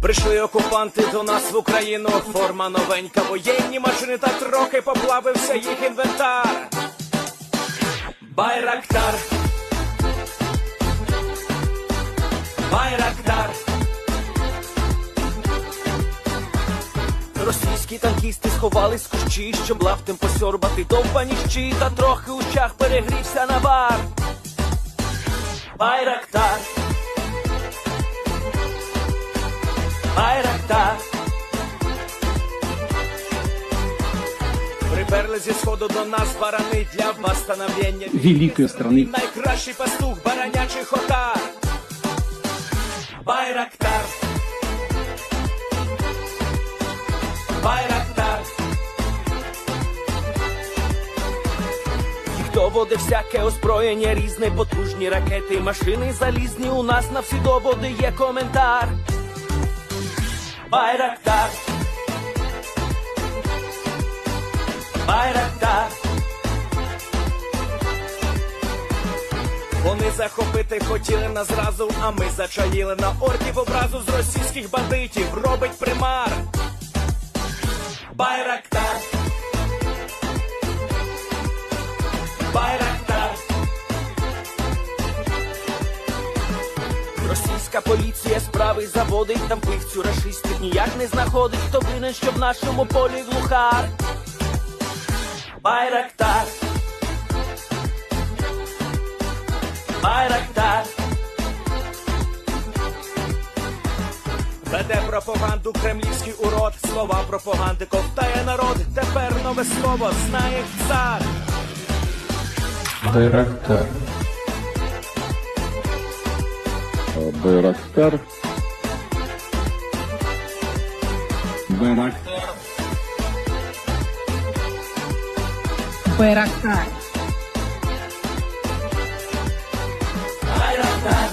Прийшли окупанти до нас в Україну, форма новенька, воєнні машини, та трохи поплавився їх інвентар. Байрактар, Байрактар. Російські танкісти сховались в кущі, щоб лаптем посьорбати довбані щі, та трохи у щах перегрівся навар. Байрактар, Байрактар. Приперли зі сходу до нас барани для восстановлення великої страни. Найкращий пастух баранячих отар. Байрактар, Байрактар. Їх доводи всяке озброєння різне, потужні ракети, машини залізні, у нас на всі доводи є коментар. Байрактар, Байрактар. Вони захопити хотіли нас зразу, а ми зачаїли на орків образу з російських бандитів, робить примар. Байрактар, Байрактар. Російська поліція справи заводить, там вбивцю рашистів ніяк не знаходить, хто винен, що в нашому полі глухар. Байрактар, Байрактар. Веде пропаганду кремлівський урод, слова пропаганди ковтає народ, тепер нове слово знає цар. Байрактар. Байрактар. Байрактар. Байрактар. Байрактар.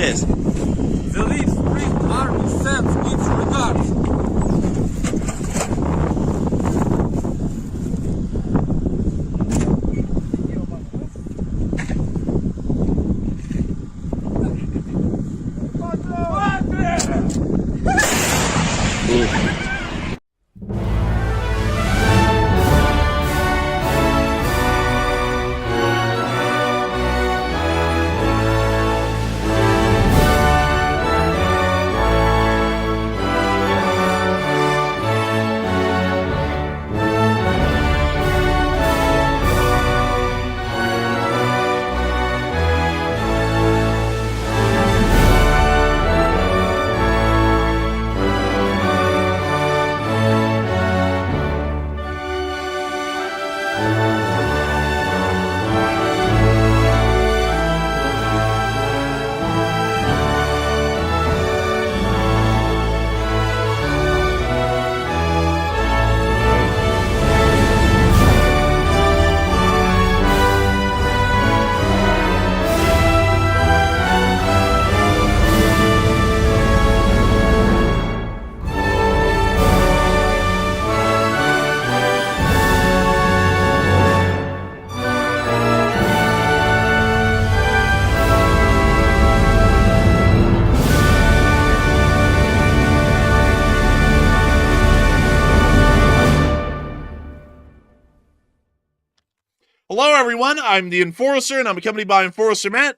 Yes. The Leaf Spring Army sends its regards. Hello, everyone. I'm the Enforcer, and I'm accompanied by Enforcer Matt.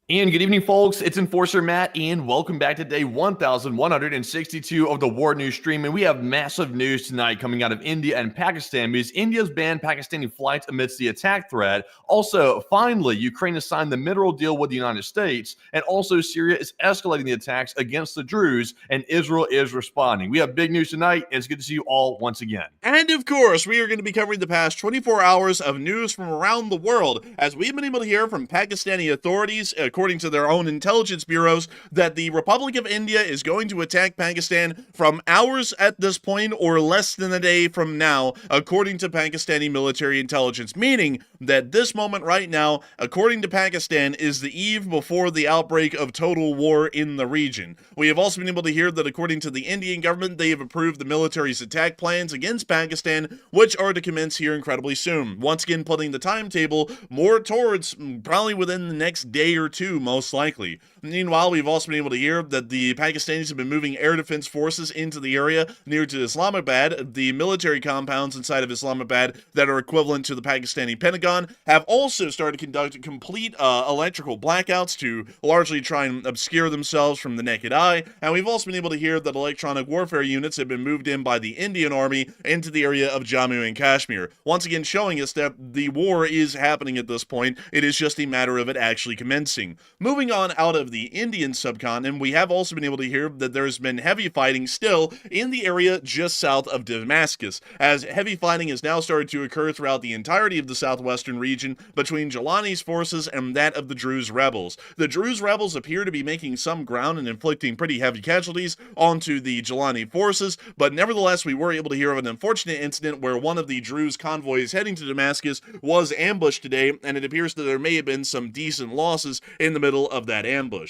And good evening, folks. It's Enforcer Matt, and welcome back to day 1162 of the War News Stream. And we have massive news tonight coming out of India and Pakistan because India's banned Pakistani flights amidst the attack threat. Also, finally, Ukraine has signed the mineral deal with the United States. And also, Syria is escalating the attacks against the Druze, and Israel is responding. We have big news tonight, and it's good to see you all once again. And of course, we are going to be covering the past 24 hours of news from around the world, as we've been able to hear from Pakistani authorities, according to their own intelligence bureaus, that the Republic of India is going to attack Pakistan from hours at this point or less than a day from now, according to Pakistani military intelligence, meaning that this moment right now, according to Pakistan, is the eve before the outbreak of total war in the region. We have also been able to hear that according to the Indian government, they have approved the military's attack plans against Pakistan, which are to commence here incredibly soon. Once again, putting the timetable more towards probably within the next day or two, most likely. Meanwhile, we've also been able to hear that the Pakistanis have been moving air defense forces into the area near to Islamabad. The military compounds inside of Islamabad that are equivalent to the Pakistani Pentagon have also started to conduct complete electrical blackouts to largely try and obscure themselves from the naked eye. And we've also been able to hear that electronic warfare units have been moved in by the Indian Army into the area of Jammu and Kashmir. Once again, showing us that the war is happening at this point. It is just a matter of it actually commencing. Moving on out of the Indian subcontinent, we have also been able to hear that there's been heavy fighting still in the area just south of Damascus, as heavy fighting has now started to occur throughout the entirety of the southwestern region between Jolani's forces and that of the Druze rebels. The Druze rebels appear to be making some ground and inflicting pretty heavy casualties onto the Jolani forces, but nevertheless we were able to hear of an unfortunate incident where one of the Druze convoys heading to Damascus was ambushed today, and it appears that there may have been some decent losses in the middle of that ambush.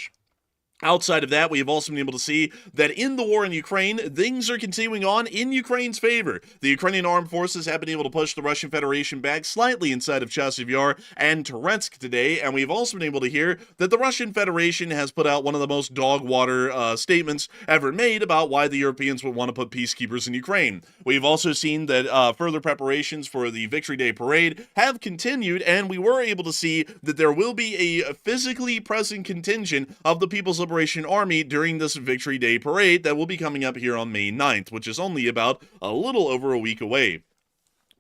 Outside of that, we have also been able to see that in the war in Ukraine, things are continuing on in Ukraine's favor. The Ukrainian armed forces have been able to push the Russian Federation back slightly inside of Chasiv Yar and Toretsk today, and we've also been able to hear that the Russian Federation has put out one of the most dog water statements ever made about why the Europeans would want to put peacekeepers in Ukraine. We've also seen that further preparations for the Victory Day parade have continued, and we were able to see that there will be a physically present contingent of the People's Liberation Army during this Victory Day parade that will be coming up here on May 9th, which is only about a little over a week away.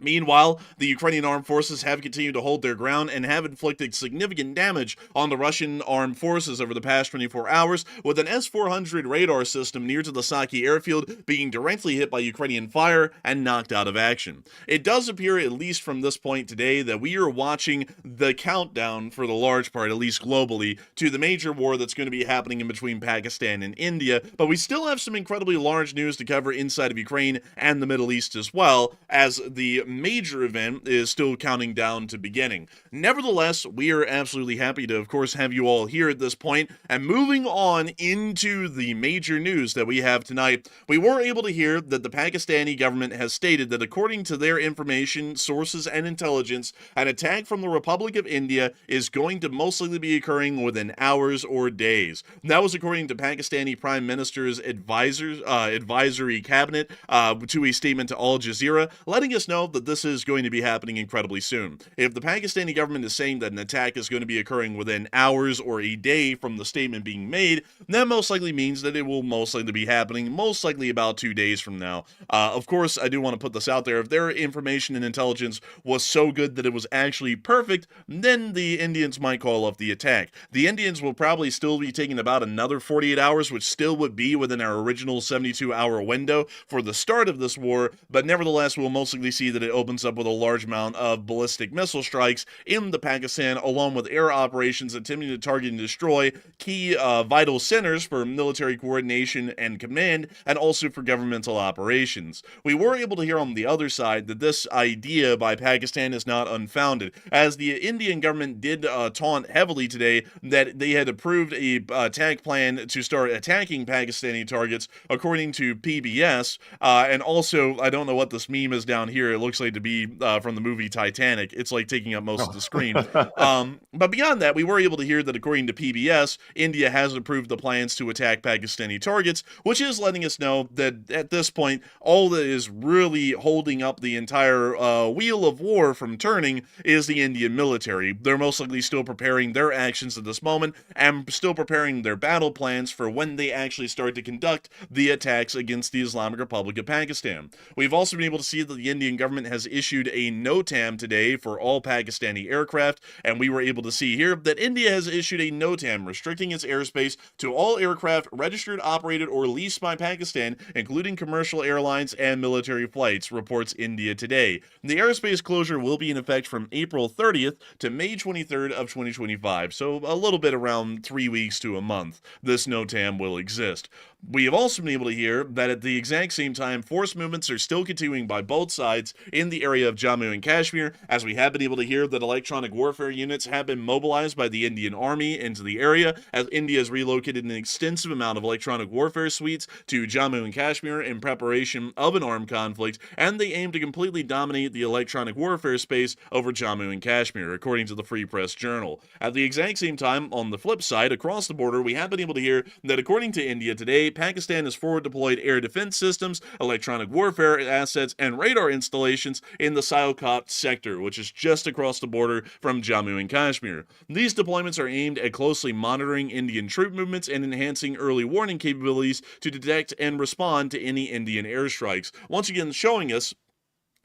Meanwhile, the Ukrainian armed forces have continued to hold their ground and have inflicted significant damage on the Russian armed forces over the past 24 hours, with an S-400 radar system near to the Saki airfield being directly hit by Ukrainian fire and knocked out of action. It does appear, at least from this point today, that we are watching the countdown, for the large part, at least globally, to the major war that's going to be happening in between Pakistan and India, but we still have some incredibly large news to cover inside of Ukraine and the Middle East as well, as the major event is still counting down to beginning. Nevertheless, we are absolutely happy to, of course, have you all here at this point. And moving on into the major news that we have tonight, we were able to hear that the Pakistani government has stated that according to their information, sources, and intelligence, an attack from the Republic of India is going to most likely be occurring within hours or days. That was according to Pakistani Prime Minister's advisory cabinet to a statement to Al Jazeera, letting us know that this is going to be happening incredibly soon. If the Pakistani government is saying that an attack is going to be occurring within hours or a day from the statement being made, that most likely means that it will most likely be happening most likely about 2 days from now. Of course, I do want to put this out there. If their information and intelligence was so good that it was actually perfect, then the Indians might call off the attack. The Indians will probably still be taking about another 48 hours, which still would be within our original 72-hour window for the start of this war, but nevertheless, we'll most likely see that it opens up with a large amount of ballistic missile strikes in the Pakistan, along with air operations attempting to target and destroy key vital centers for military coordination and command, and also for governmental operations. We were able to hear on the other side that this idea by Pakistan is not unfounded, as the Indian government did taunt heavily today that they had approved a attack plan to start attacking Pakistani targets, according to PBS, and also, I don't know what this meme is down here. It looks like to be from the movie Titanic. It's like taking up most of the screen. But beyond that, we were able to hear that according to PBS, India has approved the plans to attack Pakistani targets, which is letting us know that at this point, all that is really holding up the entire wheel of war from turning is the Indian military. They're most likely still preparing their actions at this moment and still preparing their battle plans for when they actually start to conduct the attacks against the Islamic Republic of Pakistan. We've also been able to see that the Indian government has issued a NOTAM today for all Pakistani aircraft, and we were able to see here that India has issued a NOTAM restricting its airspace to all aircraft registered, operated, or leased by Pakistan, including commercial airlines and military flights, reports India today. The airspace closure will be in effect from April 30th to May 23rd of 2025, so a little bit around 3 weeks to a month. This NOTAM will exist. We have also been able to hear that at the exact same time, force movements are still continuing by both sides in the area of Jammu and Kashmir, as we have been able to hear that electronic warfare units have been mobilized by the Indian Army into the area, as India has relocated an extensive amount of electronic warfare suites to Jammu and Kashmir in preparation of an armed conflict, and they aim to completely dominate the electronic warfare space over Jammu and Kashmir, according to the Free Press Journal. At the exact same time, on the flip side, across the border, we have been able to hear that according to India today, Pakistan has forward-deployed air defense systems, electronic warfare assets, and radar installations in the Sialkot sector, which is just across the border from Jammu and Kashmir. These deployments are aimed at closely monitoring Indian troop movements and enhancing early warning capabilities to detect and respond to any Indian airstrikes, once again showing us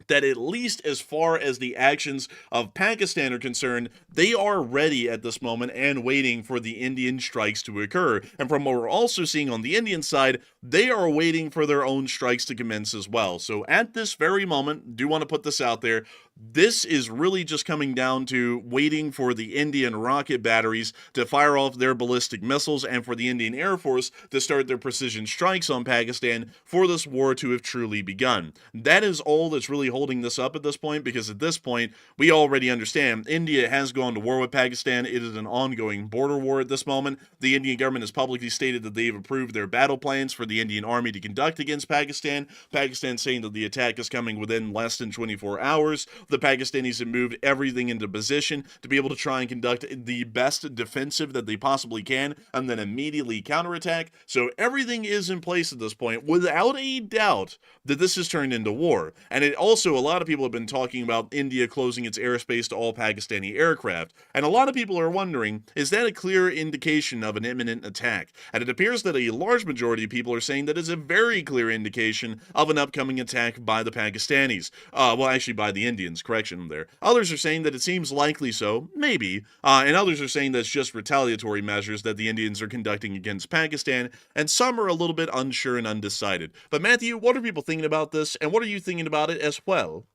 that at least as far as the actions of Pakistan are concerned, they are ready at this moment and waiting for the Indian strikes to occur. And from what we're also seeing on the Indian side, they are waiting for their own strikes to commence as well. So at this very moment, do want to put this out there, This is really just coming down to waiting for the Indian rocket batteries to fire off their ballistic missiles and for the Indian Air Force to start their precision strikes on Pakistan for this war to have truly begun. That is all that's really holding this up at this point, because at this point, we already understand India has gone to war with Pakistan. It is an ongoing border war at this moment. The Indian government has publicly stated that they've approved their battle plans for the Indian army to conduct against Pakistan. Pakistan saying that the attack is coming within less than 24 hours. The Pakistanis have moved everything into position to be able to try and conduct the best defensive that they possibly can and then immediately counterattack. So everything is in place at this point without a doubt that this has turned into war. And it also, a lot of people have been talking about India closing its airspace to all Pakistani aircraft. And a lot of people are wondering, is that a clear indication of an imminent attack? And it appears that a large majority of people are saying that is a very clear indication of an upcoming attack by the Pakistanis. Well, actually by the Indians. Correction there. Others are saying that it seems likely so, maybe, and others are saying that's just retaliatory measures that the Indians are conducting against Pakistan, and some are a little bit unsure and undecided. But Matthew, what are people thinking about this, and what are you thinking about it as well?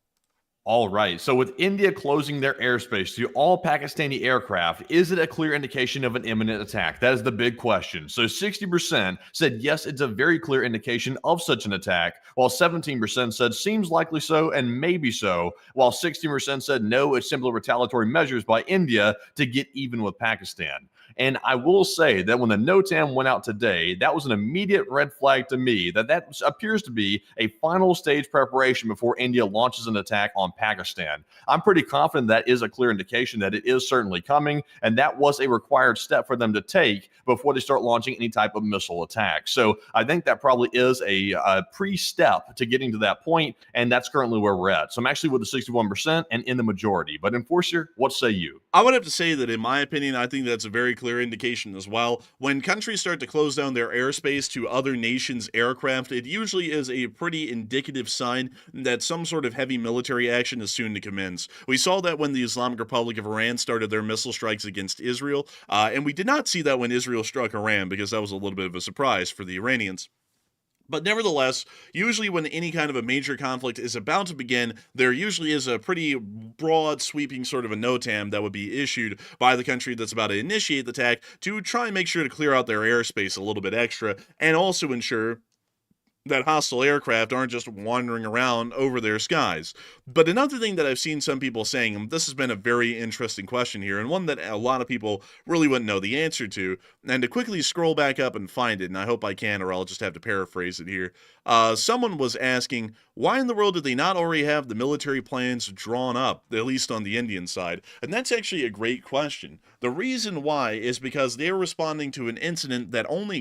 All right. So with India closing their airspace to all Pakistani aircraft, is it a clear indication of an imminent attack? That is the big question. So 60% said yes, it's a very clear indication of such an attack, while 17% said seems likely so and maybe so, while 16% said no, it's simply retaliatory measures by India to get even with Pakistan. And I will say that when the NOTAM went out today, that was an immediate red flag to me that appears to be a final stage preparation before India launches an attack on Pakistan. I'm pretty confident that is a clear indication that it is certainly coming, and that was a required step for them to take before they start launching any type of missile attack. So I think that probably is a pre-step to getting to that point, and that's currently where we're at. So I'm actually with the 61% and in the majority. But Enforcer, what say you? I would have to say that, in my opinion, I think that's a very clear indication as well. When countries start to close down their airspace to other nations' aircraft, it usually is a pretty indicative sign that some sort of heavy military action is soon to commence. We saw that when the Islamic Republic of Iran started their missile strikes against Israel, and we did not see that when Israel struck Iran, because that was a little bit of a surprise for the Iranians. But nevertheless, usually when any kind of a major conflict is about to begin, there usually is a pretty broad, sweeping sort of a NOTAM that would be issued by the country that's about to initiate the attack to try and make sure to clear out their airspace a little bit extra, and also ensure that hostile aircraft aren't just wandering around over their skies. But another thing that I've seen some people saying, and this has been a very interesting question here, and one that a lot of people really wouldn't know the answer to, and to quickly scroll back up and find it, and I hope I can, or I'll just have to paraphrase it here. Someone was asking, why in the world did they not already have the military plans drawn up, at least on the Indian side? And that's actually a great question. The reason why is because they're responding to an incident that only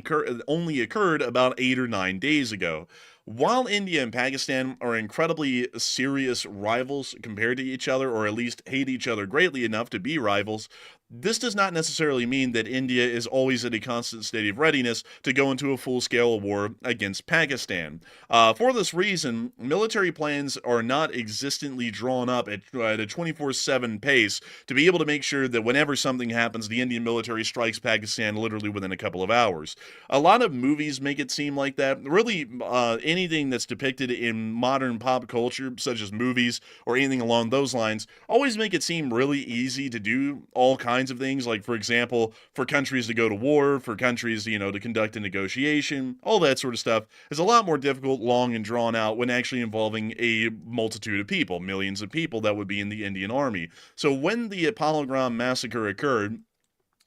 occurred about 8 or 9 days ago. While India and Pakistan are incredibly serious rivals compared to each other, or at least hate each other greatly enough to be rivals, this does not necessarily mean that India is always at a constant state of readiness to go into a full-scale war against Pakistan. For this reason, military plans are not existently drawn up at a 24/7 pace to be able to make sure that whenever something happens, the Indian military strikes Pakistan literally within a couple of hours. A lot of movies make it seem like that. Really, anything that's depicted in modern pop culture, such as movies or anything along those lines, always make it seem really easy to do all kinds of things, like, for example, for countries to go to war, for countries, to conduct a negotiation, all that sort of stuff is a lot more difficult, long, and drawn out when actually involving a multitude of people, millions of people that would be in the Indian army. So when the Pahalgam massacre occurred,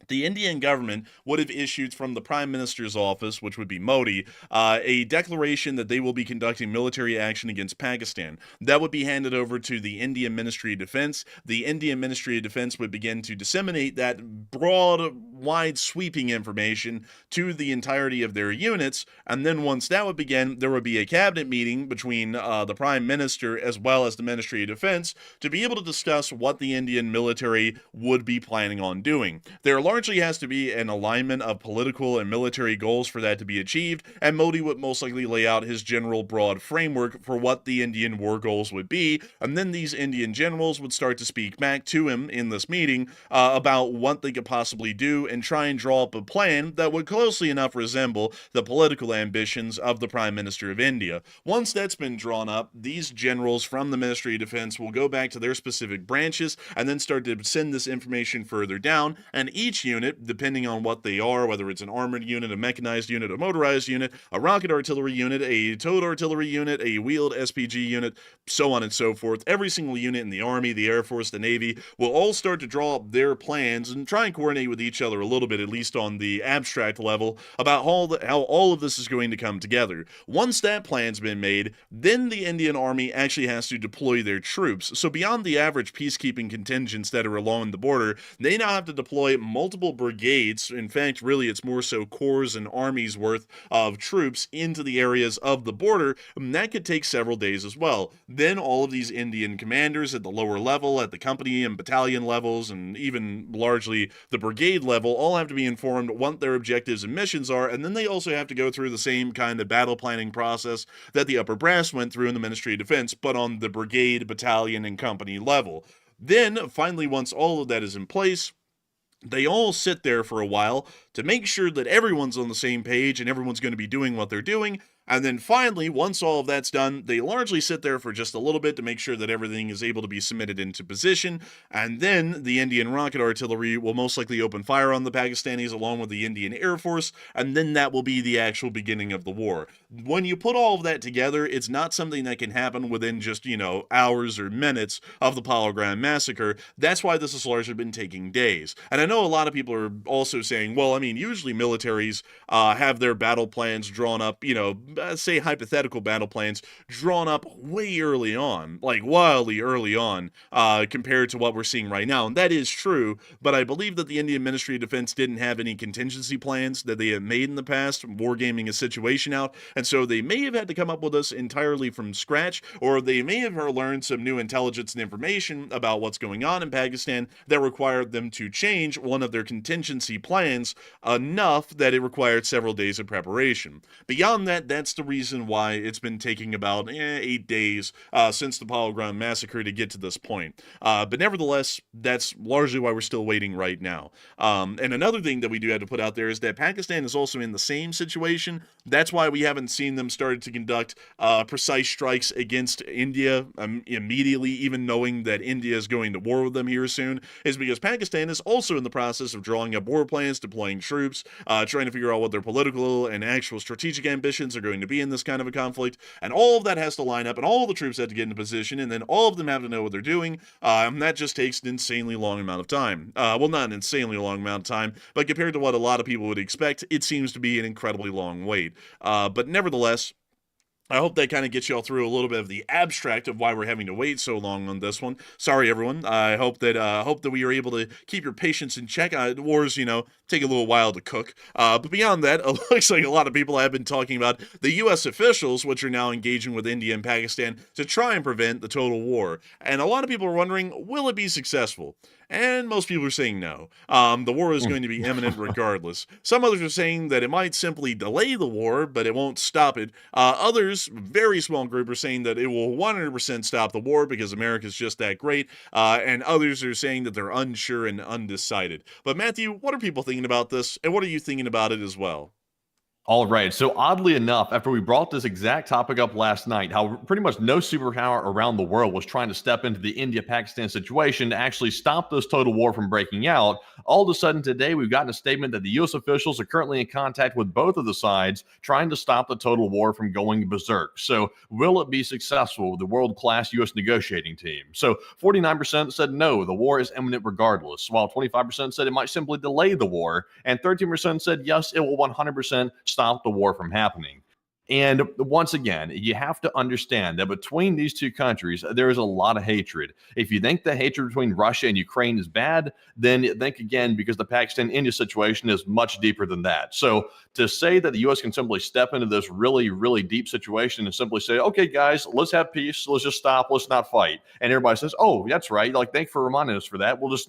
the Indian government would have issued from the Prime Minister's office, which would be Modi, a declaration that they will be conducting military action against Pakistan. That would be handed over to the Indian Ministry of Defense. The Indian Ministry of Defense would begin to disseminate that broad, wide, sweeping information to the entirety of their units, and then once that would begin, there would be a cabinet meeting between the Prime Minister as well as the Ministry of Defense to be able to discuss what the Indian military would be planning on doing. There largely has to be an alignment of political and military goals for that to be achieved, and Modi would most likely lay out his general broad framework for what the Indian war goals would be, and then these Indian generals would start to speak back to him in this meeting about what they could possibly do and try and draw up a plan that would closely enough resemble the political ambitions of the Prime Minister of India. Once that's been drawn up, these generals from the Ministry of Defense will go back to their specific branches and then start to send this information further down, and each unit, depending on what they are, whether it's an armored unit, a mechanized unit, a motorized unit, a rocket artillery unit, a towed artillery unit, a wheeled SPG unit, so on and so forth, every single unit in the Army, the Air Force, the Navy will all start to draw up their plans and try and coordinate with each other a little bit, at least on the abstract level, about how all of this is going to come together. Once that plan's been made, then the Indian Army actually has to deploy their troops. So beyond the average peacekeeping contingents that are along the border, they now have to deploy multiple brigades. In fact, really, it's more so corps and armies worth of troops into the areas of the border, and that could take several days as well. Then all of these Indian commanders at the lower level, at the company and battalion levels, and even largely the brigade level, all have to be informed what their objectives and missions are, and then they also have to go through the same kind of battle planning process that the upper brass went through in the Ministry of Defense, but on the brigade, battalion, and company level. Then, finally, once all of that is in place, they all sit there for a while to make sure that everyone's on the same page and everyone's going to be doing what they're doing. And then finally, once all of that's done, they largely sit there for just a little bit to make sure that everything is able to be submitted into position. And then the Indian rocket artillery will most likely open fire on the Pakistanis along with the Indian Air Force. And then that will be the actual beginning of the war. When you put all of that together, it's not something that can happen within just, hours or minutes of the Pahalgam massacre. That's why this has largely been taking days. And I know a lot of people are also saying, well, I mean, usually militaries have their battle plans drawn up, say hypothetical battle plans drawn up way early on, like wildly early on, compared to what we're seeing right now. And that is true, but I believe that the Indian Ministry of Defense didn't have any contingency plans that they had made in the past, wargaming a situation out, and so they may have had to come up with this entirely from scratch, or they may have learned some new intelligence and information about what's going on in Pakistan that required them to change one of their contingency plans enough that it required several days of preparation. Beyond that, that's the reason why it's been taking about 8 days since the Pahalgam massacre to get to this point. But nevertheless, that's largely why we're still waiting right now. And another thing that we do have to put out there is that Pakistan is also in the same situation. That's why we haven't seen them started to conduct precise strikes against India immediately, even knowing that India is going to war with them here soon, is because Pakistan is also in the process of drawing up war plans, deploying troops, trying to figure out what their political and actual strategic ambitions are going to be in this kind of a conflict, and all of that has to line up, and all the troops have to get into position, and then all of them have to know what they're doing, and that just takes an insanely long amount of time. Well, not an insanely long amount of time, but compared to what a lot of people would expect, it seems to be an incredibly long wait. But nevertheless, I hope that kind of gets y'all through a little bit of the abstract of why we're having to wait so long on this one. Sorry, everyone. I hope that we are able to keep your patience in check. Wars, take a little while to cook. But beyond that, it looks like a lot of people have been talking about the U.S. officials, which are now engaging with India and Pakistan to try and prevent the total war. And a lot of people are wondering, will it be successful? And most people are saying no. The war is going to be imminent regardless. Some others are saying that it might simply delay the war, but it won't stop it. Others, very small group, are saying that it will 100% stop the war because America's just that great. And others are saying that they're unsure and undecided. But Matthew, what are people thinking about this? And what are you thinking about it as well? All right. So oddly enough, after we brought this exact topic up last night, how pretty much no superpower around the world was trying to step into the India-Pakistan situation to actually stop this total war from breaking out, all of a sudden today we've gotten a statement that the U.S. officials are currently in contact with both of the sides trying to stop the total war from going berserk. So will it be successful with the world-class U.S. negotiating team? So 49% said no, the war is imminent regardless, while 25% said it might simply delay the war, and 13% said yes, it will 100% stop the war from happening. And once again, you have to understand that between these two countries, there is a lot of hatred. If you think the hatred between Russia and Ukraine is bad, then think again, because the Pakistan-India situation is much deeper than that. So to say that the U.S. can simply step into this really, really deep situation and simply say, okay, guys, let's have peace. Let's just stop. Let's not fight. And everybody says, oh, that's right. Like, thanks for reminding us for that. We'll just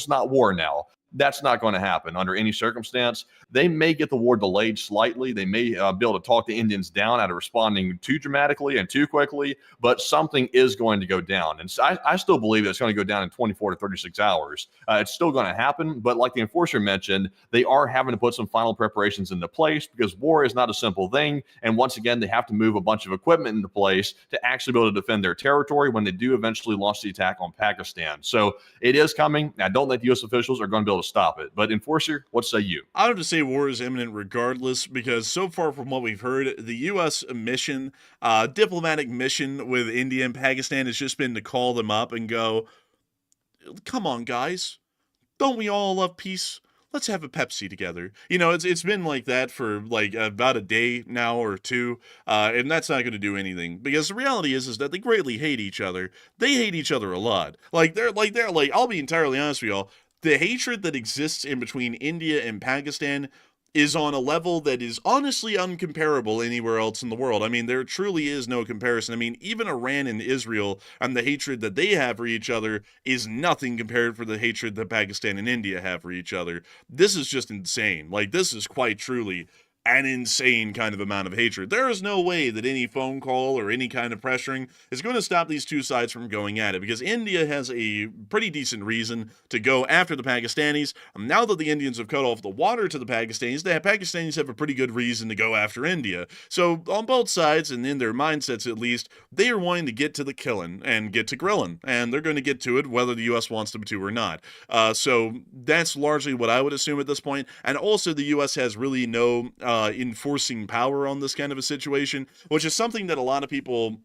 not war now. That's not going to happen under any circumstance. They may get the war delayed slightly. They may be able to talk the Indians down out of responding too dramatically and too quickly, but something is going to go down. And so I still believe that it's going to go down in 24 to 36 hours. It's still going to happen, but like the enforcer mentioned, they are having to put some final preparations into place because war is not a simple thing. And once again, they have to move a bunch of equipment into place to actually be able to defend their territory when they do eventually launch the attack on Pakistan. So it is coming. I don't think the U.S. officials are going to be able to stop it. But enforcer, what say you? I would have to say war is imminent regardless, because so far from what we've heard, the U.S. mission, diplomatic mission with India and Pakistan has just been to call them up and go, come on, guys. Don't we all love peace? Let's have a Pepsi together. You know, it's been like that for like about a day now or two, and that's not going to do anything, because the reality is that they greatly hate each other. They hate each other a lot. They're like I'll be entirely honest with y'all. The hatred that exists in between India and Pakistan is on a level that is honestly uncomparable anywhere else in the world. I mean, there truly is no comparison. I mean, even Iran and Israel and the hatred that they have for each other is nothing compared for the hatred that Pakistan and India have for each other. This is just insane. Like, this is quite truly an insane kind of amount of hatred. There is no way that any phone call or any kind of pressuring is going to stop these two sides from going at it, because India has a pretty decent reason to go after the Pakistanis. Now that the Indians have cut off the water to the Pakistanis, the Pakistanis have a pretty good reason to go after India. So on both sides, and in their mindsets at least, they are wanting to get to the killing and get to grilling, and they're going to get to it whether the U.S. wants them to or not. So that's largely what I would assume at this point. And also the U.S. has really no enforcing power on this kind of a situation, which is something that a lot of people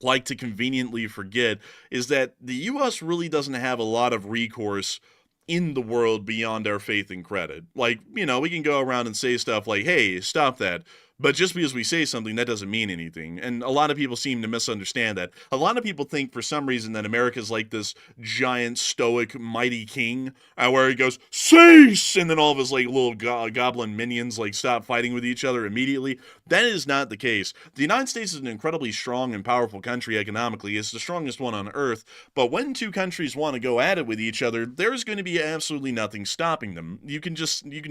like to conveniently forget, is that the U.S. really doesn't have a lot of recourse in the world beyond our faith and credit. Like, you know, we can go around and say stuff like, hey, stop that. But just because we say something, that doesn't mean anything. And a lot of people seem to misunderstand that. A lot of people think for some reason that America's like this giant, stoic, mighty king, where he goes, cease! And then all of his like little goblin minions like stop fighting with each other immediately. That is not the case. The United States is an incredibly strong and powerful country economically. It's the strongest one on earth. But when two countries want to go at it with each other, there's going to be absolutely nothing stopping them. You can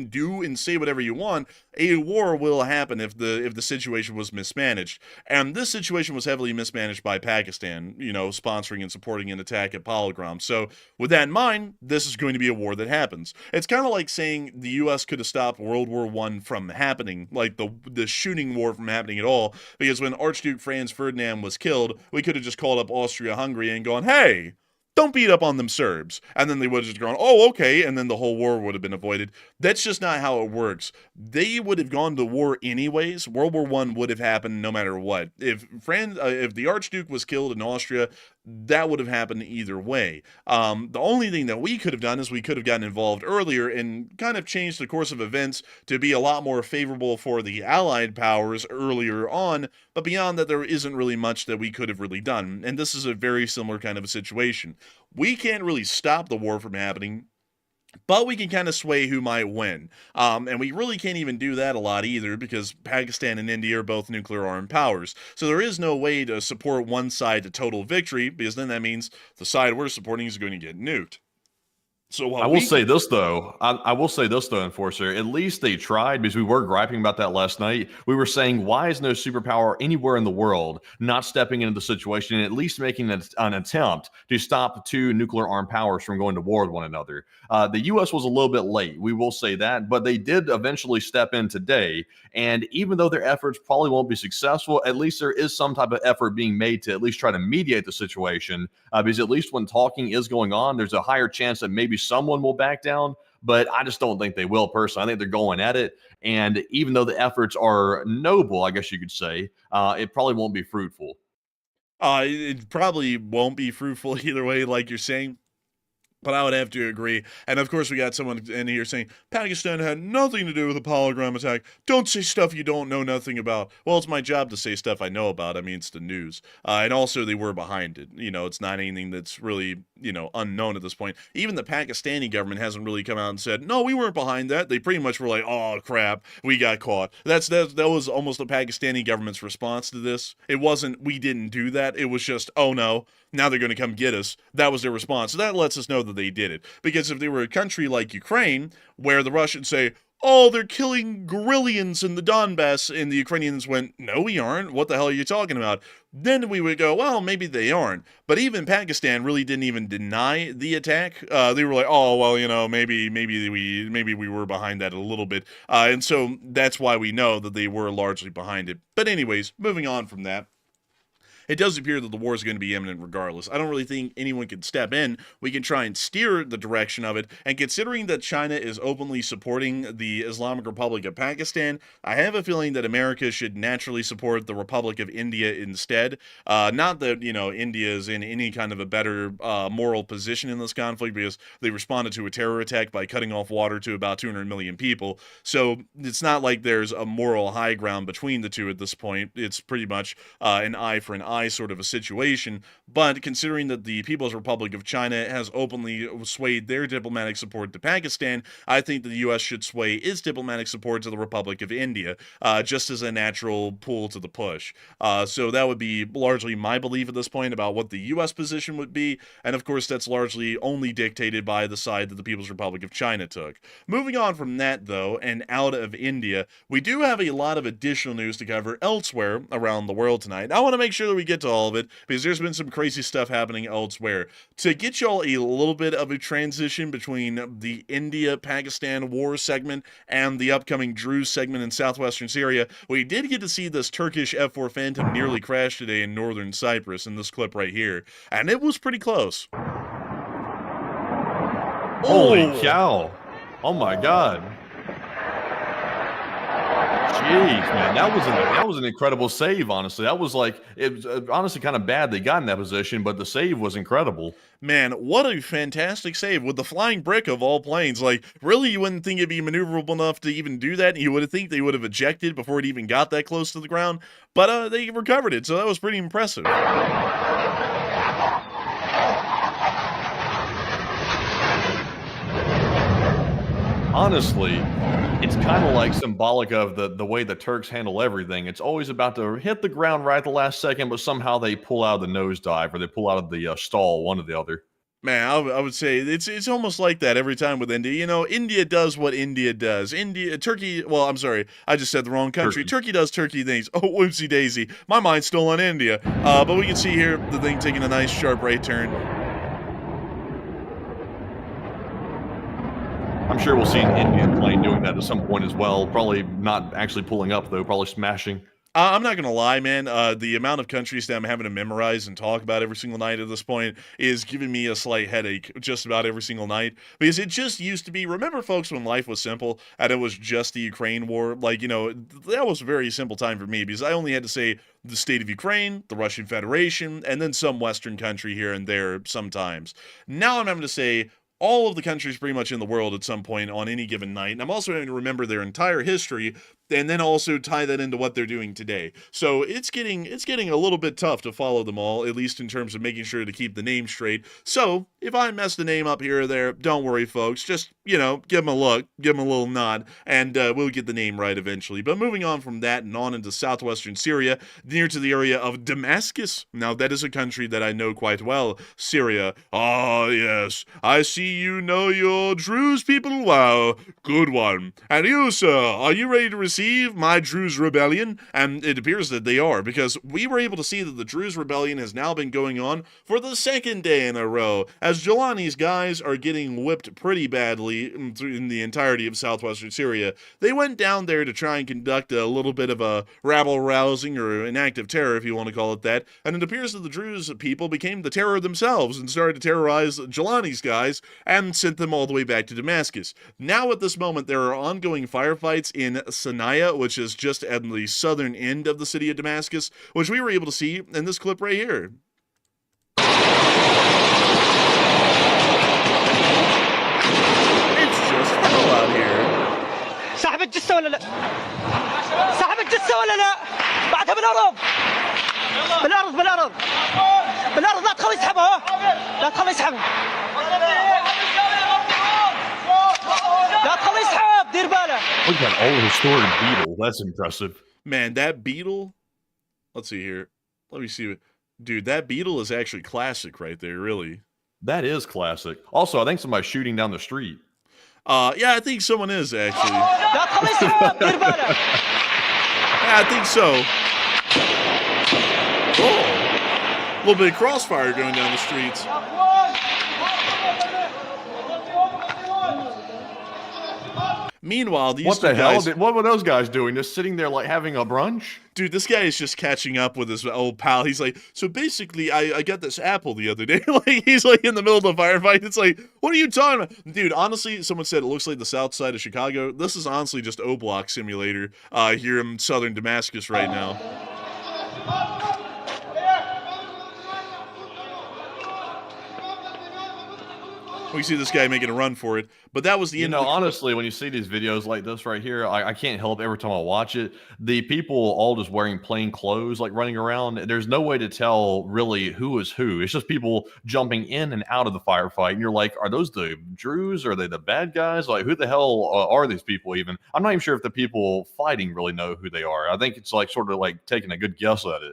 do and say whatever you want. A war will happen if the situation was mismanaged. And this situation was heavily mismanaged by Pakistan, you know, sponsoring and supporting an attack at Polygram. So with that in mind, this is going to be a war that happens. It's kind of like saying the U.S. could have stopped World War I from happening, like the shooting war from happening at all, because when Archduke Franz Ferdinand was killed, we could have just called up Austria-Hungary and gone, hey, don't beat up on them Serbs. And then they would have just gone, oh, okay, and then the whole war would have been avoided. That's just not how it works. They would have gone to war anyways. World War I would have happened no matter what. If the Archduke was killed in Austria, that would have happened either way. The only thing that we could have done is we could have gotten involved earlier and kind of changed the course of events to be a lot more favorable for the Allied powers earlier on, but beyond that, there isn't really much that we could have really done, and this is a very similar kind of a situation. We can't really stop the war from happening, but we can kind of sway who might win. And we really can't even do that a lot either, because Pakistan and India are both nuclear armed powers. So there is no way to support one side to total victory, because then that means the side we're supporting is going to get nuked. So I will say this though, Enforcer, at least they tried, because we were griping about that last night. We were saying, why is no superpower anywhere in the world not stepping into the situation and at least making an attempt to stop two nuclear armed powers from going to war with one another? The U.S. was a little bit late, we will say that, but they did eventually step in today. And even though their efforts probably won't be successful, at least there is some type of effort being made to at least try to mediate the situation, because at least when talking is going on, there's a higher chance that maybe someone will back down, but I just don't think they will personally. I think they're going at it. And even though the efforts are noble, I guess you could say, it probably won't be fruitful. It probably won't be fruitful either way, like you're saying. But I would have to agree. And of course, we got someone in here saying, Pakistan had nothing to do with the Polygram attack. Don't say stuff you don't know nothing about. Well, it's my job to say stuff I know about. I mean, it's the news. And also, they were behind it. You know, it's not anything that's really unknown at this point. Even the Pakistani government hasn't really come out and said, no, we weren't behind that. They pretty much were like, oh crap, we got caught. That was almost the Pakistani government's response to this. It wasn't, we didn't do that. It was just, oh no, now they're going to come get us. That was their response. So that lets us know that they did it. Because if they were a country like Ukraine, where the Russians say, oh, they're killing guerrillians in the Donbass, and the Ukrainians went, no, we aren't. What the hell are you talking about? Then we would go, well, maybe they aren't. But even Pakistan really didn't even deny the attack. They were like, oh, well, maybe we were behind that a little bit. And so that's why we know that they were largely behind it. But anyways, moving on from that. It does appear that the war is going to be imminent regardless. I don't really think anyone can step in. We can try and steer the direction of it. And considering that China is openly supporting the Islamic Republic of Pakistan, I have a feeling that America should naturally support the Republic of India instead. Not that, India is in any kind of a better moral position in this conflict, because they responded to a terror attack by cutting off water to about 200 million people. So it's not like there's a moral high ground between the two at this point. It's pretty much an eye for an eye sort of a situation. But considering that the People's Republic of China has openly swayed their diplomatic support to Pakistan, I think that the U.S. should sway its diplomatic support to the Republic of India, just as a natural pull to the push. So that would be largely my belief at this point about what the U.S. position would be, and of course that's largely only dictated by the side that the People's Republic of China took. Moving on from that, though, and out of India, we do have a lot of additional news to cover elsewhere around the world tonight. I want to make sure that we get to all of it, because there's been some crazy stuff happening elsewhere. To get y'all a little bit of a transition between the India-Pakistan war segment and the upcoming Druze segment in southwestern Syria, we did get to see this Turkish F-4 Phantom nearly crash today in northern Cyprus in this clip right here, and it was pretty close. Holy cow. Oh my god. Jeez, man, that was an incredible save, honestly. That was like, it was honestly kind of bad they got in that position, but the save was incredible. Man, what a fantastic save with the flying brick of all planes. Like, really, you wouldn't think it'd be maneuverable enough to even do that. You would think they would have ejected before it even got that close to the ground, but they recovered it, so that was pretty impressive. Honestly, it's kind of like symbolic of the way the Turks handle everything. It's always about to hit the ground right at the last second, but somehow they pull out of the nosedive or they pull out of the stall, one or the other. Man, I would say it's almost like that every time with India. India does what India does. Turkey, well, I'm sorry, I just said the wrong country. Turkey does Turkey things. Oh, whoopsie daisy. My mind's still on India. But we can see here the thing taking a nice sharp right turn. I'm sure we'll see an Indian plane doing that at some point as well. Probably not actually pulling up, though. Probably smashing. I'm not going to lie, man. The amount of countries that I'm having to memorize and talk about every single night at this point is giving me a slight headache just about every single night. Because it just used to be, remember, folks, when life was simple and it was just the Ukraine war? Like, that was a very simple time for me because I only had to say the state of Ukraine, the Russian Federation, and then some Western country here and there sometimes. Now I'm having to say all of the countries pretty much in the world at some point on any given night. And I'm also having to remember their entire history and then also tie that into what they're doing today. So it's getting a little bit tough to follow them all, at least in terms of making sure to keep the name straight. So if I mess the name up here or there, don't worry, folks. Just, give them a look, give them a little nod, and we'll get the name right eventually. But moving on from that and on into southwestern Syria, near to the area of Damascus. Now, that is a country that I know quite well, Syria. Ah, yes, I see you know your Druze people well. Good one. And you, sir, are you ready to receive my Druze rebellion? And it appears that they are, because we were able to see that the Druze rebellion has now been going on for the second day in a row, as Jolani's guys are getting whipped pretty badly in the entirety of southwestern Syria. They went down there to try and conduct a little bit of a rabble-rousing or an act of terror, if you want to call it that, and it appears that the Druze people became the terror themselves and started to terrorize Jolani's guys and sent them all the way back to Damascus. Now at this moment there are ongoing firefights in Sanaya, which is just at the southern end of the city of Damascus, which we were able to see in this clip right here. It's just hell out here. سحب الجثة ولا لا؟ سحب الجثة ولا لا؟ بعدها بالأرض. بالأرض. لا تخلي يسحبها لا تخلي يسحب لا تخلي يسحب دير باله. Look at all the stored beetle. That's impressive. Man, that beetle. Let's see here. Let me see. Dude, that beetle is actually classic right there, really. That is classic. Also, I think somebody's shooting down the street. Yeah, I think someone is actually. لا تخلي يسحب دير باله. Yeah, I think so. Oh, a little bit of crossfire going down the streets. Meanwhile, these What the guys, hell? What were those guys doing? Just sitting there like having a brunch? dude, this guy is just catching up with his old pal. He's like, so basically, I got this apple the other day. Like, he's like in the middle of the firefight. It's like, what are you talking about? Dude, honestly, someone said it looks like the south side of Chicago. This is honestly just O-Block Simulator here in southern Damascus right now. We see this guy making a run for it, but that was the end. Honestly, when you see these videos like this right here, I can't help every time I watch it. The people all just wearing plain clothes, like running around. There's no way to tell really who is who. It's just people jumping in and out of the firefight, and you're like, are those the Druze? Are they the bad guys? Like, who the hell are these people even? I'm not even sure if the people fighting really know who they are. I think it's like sort of like taking a good guess at it.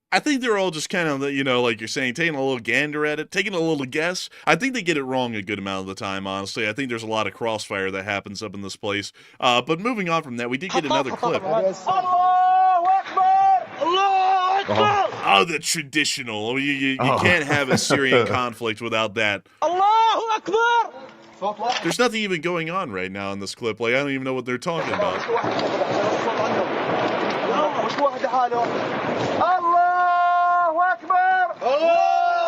I think they're all just kind of, like you're saying, taking a little gander at it, taking a little guess. I think they get it wrong a good amount of the time, honestly. I think there's a lot of crossfire that happens up in this place. But moving on from that, we did get another clip. Oh, the traditional. You can't have a Syrian conflict without that. There's nothing even going on right now in this clip. Like, I don't even know what they're talking about.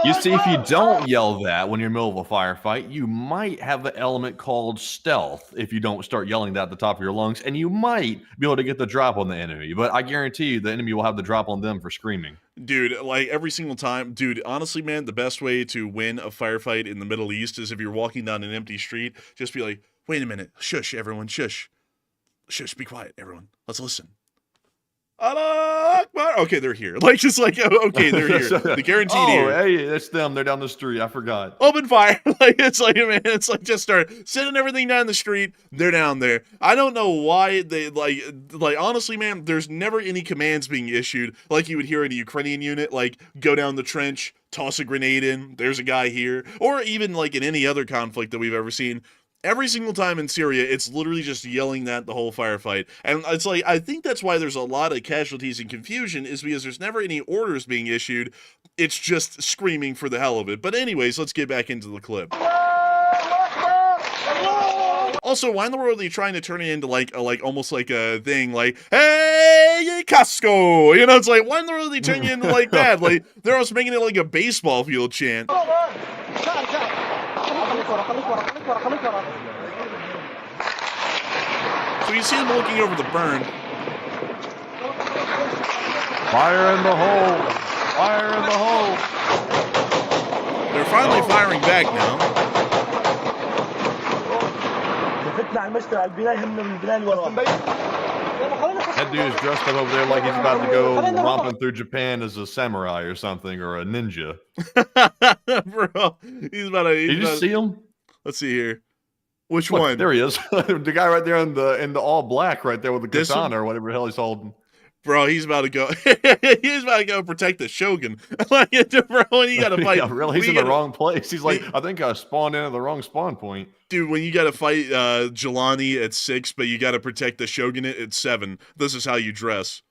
You see, if you don't yell that when you're in the middle of a firefight, you might have the element called stealth if you don't start yelling that at the top of your lungs, and you might be able to get the drop on the enemy. But I guarantee you the enemy will have the drop on them for screaming. Dude, like every single time, dude, honestly, man, the best way to win a firefight in the Middle East is if you're walking down an empty street, just be like, wait a minute, shush, everyone, shush. Shush, be quiet, everyone. Let's listen. Allah Akbar. Okay, they're here. Like, just like, okay, they're here. The guaranteed here. Oh, hey, that's them. They're down the street. I forgot. Open fire. Like, it's like, man, it's like just start sending everything down the street. They're down there. I don't know why they, like, honestly, man, there's never any commands being issued like you would hear in a Ukrainian unit, like, go down the trench, toss a grenade in, there's a guy here. Or even, like, in any other conflict that we've ever seen. Every single time in Syria, it's literally just yelling that the whole firefight. And it's like, I think that's why there's a lot of casualties and confusion, is because there's never any orders being issued. It's just screaming for the hell of it. But anyways, let's get back into the clip. Also, why in the world are you trying to turn it into like almost like a thing like, hey, Costco? You know, it's like, why in the world are they turning it into like that? Like, they're almost making it like a baseball field chant. So you see him looking over the burn. Fire in the hole! Fire in the hole! They're finally firing back now. That dude is dressed up over there like he's about to go romping through Japan as a samurai or something, or a ninja. Bro, he's about to... Did you see him? Let's see here. Which Look, one? There he is. The guy right there in the all black right there with the katana or whatever the hell he's holding. Bro, he's about to go. He's about to go protect the Shogun. Like, bro, and you got to fight. Yeah, really, he's in the wrong place. He's like, I think I spawned in at the wrong spawn point. Dude, when you got to fight Jolani at 6, but you got to protect the Shogunate at 7, this is how you dress.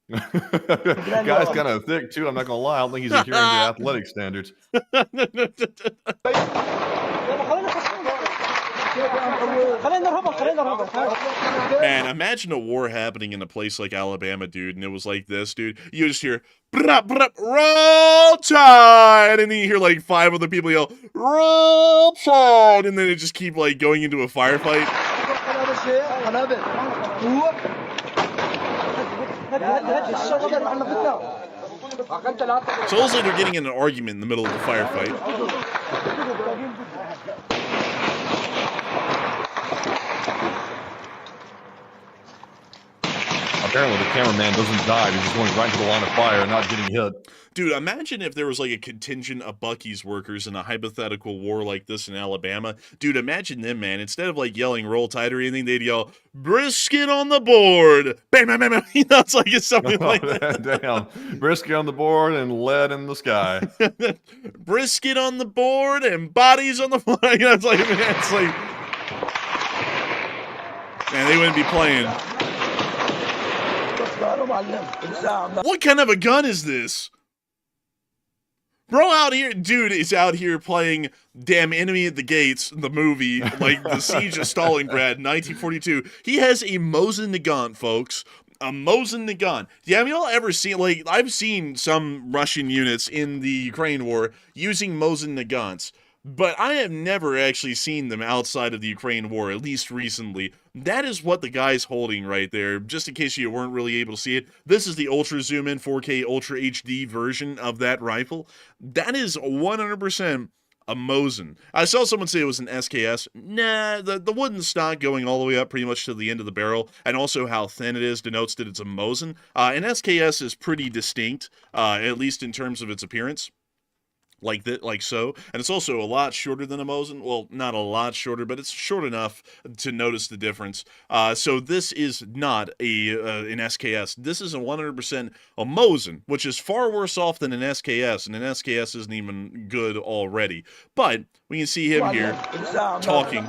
Guy's kind of thick too. I'm not gonna lie. I don't think he's adhering to athletic standards. Man, imagine a war happening in a place like Alabama, dude, and it was like this, dude. You just hear, roll tide, and then you hear like 5 other people yell, roll tide, and then it just keep like going into a firefight. So also they're getting in an argument in the middle of the firefight. Apparently, the cameraman doesn't dive. He's just going right into the line of fire and not getting hit. Dude, imagine if there was like a contingent of Buc-ee's workers in a hypothetical war like this in Alabama. Dude, imagine them, man. Instead of like yelling "roll tide" or anything, they'd yell "brisket on the board." Bam, bam, bam, bam. You know, it's like it's something like that. Damn, brisket on the board and lead in the sky. Brisket on the board and bodies on the floor. You know, it's like, man, they wouldn't be playing. What kind of a gun is this? Bro out here, dude is out here playing damn Enemy at the Gates, the movie, like the Siege of Stalingrad, 1942. He has a Mosin Nagant, folks. A Mosin Nagant. Yeah, have y'all ever seen, like, I've seen some Russian units in the Ukraine war using Mosin Nagants, but I have never actually seen them outside of the Ukraine war, at least recently. That is what the guy's holding right there, just in case you weren't really able to see it. This is the Ultra Zoom In 4K Ultra HD version of that rifle. That is 100% a Mosin. I saw someone say it was an SKS. Nah, the wooden stock going all the way up pretty much to the end of the barrel, and also how thin it is denotes that it's a Mosin. An SKS is pretty distinct, at least in terms of its appearance. Like that, like so, and it's also a lot shorter than a Mosin. Well, not a lot shorter, but it's short enough to notice the difference. So this is not an SKS. This is a 100% a Mosin, which is far worse off than an SKS, and an SKS isn't even good already. But we can see him here talking.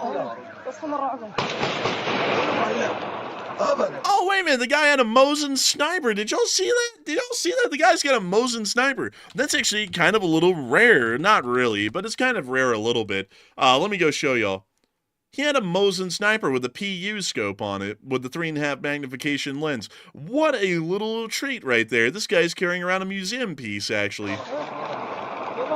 Oh, wait a minute, the guy had a Mosin sniper. Did y'all see that? Did y'all see that? The guy's got a Mosin sniper. That's actually kind of a little rare. Not really, but it's kind of rare a little bit. Let me go show y'all. He had a Mosin sniper with a PU scope on it, with the 3.5 magnification lens. What a little treat right there. This guy's carrying around a museum piece, actually. But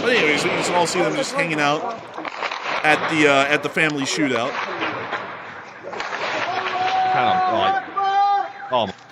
anyways, we can all see them just hanging out at the family shootout.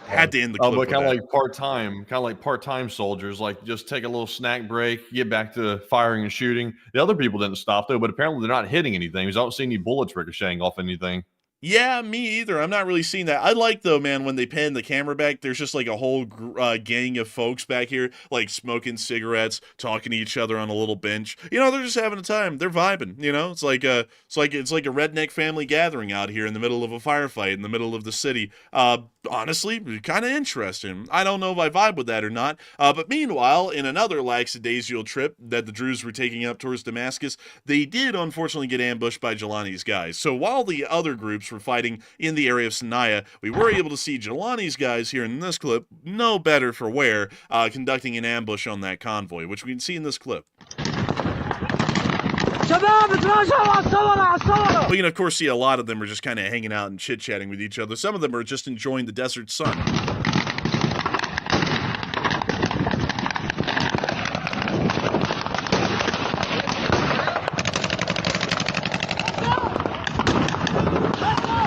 Had to end the clip. But kind of like part-time soldiers, like just take a little snack break, get back to firing and shooting. The other people didn't stop though, but apparently they're not hitting anything because I don't see any bullets ricocheting off anything. Yeah, me either. I'm not really seeing that. I like, though, man, when they pan the camera back, there's just like a whole gang of folks back here, like smoking cigarettes, talking to each other on a little bench. You know, they're just having a time. They're vibing. You know, it's like a redneck family gathering out here in the middle of a firefight in the middle of the city. Honestly, kind of interesting. I don't know if I vibe with that or not. But meanwhile, in another lackadaisical trip that the Druze were taking up towards Damascus, they did unfortunately get ambushed by Jolani's guys. So while the other groups were fighting in the area of Sanaya, we were able to see Jolani's guys here in this clip, no better for wear, conducting an ambush on that convoy, which we can see in this clip. We can, of course, see a lot of them are just kind of hanging out and chit-chatting with each other. Some of them are just enjoying the desert sun.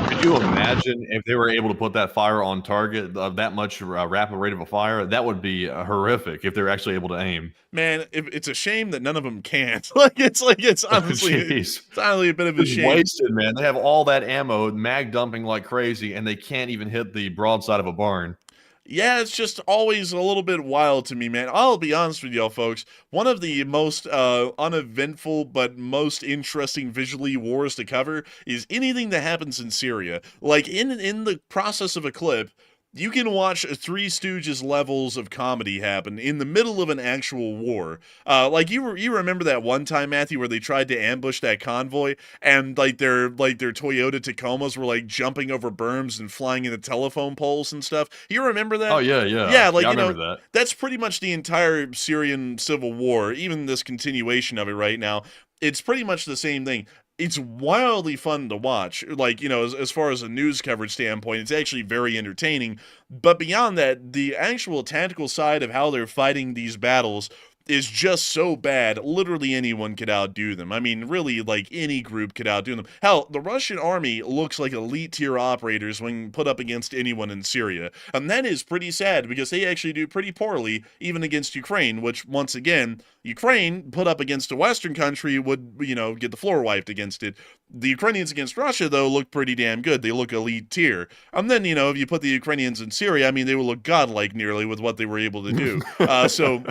Could you imagine if they were able to put that fire on target of that much rapid rate of a fire? That would be horrific if they're actually able to aim. Man, it's a shame that none of them can't. It's honestly, it's honestly a bit of a shame. Wasted, man. They have all that ammo, mag dumping like crazy, and they can't even hit the broadside of a barn. Yeah, it's just always a little bit wild to me, man. I'll be honest with y'all, folks. One of the most uneventful but most interesting visually wars to cover is anything that happens in Syria. Like, in the process of a clip, you can watch Three Stooges levels of comedy happen in the middle of an actual war. Like you remember that one time, Matthew, where they tried to ambush that convoy and like their Toyota Tacomas were like jumping over berms and flying into telephone poles and stuff. You remember that? Oh yeah. Yeah, like I you know, remember that. that's pretty much the entire Syrian civil war. Even this continuation of it right now, it's pretty much the same thing. It's wildly fun to watch. Like, you know, as far as a news coverage standpoint, it's actually very entertaining. But beyond that, the actual tactical side of how they're fighting these battles is just so bad, literally anyone could outdo them. I mean, really, like, any group could outdo them. Hell, the Russian army looks like elite-tier operators when put up against anyone in Syria. And that is pretty sad, because they actually do pretty poorly, even against Ukraine, which, once again, Ukraine, put up against a Western country, would, get the floor wiped against it. The Ukrainians against Russia, though, look pretty damn good. They look elite-tier. And then, if you put the Ukrainians in Syria, I mean, they will look godlike nearly with what they were able to do. So...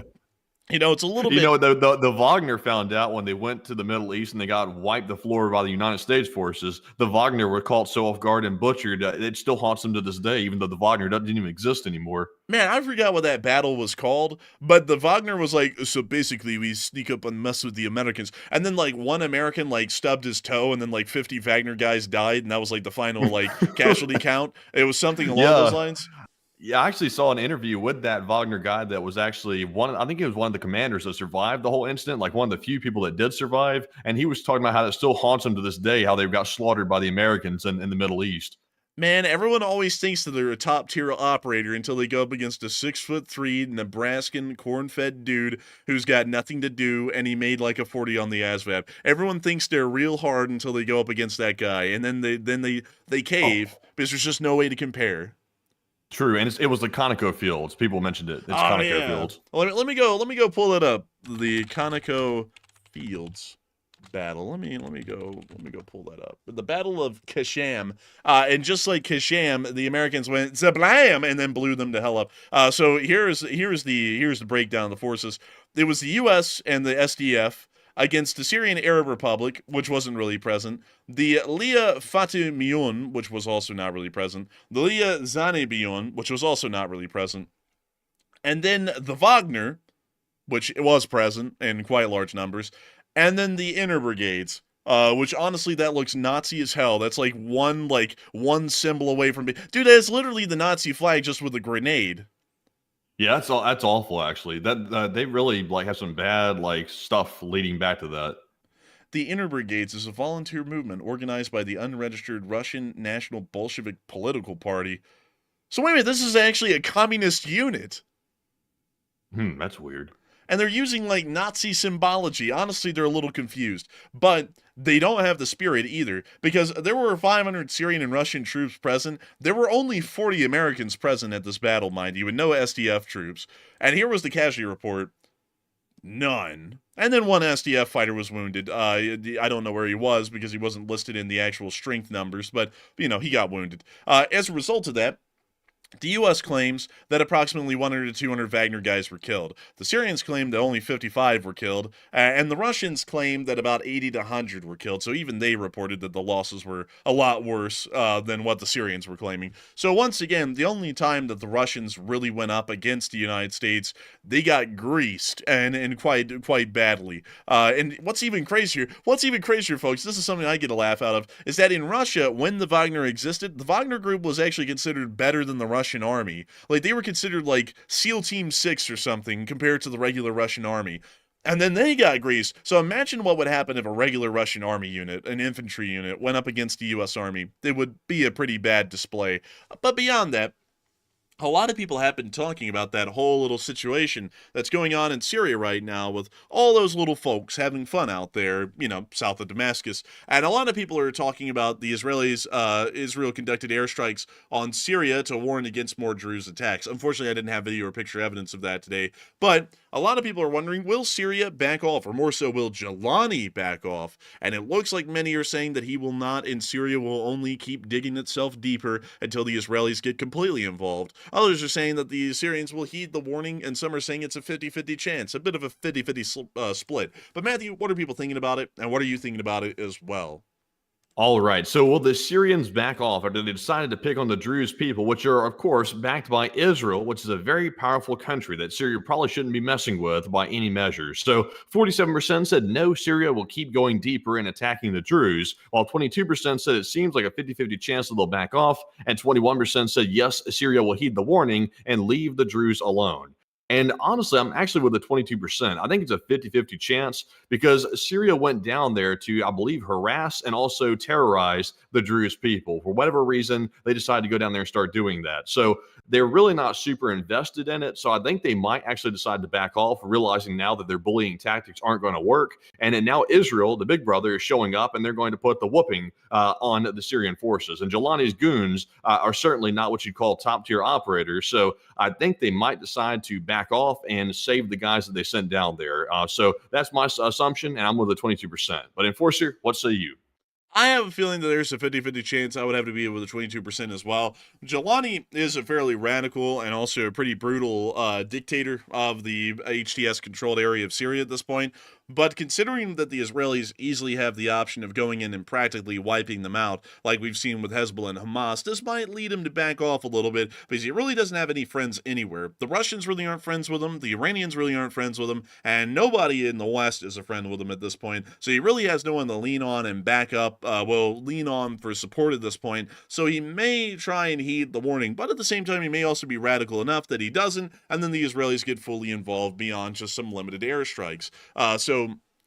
it's a little bit... the Wagner found out when they went to the Middle East and they got wiped the floor by the United States forces. The Wagner were caught so off guard and butchered. It still haunts them to this day, even though the Wagner didn't even exist anymore. Man, I forgot what that battle was called, but the Wagner was like, so basically we sneak up and mess with the Americans. And then, like, one American, like, stubbed his toe, and then, like, 50 Wagner guys died, and that was, like, the final, like, casualty count. It was something along those lines. Yeah, I actually saw an interview with that Wagner guy that was actually I think he was one of the commanders that survived the whole incident, like one of the few people that did survive. And he was talking about how it still haunts him to this day, how they got slaughtered by the Americans in the Middle East. Man, everyone always thinks that they're a top-tier operator until they go up against a 6'3" Nebraskan corn-fed dude who's got nothing to do, and he made like a 40 on the ASVAB. Everyone thinks they're real hard until they go up against that guy, and then they cave because there's just no way to compare. True, and it was the Conoco Fields. People mentioned it. It's Conoco Fields. Well, let me go pull it up. The Conoco Fields battle. Let me go pull that up. The Battle of Kasham. And just like Kasham, the Americans went zablam and then blew them to hell up. So here's the breakdown of the forces. It was the US and the SDF against the Syrian Arab Republic, which wasn't really present, the Lia Fatimiyun, which was also not really present, the Lia Zanebiyun, which was also not really present, and then the Wagner, which was present in quite large numbers, and then the inner brigades, which honestly, that looks Nazi as hell. That's like one symbol away from being... Dude, that's literally the Nazi flag just with a grenade. Yeah, that's awful, actually. That they really have some bad stuff leading back to that. The Inner Brigades is a volunteer movement organized by the unregistered Russian National Bolshevik Political Party. So wait a minute, this is actually a communist unit. That's weird. And they're using Nazi symbology. Honestly, they're a little confused. But they don't have the spirit either, because there were 500 Syrian and Russian troops present. There were only 40 Americans present at this battle, mind you, and no SDF troops. And here was the casualty report. None. And then one SDF fighter was wounded. I don't know where he was because he wasn't listed in the actual strength numbers, but, he got wounded. As a result of that, the U.S. claims that approximately 100 to 200 Wagner guys were killed. The Syrians claim that only 55 were killed, and the Russians claim that about 80 to 100 were killed, so even they reported that the losses were a lot worse than what the Syrians were claiming. So once again, the only time that the Russians really went up against the United States, they got greased, and quite badly. And what's even crazier, folks, this is something I get a laugh out of, is that in Russia, when the Wagner existed, the Wagner group was actually considered better than the Russian army. They were considered SEAL Team 6 or something compared to the regular Russian army. And then they got greased. So imagine what would happen if a regular Russian army unit, an infantry unit, went up against the U.S. Army. It would be a pretty bad display. But beyond that, a lot of people have been talking about that whole little situation that's going on in Syria right now with all those little folks having fun out there, south of Damascus. And a lot of people are talking about the Israelis, Israel conducted airstrikes on Syria to warn against more Druze attacks. Unfortunately, I didn't have video or picture evidence of that today. But a lot of people are wondering, will Syria back off? Or more so, will Jolani back off? And it looks like many are saying that he will not, and Syria will only keep digging itself deeper until the Israelis get completely involved. Others are saying that the Syrians will heed the warning, and some are saying it's a 50-50 chance, a bit of a 50-50 split. But Matthew, what are people thinking about it, and what are you thinking about it as well? All right, so will the Syrians back off after they decided to pick on the Druze people, which are, of course, backed by Israel, which is a very powerful country that Syria probably shouldn't be messing with by any measure? So 47% said no, Syria will keep going deeper and attacking the Druze, while 22% said it seems like a 50-50 chance that they'll back off, and 21% said yes, Syria will heed the warning and leave the Druze alone. And honestly, I'm actually with the 22%. I think it's a 50-50 chance because Syria went down there to, I believe, harass and also terrorize the Druze people. For whatever reason, they decided to go down there and start doing that. So they're really not super invested in it. So I think they might actually decide to back off, realizing now that their bullying tactics aren't going to work. And then now Israel, the big brother, is showing up, and they're going to put the whooping on the Syrian forces. And Jolani's goons are certainly not what you'd call top-tier operators. So I think they might decide to back off and save the guys that they sent down there. So that's my assumption, and I'm with the 22%. But Enforcer, what say you? I have a feeling that there's a 50-50 chance I would have to be with a 22% as well. Jolani is a fairly radical and also a pretty brutal dictator of the HTS-controlled area of Syria at this point. But considering that the Israelis easily have the option of going in and practically wiping them out, like we've seen with Hezbollah and Hamas, this might lead him to back off a little bit because he really doesn't have any friends anywhere. The Russians really aren't friends with him, the Iranians really aren't friends with him, and nobody in the West is a friend with him at this point. So he really has no one to lean on and back up, lean on for support at this point. So he may try and heed the warning, but at the same time, he may also be radical enough that he doesn't, and then the Israelis get fully involved beyond just some limited airstrikes. So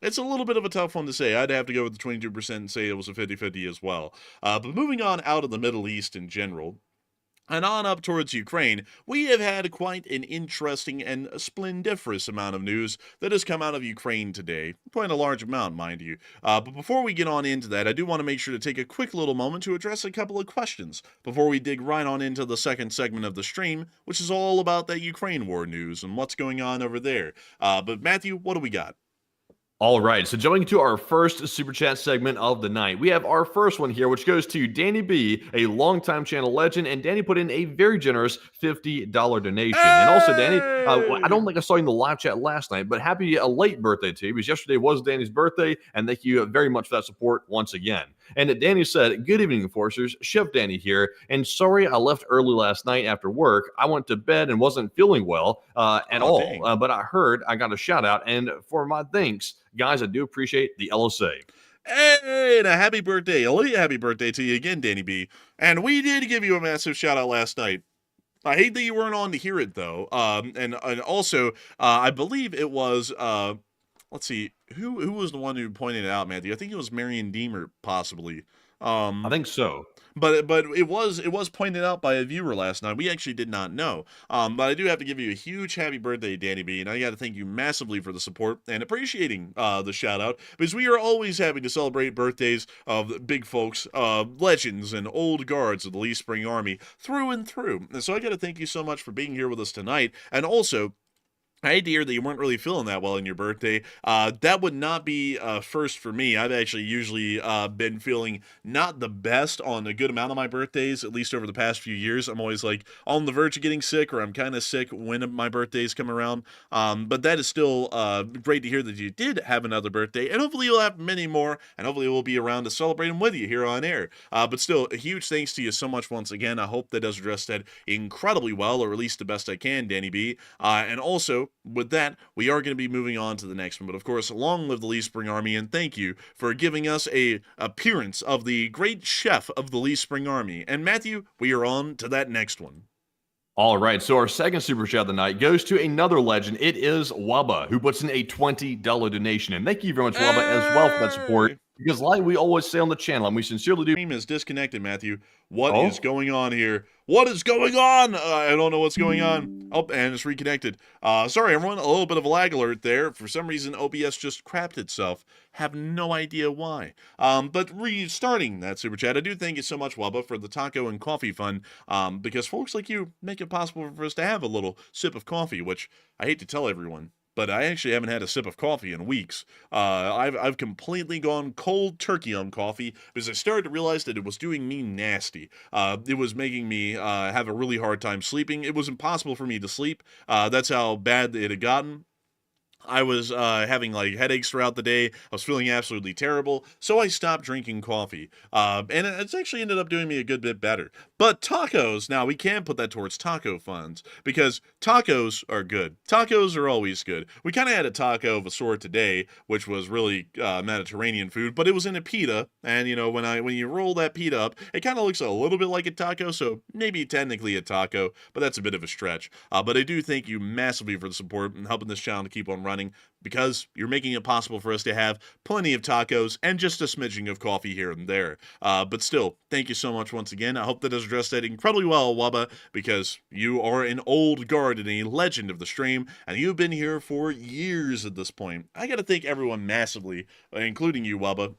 it's a little bit of a tough one to say. I'd have to go with the 22% and say it was a 50-50 as well. But moving on out of the Middle East in general, and on up towards Ukraine, we have had quite an interesting and splendiferous amount of news that has come out of Ukraine today. Quite a large amount, mind you. But before we get on into that, I do want to make sure to take a quick little moment to address a couple of questions before we dig right on into the second segment of the stream, which is all about that Ukraine war news and what's going on over there. But Matthew, what do we got? All right, so jumping into our first Super Chat segment of the night, we have our first one here, which goes to Danny B, a longtime channel legend, and Danny put in a very generous $50 donation. Hey! And also, Danny, I don't think I saw you in the live chat last night, but happy late birthday to you, because yesterday was Danny's birthday, and thank you very much for that support once again. And Danny said, "Good evening, Enforcers. Chef Danny here, and sorry I left early last night after work. I went to bed and wasn't feeling well at all, but I heard I got a shout out, and for my thanks, guys, I do appreciate the LSA." Hey, and a happy birthday. A happy birthday to you again, Danny B. And we did give you a massive shout out last night. I hate that you weren't on to hear it, though. And also, I believe it was, let's see, who was the one who pointed it out, Matthew? I think it was Marion Deemer, possibly. I think so. But it was pointed out by a viewer last night. We actually did not know. But I do have to give you a huge happy birthday, Danny B, and I got to thank you massively for the support and appreciating the shout out, because we are always happy to celebrate birthdays of big folks, legends, and old guards of the Lee Spring Army through and through. And so I got to thank you so much for being here with us tonight, and also, I hate to hear that you weren't really feeling that well in your birthday. That would not be first for me. I've actually usually been feeling not the best on a good amount of my birthdays, at least over the past few years. I'm always like on the verge of getting sick, or I'm kind of sick when my birthdays come around. But that is still great to hear that you did have another birthday, and hopefully you'll have many more, and hopefully we'll be around to celebrate them with you here on air. But still, a huge thanks to you so much once again. I hope that does address that incredibly well, or at least the best I can, Danny B. And also, with that, we are going to be moving on to the next one. But of course, long live the Lee Spring Army, and thank you for giving us a appearance of the great chef of the Lee Spring Army. And Matthew, we are on to that next one. All right, so our second super chat of the night goes to another legend. It is Wubba, who puts in a $20 donation. And thank you very much, Wubba, as well for that support. Because like we always say on the channel, and we sincerely do. Stream is disconnected, Matthew. What is going on here? What is going on? I don't know what's going on. Oh, and it's reconnected. Sorry, everyone. A little bit of a lag alert there. For some reason, OBS just crapped itself. Have no idea why. But restarting that super chat, I do thank you so much, Wubba, for the taco and coffee fund. Because folks like you make it possible for us to have a little sip of coffee, which I hate to tell everyone, but I actually haven't had a sip of coffee in weeks. I've completely gone cold turkey on coffee because I started to realize that it was doing me nasty. It was making me have a really hard time sleeping. It was impossible for me to sleep. That's how bad it had gotten. I was having like headaches throughout the day. I was feeling absolutely terrible, so I stopped drinking coffee. And it's actually ended up doing me a good bit better. But tacos, now we can put that towards taco funds because tacos are good. Tacos are always good. We kind of had a taco of a sort today, which was really Mediterranean food, but it was in a pita. And you know, when you roll that pita up, it kind of looks a little bit like a taco, so maybe technically a taco, but that's a bit of a stretch. But I do thank you massively for the support and helping this channel to keep on running because you're making it possible for us to have plenty of tacos and just a smidging of coffee here and there. But still, thank you so much once again. I hope that has addressed that incredibly well, Wubba, because you are an old guard and a legend of the stream, and you've been here for years at this point. I gotta thank everyone massively, including you, Wubba,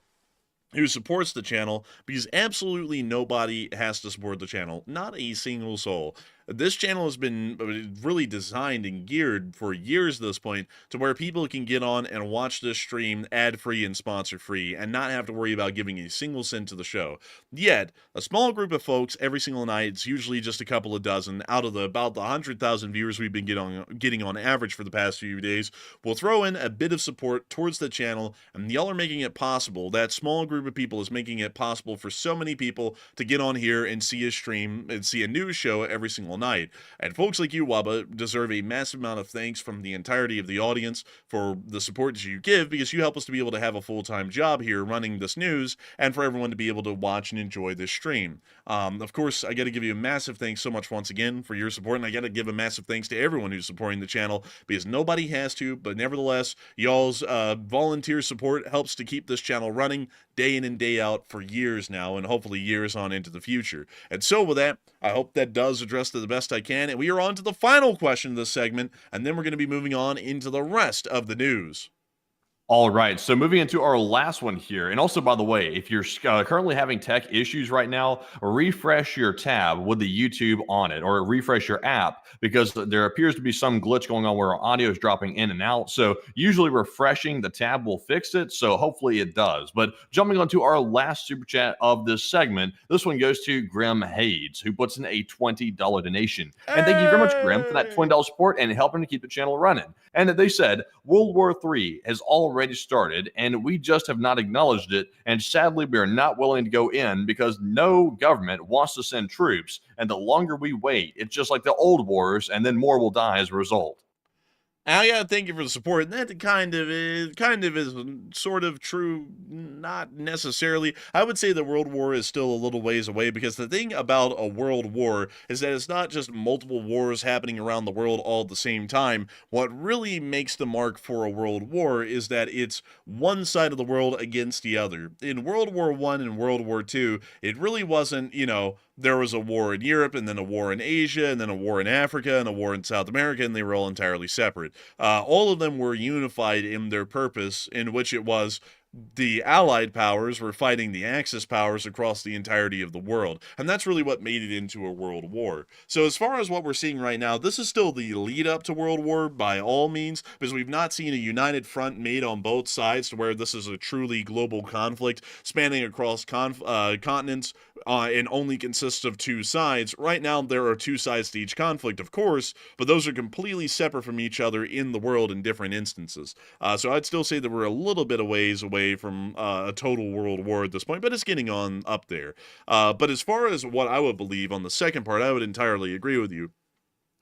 who supports the channel, because absolutely nobody has to support the channel. Not a single soul. This channel has been really designed and geared for years at this point to where people can get on and watch this stream ad-free and sponsor-free and not have to worry about giving a single cent to the show. Yet, a small group of folks every single night, it's usually just a couple of dozen, out of about the 100,000 viewers we've been getting on average for the past few days, will throw in a bit of support towards the channel, and y'all are making it possible. That small group of people is making it possible for so many people to get on here and see a stream and see a news show every single night. And folks like you, Wubba, deserve a massive amount of thanks from the entirety of the audience for the support that you give, because you help us to be able to have a full-time job here running this news, and for everyone to be able to watch and enjoy this stream. Of course, I got to give you a massive thanks so much once again for your support, and I got to give a massive thanks to everyone who's supporting the channel, because nobody has to, but nevertheless, y'all's volunteer support helps to keep this channel running day in and day out for years now, and hopefully years on into the future. And so with that, I hope that does address to the best I can, and we are on to the final question of this segment, and then we're going to be moving on into the rest of the news. All right, so moving into our last one here, and also, by the way, if you're currently having tech issues right now, refresh your tab with the YouTube on it, or refresh your app, because there appears to be some glitch going on where our audio is dropping in and out. So usually refreshing the tab will fix it, so hopefully it does. But jumping on to our last super chat of this segment, this one goes to Grim Hades, who puts in a $20 donation. And thank you very much, Grim, for that $20 support and helping to keep the channel running. And they said, World War III has already started, and we just have not acknowledged it, and sadly we are not willing to go in because no government wants to send troops, and the longer we wait, it's just like the old wars, and then more will die as a result. I gotta thank you for the support, and that kind of is sort of true, not necessarily. I would say the World War is still a little ways away, because the thing about a world war is that it's not just multiple wars happening around the world all at the same time. What really makes the mark for a world war is that it's one side of the world against the other. In World War I and World War II, it really wasn't, you know, there was a war in Europe, and then a war in Asia, and then a war in Africa, and a war in South America, and they were all entirely separate. All of them were unified in their purpose, in which it was the Allied powers were fighting the Axis powers across the entirety of the world. And that's really what made it into a world war. So as far as what we're seeing right now, this is still the lead up to World War by all means, because we've not seen a united front made on both sides to where this is a truly global conflict spanning across continents and only consists of two sides. Right now, there are two sides to each conflict, of course, but those are completely separate from each other in the world in different instances. So I'd still say that we're a little bit of ways away from a total world war at this point, but it's getting on up there. But as far as what I would believe on the second part, I would entirely agree with you.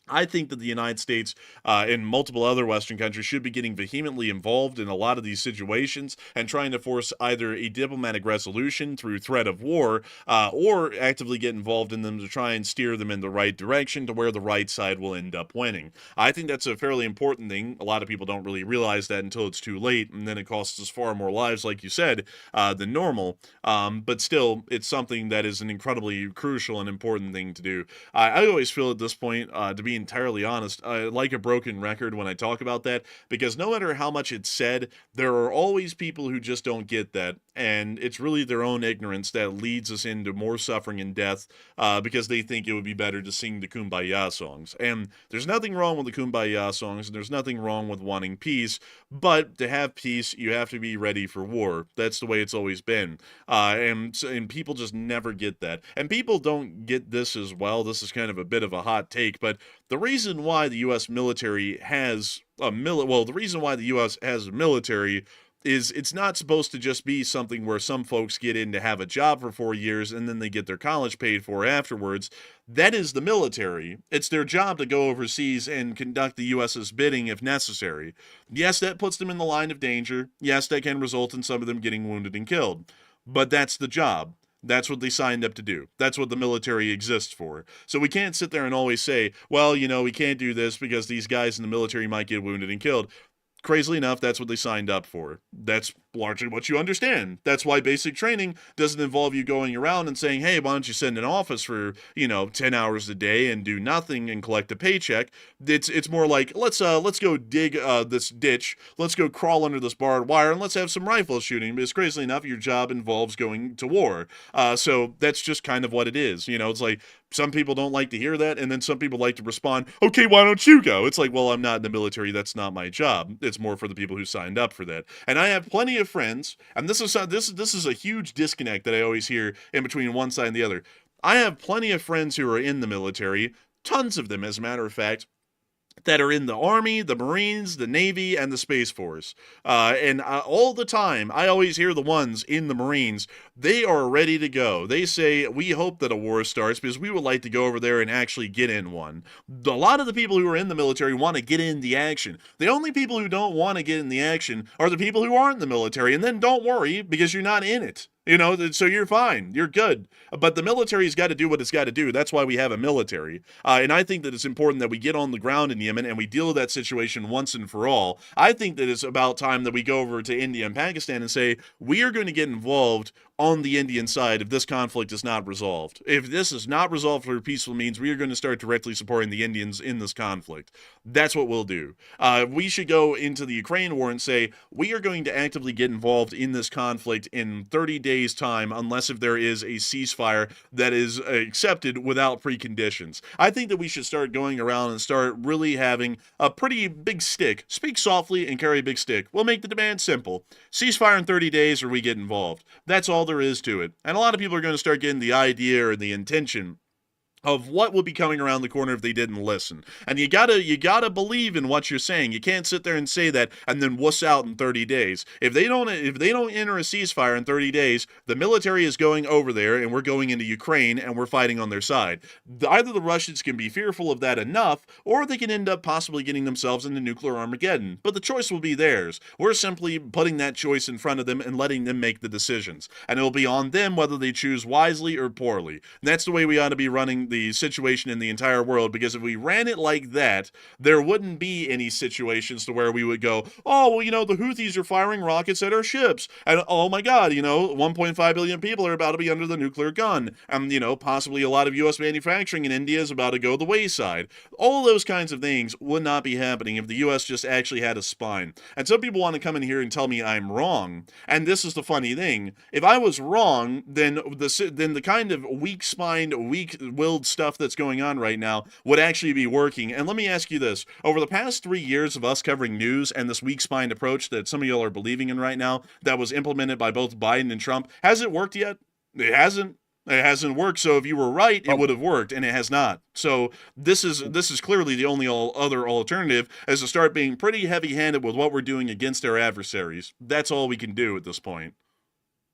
I think that the United States and multiple other Western countries should be getting vehemently involved in a lot of these situations and trying to force either a diplomatic resolution through threat of war or actively get involved in them to try and steer them in the right direction to where the right side will end up winning. I think that's a fairly important thing. A lot of people don't really realize that until it's too late, and then it costs us far more lives, like you said, than normal. But still, it's something that is an incredibly crucial and important thing to do. I always feel at this point, to be entirely honest, I like a broken record when I talk about that, because no matter how much it's said, there are always people who just don't get that, and it's really their own ignorance that leads us into more suffering and death, because they think it would be better to sing the Kumbaya songs. And there's nothing wrong with the Kumbaya songs, and there's nothing wrong with wanting peace, but to have peace, you have to be ready for war. That's the way it's always been. And people just never get that. And people don't get this as well. This is kind of a bit of a hot take, but the reason why the U.S. military has the reason why the U.S. has a military is it's not supposed to just be something where some folks get in to have a job for 4 years and then they get their college paid for afterwards. That is the military. It's their job to go overseas and conduct the U.S.'s bidding if necessary. Yes, that puts them in the line of danger. Yes, that can result in some of them getting wounded and killed. But that's the job. That's what they signed up to do. That's what the military exists for. So we can't sit there and always say, well, we can't do this because these guys in the military might get wounded and killed. Crazily enough, that's what they signed up for. That's largely what you understand. That's why basic training doesn't involve you going around and saying, hey, why don't you send an office for, 10 hours a day and do nothing and collect a paycheck. It's more like, let's go dig this ditch. Let's go crawl under this barbed wire and let's have some rifle shooting. Because crazily enough, your job involves going to war. So that's just kind of what it is. It's like, some people don't like to hear that, and then some people like to respond, okay, why don't you go? It's like, well, I'm not in the military. That's not my job. It's more for the people who signed up for that. And I have plenty of friends, and this is a huge disconnect that I always hear in between one side and the other. I have plenty of friends who are in the military, tons of them, as a matter of fact, that are in the Army, the Marines, the Navy, and the Space Force. And all the time, I always hear the ones in the Marines, they are ready to go. They say, we hope that a war starts because we would like to go over there and actually get in one. A lot of the people who are in the military want to get in the action. The only people who don't want to get in the action are the people who aren't in the military. And then don't worry because you're not in it. So you're fine. You're good. But the military's got to do what it's got to do. That's why we have a military. And I think that it's important that we get on the ground in Yemen and we deal with that situation once and for all. I think that it's about time that we go over to India and Pakistan and say, we are going to get involved on the Indian side if this conflict is not resolved. If this is not resolved through peaceful means, we are going to start directly supporting the Indians in this conflict. That's what we'll do. We should go into the Ukraine war and say, we are going to actively get involved in this conflict in 30 days time, unless if there is a ceasefire that is accepted without preconditions. I think that we should start going around and start really having a pretty big stick. Speak softly and carry a big stick. We'll make the demand simple. Ceasefire in 30 days or we get involved. That's all there is to it. And a lot of people are going to start getting the idea or the intention of what would be coming around the corner if they didn't listen. And you gotta believe in what you're saying. You can't sit there and say that and then wuss out in 30 days. If they don't enter a ceasefire in 30 days, the military is going over there and we're going into Ukraine and we're fighting on their side. Either the Russians can be fearful of that enough, or they can end up possibly getting themselves into nuclear Armageddon. But the choice will be theirs. We're simply putting that choice in front of them and letting them make the decisions. And it'll be on them whether they choose wisely or poorly. And that's the way we ought to be running the situation in the entire world, because if we ran it like that, there wouldn't be any situations to where we would go, oh, well, the Houthis are firing rockets at our ships, and oh my god, 1.5 billion people are about to be under the nuclear gun, and possibly a lot of U.S. manufacturing in India is about to go the wayside. All those kinds of things would not be happening if the U.S. just actually had a spine. And some people want to come in here and tell me I'm wrong, and this is the funny thing. If I was wrong, then the kind of weak-spined, weak-willed stuff that's going on right now would actually be working. And let me ask you this. Over the past 3 years of us covering news and this weak-spined approach that some of y'all are believing in right now that was implemented by both Biden and Trump, has it worked yet? It hasn't. It hasn't worked. So if you were right, it would have worked, and it has not. So this is clearly the only other alternative, is to start being pretty heavy-handed with what we're doing against our adversaries. That's all we can do at this point.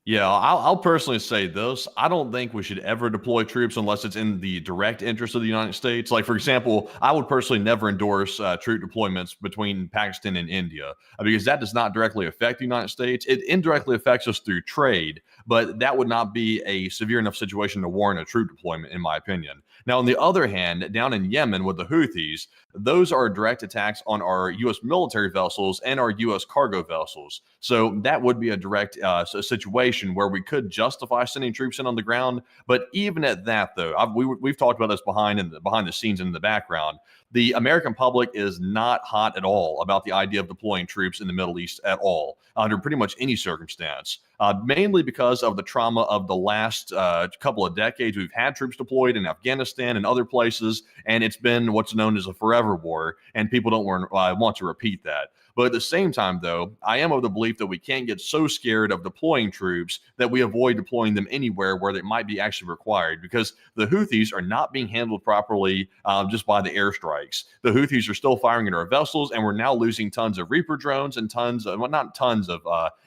Yeah, I'll personally say this. I don't think we should ever deploy troops unless it's in the direct interest of the United States. Like, for example, I would personally never endorse troop deployments between Pakistan and India because that does not directly affect the United States. It indirectly affects us through trade, but that would not be a severe enough situation to warrant a troop deployment, in my opinion. Now, on the other hand, down in Yemen with the Houthis, those are direct attacks on our U.S. military vessels and our U.S. cargo vessels. So that would be a direct situation where we could justify sending troops in on the ground. But even at that, though, we've talked about this behind the scenes in the background. The American public is not hot at all about the idea of deploying troops in the Middle East at all, under pretty much any circumstance, mainly because of the trauma of the last couple of decades. We've had troops deployed in Afghanistan and other places, and it's been what's known as a forever war, and people don't want to repeat that. But at the same time, though, I am of the belief that we can't get so scared of deploying troops that we avoid deploying them anywhere where they might be actually required, because the Houthis are not being handled properly just by the airstrikes. The Houthis are still firing at our vessels, and we're now losing tons of Reaper drones and tons of, well, not tons of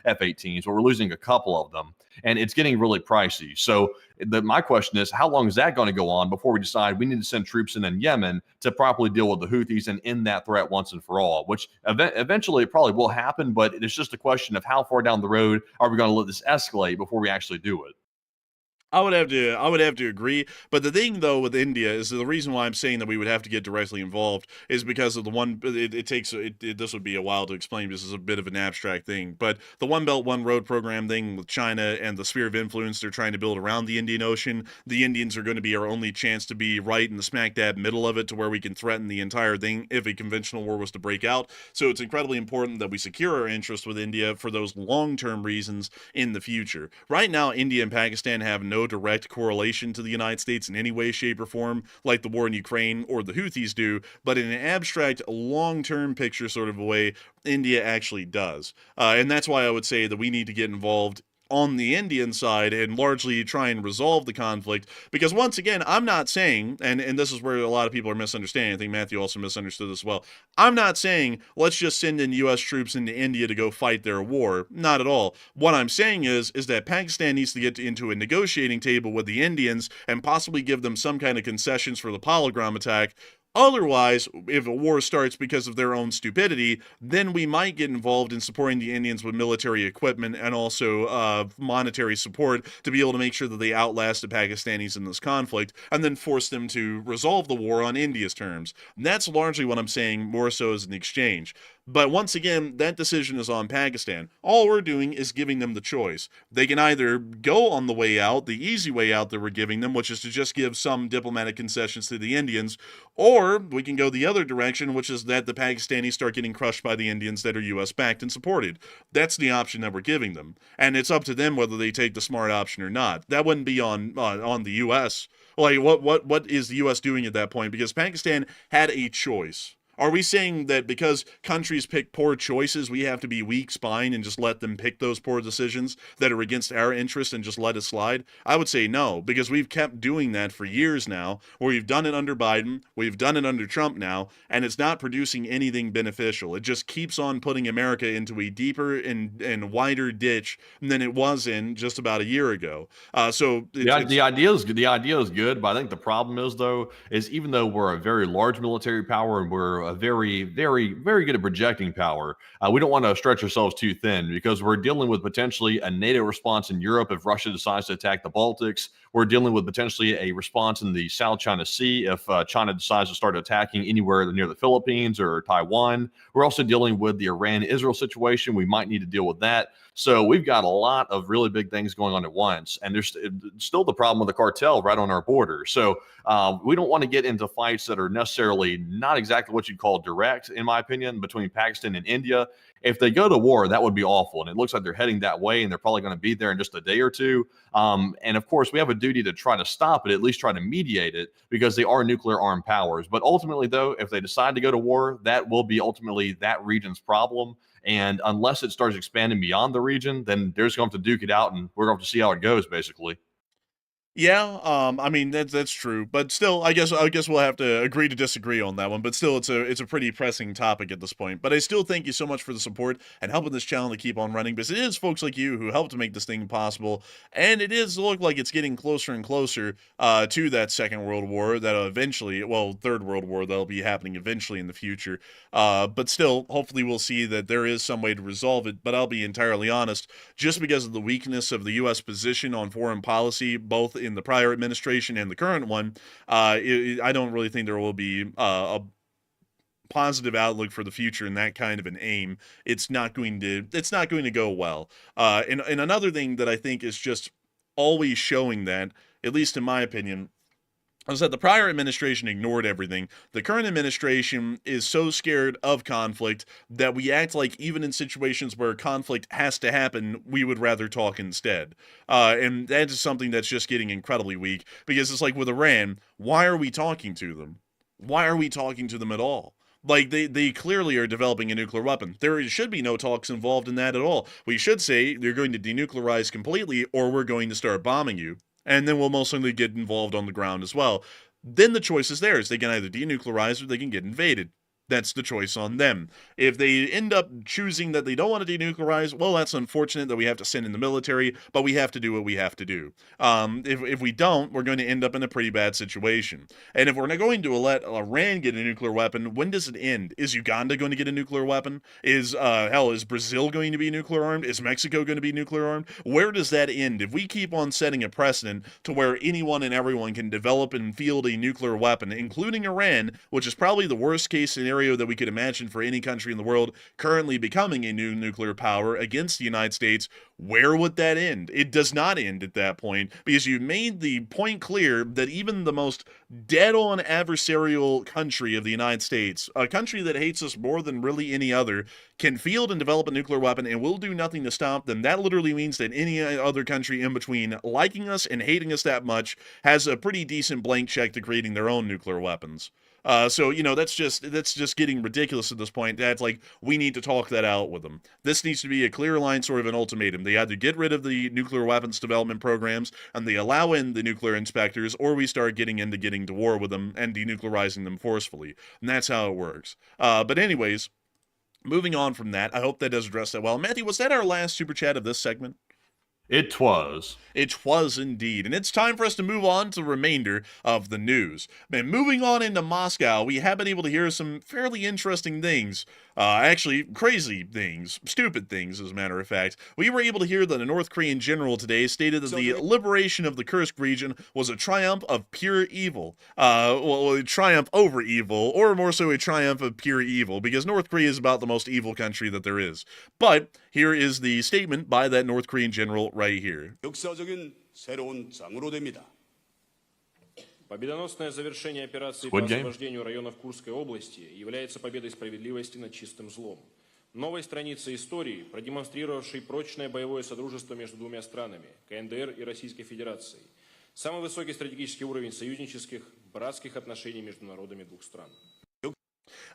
F-18s, but we're losing a couple of them. And it's getting really pricey. So my question is, how long is that going to go on before we decide we need to send troops in Yemen to properly deal with the Houthis and end that threat once and for all? Which eventually it probably will happen, but it's just a question of how far down the road are we going to let this escalate before we actually do it. I would have to agree. But the thing, though, with India is the reason why I'm saying that we would have to get directly involved is because of the one. This would be a while to explain. This is a bit of an abstract thing, but the One Belt One Road program thing with China and the sphere of influence they're trying to build around the Indian Ocean. The Indians are going to be our only chance to be right in the smack dab middle of it, to where we can threaten the entire thing if a conventional war was to break out. So it's incredibly important that we secure our interest with India for those long-term reasons in the future. Right now, India and Pakistan have no direct correlation to the United States in any way, shape, or form, like the war in Ukraine or the Houthis do, but in an abstract, long-term picture sort of a way, India actually does. And that's why I would say that we need to get involved on the Indian side and largely try and resolve the conflict. Because once again, I'm not saying, and this is where a lot of people are misunderstanding, I think Matthew also misunderstood this as well, I'm not saying let's just send in U.S. troops into India to go fight their war. Not at all. What I'm saying is that Pakistan needs to get into a negotiating table with the Indians and possibly give them some kind of concessions for the Polygram attack. Otherwise, if a war starts because of their own stupidity, then we might get involved in supporting the Indians with military equipment and also monetary support to be able to make sure that they outlast the Pakistanis in this conflict, and then force them to resolve the war on India's terms. And that's largely what I'm saying, more so as an exchange. But once again, that decision is on Pakistan. All we're doing is giving them the choice. They can either go on the way out, the easy way out that we're giving them, which is to just give some diplomatic concessions to the Indians, or we can go the other direction, which is that the Pakistanis start getting crushed by the Indians that are U.S.-backed and supported. That's the option that we're giving them. And it's up to them whether they take the smart option or not. That wouldn't be on the U.S. Like, what is the U.S. doing at that point? Because Pakistan had a choice. Are we saying that because countries pick poor choices, we have to be weak spine and just let them pick those poor decisions that are against our interests and just let it slide? I would say no, because we've kept doing that for years now, where we've done it under Biden, we've done it under Trump now, and it's not producing anything beneficial. It just keeps on putting America into a deeper and wider ditch than it was in just about a year ago. The idea is good. The idea is good, but I think the problem is, though, is even though we're a very large military power and we're a very, very, very good at projecting power, we don't want to stretch ourselves too thin, because we're dealing with potentially a NATO response in Europe if Russia decides to attack the Baltics. We're dealing with potentially a response in the South China Sea if China decides to start attacking anywhere near the Philippines or Taiwan. We're also dealing with the Iran-Israel situation. We might need to deal with that. So we've got a lot of really big things going on at once. And there's still the problem with the cartel right on our border. So we don't want to get into fights that are necessarily not exactly what you'd call direct, in my opinion, between Pakistan and India. If they go to war, that would be awful. And it looks like they're heading that way, and they're probably going to be there in just a day or two. And of course, we have a duty to try to stop it, at least try to mediate it, because they are nuclear armed powers. But ultimately, though, if they decide to go to war, that will be ultimately that region's problem. And unless it starts expanding beyond the region, then they're just going to have to duke it out, and we're going to have to see how it goes, basically. Yeah, I mean that's true, but still, I guess we'll have to agree to disagree on that one. But still, it's a pretty pressing topic at this point. But I still thank you so much for the support and helping this channel to keep on running, because it is folks like you who help to make this thing possible, and it is look like it's getting closer and closer to that Second World War that'll eventually, well, Third World War that'll be happening eventually in the future. But still, hopefully, we'll see that there is some way to resolve it. But I'll be entirely honest, just because of the weakness of the U.S. position on foreign policy, both in the prior administration and the current one, I don't really think there will be a positive outlook for the future in that kind of an aim. It's not going to go well. And another thing that I think is just always showing that, at least in my opinion, is that the prior administration ignored everything. The current administration is so scared of conflict that we act like even in situations where conflict has to happen, we would rather talk instead. And that is something that's just getting incredibly weak, because it's like with Iran, why are we talking to them? Why are we talking to them at all? Like, they clearly are developing a nuclear weapon. There should be no talks involved in that at all. We should say they're going to denuclearize completely, or we're going to start bombing you. And then we'll most likely get involved on the ground as well. Then the choice is theirs. They can either denuclearize or they can get invaded. That's the choice on them. If they end up choosing that they don't want to denuclearize, well, that's unfortunate that we have to send in the military, but we have to do what we have to do. If we don't, we're going to end up in a pretty bad situation. And if we're not going to let Iran get a nuclear weapon, when does it end? Is Uganda going to get a nuclear weapon? Is Brazil going to be nuclear armed? Is Mexico going to be nuclear armed? Where does that end? If we keep on setting a precedent to where anyone and everyone can develop and field a nuclear weapon, including Iran, which is probably the worst case scenario that we could imagine for any country in the world currently becoming a new nuclear power against the United States, where would that end? It does not end at that point, because you made the point clear that even the most dead-on adversarial country of the United States, a country that hates us more than really any other, can field and develop a nuclear weapon and will do nothing to stop them. That literally means that any other country in between liking us and hating us that much has a pretty decent blank check to creating their own nuclear weapons. So, that's just getting ridiculous at this point. That's like, we need to talk that out with them. This needs to be a clear line, sort of an ultimatum. They either get rid of the nuclear weapons development programs and they allow in the nuclear inspectors, or we start getting to war with them and denuclearizing them forcefully. And that's how it works. But anyways, moving on from that, I hope that does address that well. Matthew, was that our last super chat of this segment? It was. It was indeed. And it's time for us to move on to the remainder of the news. Man, moving on into Moscow, we have been able to hear some fairly interesting things. Actually, crazy things. Stupid things, as a matter of fact. We were able to hear that a North Korean general today stated that the liberation of the Kursk region was a triumph of pure evil. A triumph over evil, or more so a triumph of pure evil, because North Korea is about the most evil country that there is. But here is the statement by that North Korean general right here. 역사적인 새로운 장으로 됩니다. Победоносное завершение операции Squid по Game. освобождению районов Курской области является победой справедливости над чистым злом. Новой страницей истории, продемонстрировавшей прочное боевое содружество между двумя странами, КНДР и Российской Федерацией. Самый высокий стратегический уровень союзнических, братских отношений между народами двух стран.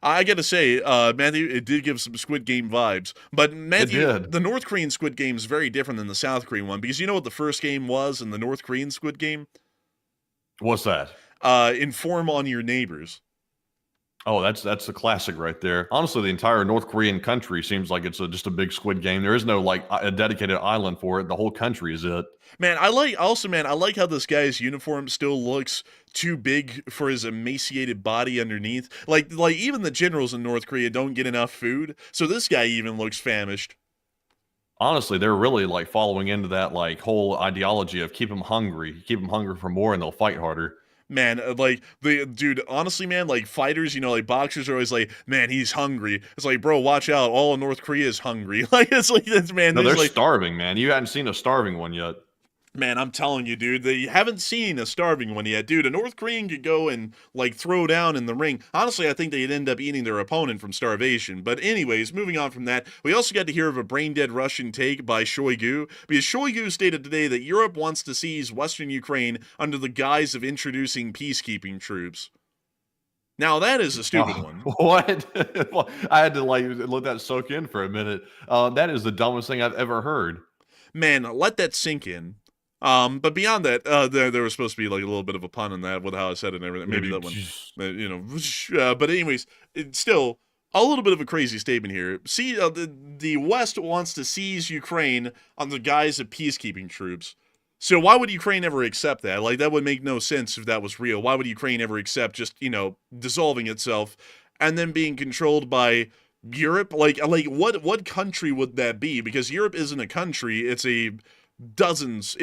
I gotta say, Matthew, it did give some Squid Game vibes. But Matthew, the North Korean Squid Game is very different than the South Korean one, because you know what the first game was in the North Korean Squid Game? What's that? Inform on your neighbors. Oh, that's a classic right there. Honestly, the entire North Korean country seems like it's just a big Squid Game. There is no like a dedicated island for it. The whole country is it. Man, I like how this guy's uniform still looks too big for his emaciated body underneath. Like even the generals in North Korea don't get enough food, so this guy even looks famished. Honestly, they're really like following into that like whole ideology of keep them hungry for more, and they'll fight harder. Man, honestly, man, like fighters, like boxers are always like, man, he's hungry. It's like, bro, watch out. All of North Korea is hungry. Like, it's like this, man. No, they're like, starving, man. You hadn't seen a starving one yet. Man, I'm telling you, dude, they haven't seen a starving one yet. Dude, a North Korean could go and, like, throw down in the ring. Honestly, I think they'd end up eating their opponent from starvation. But anyways, moving on from that, we also got to hear of a brain-dead Russian take by Shoigu, because Shoigu stated today that Europe wants to seize Western Ukraine under the guise of introducing peacekeeping troops. Now, that is a stupid one. What? Well, I had to, like, let that soak in for a minute. That is the dumbest thing I've ever heard. Man, let that sink in. But beyond that, there was supposed to be like a little bit of a pun in that with how I said it and everything. Maybe that one, but anyways, it's still a little bit of a crazy statement here. See, the West wants to seize Ukraine on the guise of peacekeeping troops. So why would Ukraine ever accept that? Like, that would make no sense if that was real. Why would Ukraine ever accept just, dissolving itself and then being controlled by Europe? Like what country would that be? Because Europe isn't a country, it's dozens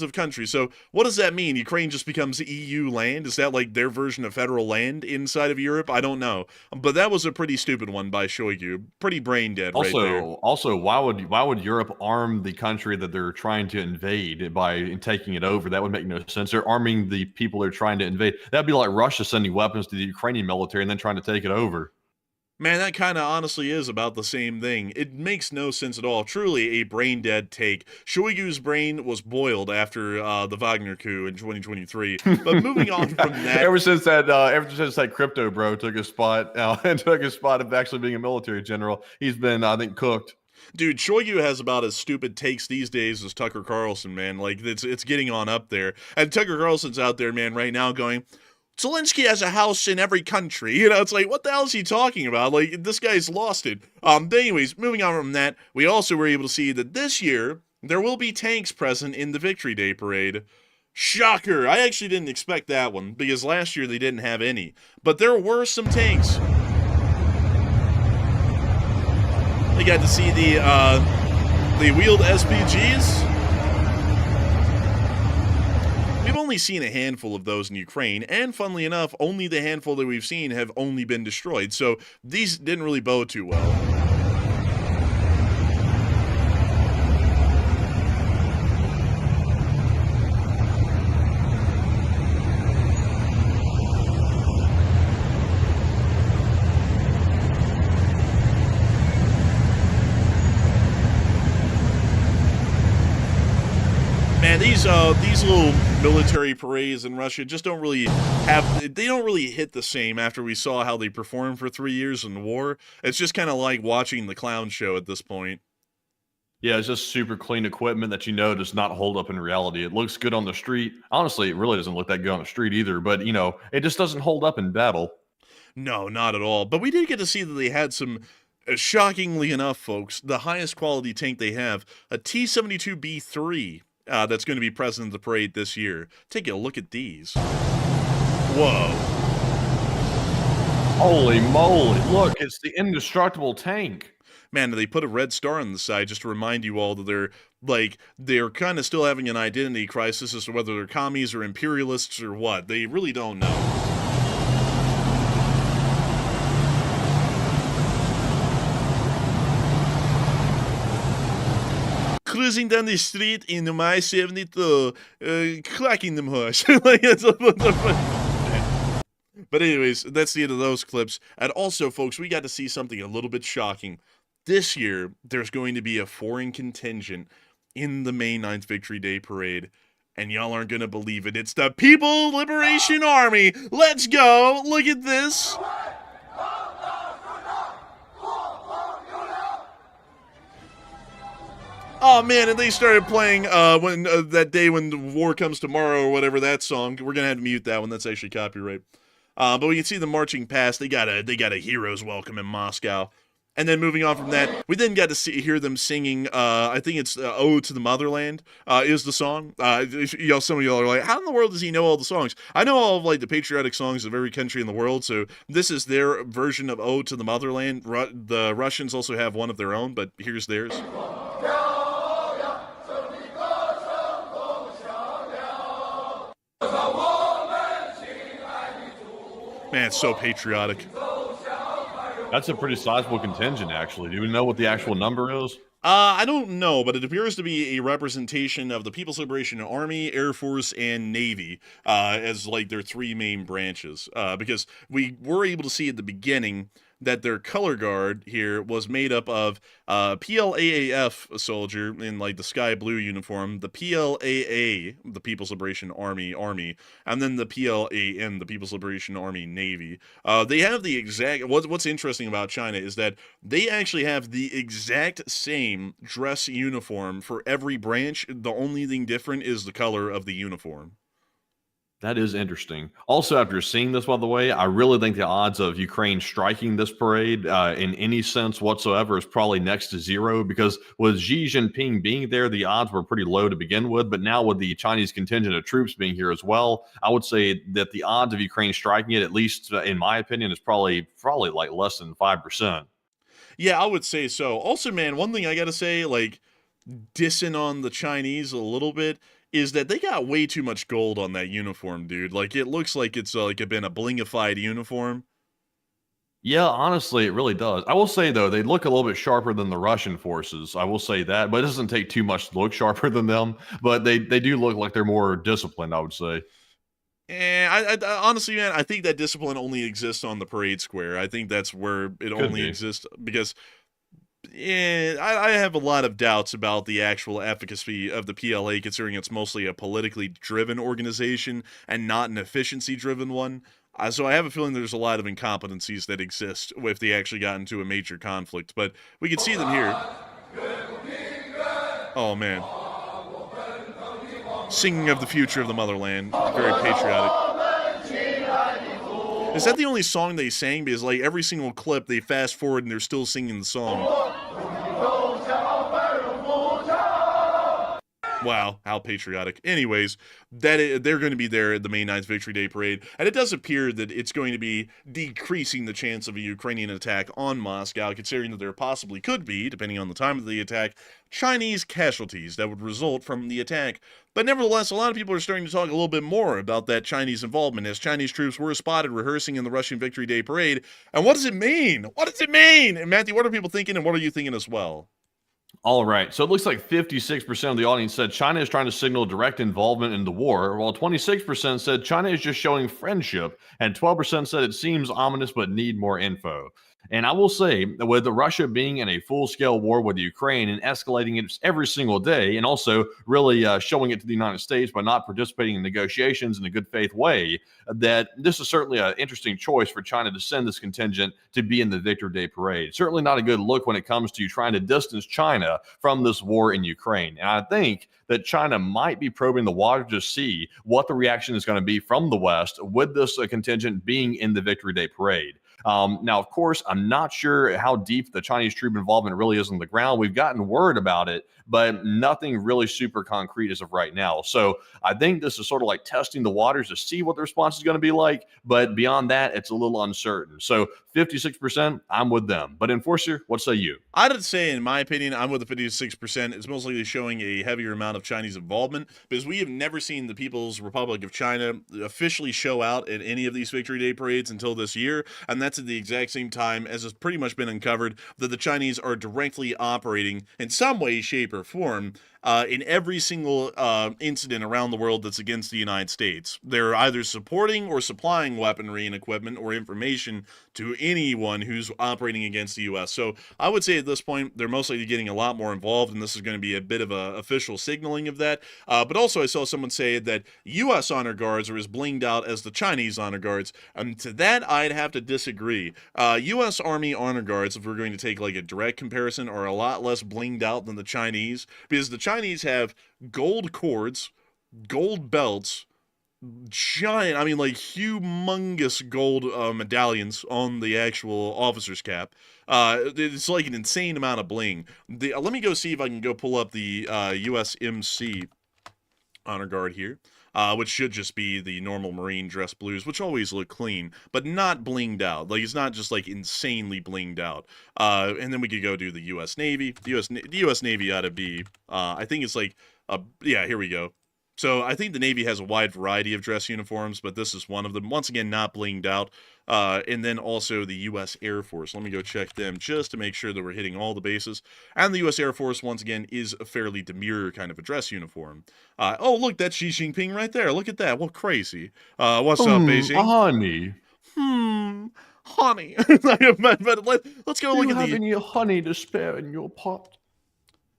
of countries. So what does that mean? Ukraine just becomes EU land? Is that like their version of federal land inside of Europe? I don't know. But that was a pretty stupid one by Shoigu. Pretty brain dead right there. Also, why would Europe arm the country that they're trying to invade by taking it over? That would make no sense. They're arming the people they're trying to invade. That'd be like Russia sending weapons to the Ukrainian military and then trying to take it over. Man, that kind of honestly is about the same thing. It makes no sense at all. Truly a brain-dead take. Shoigu's brain was boiled after the Wagner coup in 2023. But moving on from that... ever since that crypto bro took his spot and took his spot of actually being a military general, he's been, I think, cooked. Dude, Shoigu has about as stupid takes these days as Tucker Carlson, man. Like, it's getting on up there. And Tucker Carlson's out there, man, right now going... Zelenskyy has a house in every country. You know, it's like, what the hell is he talking about? Like, this guy's lost it. But anyways, moving on from that, we also were able to see that this year, there will be tanks present in the Victory Day Parade. Shocker! I actually didn't expect that one, because last year they didn't have any. But there were some tanks. They got to see the wheeled SPGs. We've only seen a handful of those in Ukraine, and funnily enough, only the handful that we've seen have only been destroyed, so these didn't really bode too well. Man, these little military parades in Russia just don't really hit the same after we saw how they performed for 3 years in the war. It's just kind of like watching the clown show at this point. Yeah, it's just super clean equipment that does not hold up in reality. It looks good on the street. Honestly, it really doesn't look that good on the street either, but, it just doesn't hold up in battle. No, not at all. But we did get to see that they had some, shockingly enough, folks, the highest quality tank they have, a T-72B3. That's going to be present in the parade this year. Take a look at these. Whoa. Holy moly. Look, it's the indestructible tank. Man, they put a red star on the side just to remind you all that they're kind of still having an identity crisis as to whether they're commies or imperialists or what. They really don't know. Cruising down the street in my 72, cracking them horse. But anyways, that's the end of those clips. And also, folks, we got to see something a little bit shocking. This year, there's going to be a foreign contingent in the May 9th Victory Day Parade. And y'all aren't going to believe it. It's the People Liberation Army. Let's go. Look at this. Oh man, and they started playing when that day when the war comes tomorrow or whatever that song. We're gonna have to mute that one. That's actually copyright. But we can see them marching past. They got a hero's welcome in Moscow. And then moving on from that, we then got to hear them singing. I think it's "Ode to the Motherland" is the song. Some of y'all are like, how in the world does he know all the songs? I know all of the patriotic songs of every country in the world. So this is their version of "Ode to the Motherland." The Russians also have one of their own, but here's theirs. Man, it's so patriotic. That's a pretty sizable contingent, actually. Do we know what the actual number is? I don't know, but it appears to be a representation of the People's Liberation Army, Air Force, and Navy as their three main branches. Because we were able to see at the beginning that their color guard here was made up of PLAAF soldier in the sky blue uniform, the PLAA, the People's Liberation Army, and then the PLAN, the People's Liberation Army Navy. They have the exact, what's interesting about China is that they actually have the exact same dress uniform for every branch. The only thing different is the color of the uniform. That is interesting. Also, after seeing this, by the way, I really think the odds of Ukraine striking this parade in any sense whatsoever is probably next to zero, because with Xi Jinping being there, the odds were pretty low to begin with. But now with the Chinese contingent of troops being here as well, I would say that the odds of Ukraine striking it, at least in my opinion, is probably less than 5%. Yeah, I would say so. Also, man, one thing I got to say, dissing on the Chinese a little bit, is that they got way too much gold on that uniform, dude. It looks like it's been a blingified uniform. Yeah, honestly, it really does. I will say, though, they look a little bit sharper than the Russian forces. I will say that, but it doesn't take too much to look sharper than them. But they do look like they're more disciplined, I would say. Honestly, man, I think that discipline only exists on the parade square. I think that's where it only exists because I have a lot of doubts about the actual efficacy of the PLA, considering it's mostly a politically driven organization and not an efficiency-driven one. So I have a feeling there's a lot of incompetencies that exist if they actually got into a major conflict. But we can see them here. Oh, man. Singing of the future of the motherland. Very patriotic. Is that the only song they sang? Because, like, every single clip, they fast forward and they're still singing the song. Wow, how patriotic. Anyways, they're going to be there at the May 9th Victory Day Parade, and it does appear that it's going to be decreasing the chance of a Ukrainian attack on Moscow, considering that there possibly could be, depending on the time of the attack, Chinese casualties that would result from the attack. But nevertheless, a lot of people are starting to talk a little bit more about that Chinese involvement, as Chinese troops were spotted rehearsing in the Russian Victory Day Parade. And what does it mean? What does it mean? And Matthew, what are people thinking, and what are you thinking as well? All right. So it looks like 56% of the audience said China is trying to signal direct involvement in the war, while 26% said China is just showing friendship, and 12% said it seems ominous but need more info. And I will say that with Russia being in a full-scale war with Ukraine and escalating it every single day, and also really showing it to the United States by not participating in negotiations in a good faith way, that this is certainly an interesting choice for China to send this contingent to be in the Victory Day Parade. Certainly not a good look when it comes to trying to distance China from this war in Ukraine. And I think that China might be probing the water to see what the reaction is going to be from the West with this contingent being in the Victory Day Parade. Now, of course, I'm not sure how deep the Chinese troop involvement really is on the ground. We've gotten word about it, but nothing really super concrete as of right now. So I think this is sort of like testing the waters to see what the response is going to be like. But beyond that, it's a little uncertain. So 56%, I'm with them. But Enforcer, what say you? I'd say, in my opinion, I'm with the 56%. It's mostly showing a heavier amount of Chinese involvement because we have never seen the People's Republic of China officially show out at any of these Victory Day parades until this year. And that's at the exact same time as it's pretty much been uncovered that the Chinese are directly operating in some way, shape, or form in every single incident around the world that's against the United States. They're either supporting or supplying weaponry and equipment or information to anyone who's operating against the U.S. So I would say at this point, they're mostly getting a lot more involved, and this is going to be a bit of a official signaling of that. But also I saw someone say that U.S. honor guards are as blinged out as the Chinese honor guards, and to that I'd have to disagree. U.S. Army honor guards, if we're going to take like a direct comparison, are a lot less blinged out than the Chinese, because the Chinese have gold cords, gold belts, giant, I mean, like humongous gold medallions on the actual officer's cap. It's like an insane amount of bling. Let me go see if I can go pull up the USMC honor guard here. Which should just be the normal Marine dress blues, which always look clean, but not blinged out. Like, it's not just, like, insanely blinged out. And then we could go do the U.S. Navy. The U.S. Navy ought to be, I think it's like, yeah, here we go. So I think the Navy has a wide variety of dress uniforms, but this is one of them. Once again, not blinged out. And then also the U.S. Air Force. Let me go check them just to make sure that we're hitting all the bases. And the U.S. Air Force, once again, is a fairly demure kind of a dress uniform. Oh, look, that's Xi Jinping right there. Look at that. Well, crazy. What's up, Beijing? Honey. Honey. but let's go look at the... any honey to spare in your pot?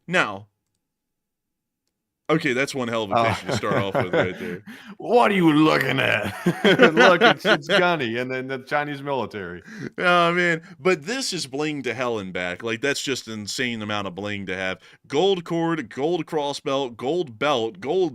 Now... Okay, that's one hell of a picture to start off with right there. What are you looking at? Look, it's Gunny and then the Chinese military. Oh, man. But this is bling to hell and back. Like, that's just an insane amount of bling to have. Gold cord, gold cross belt, gold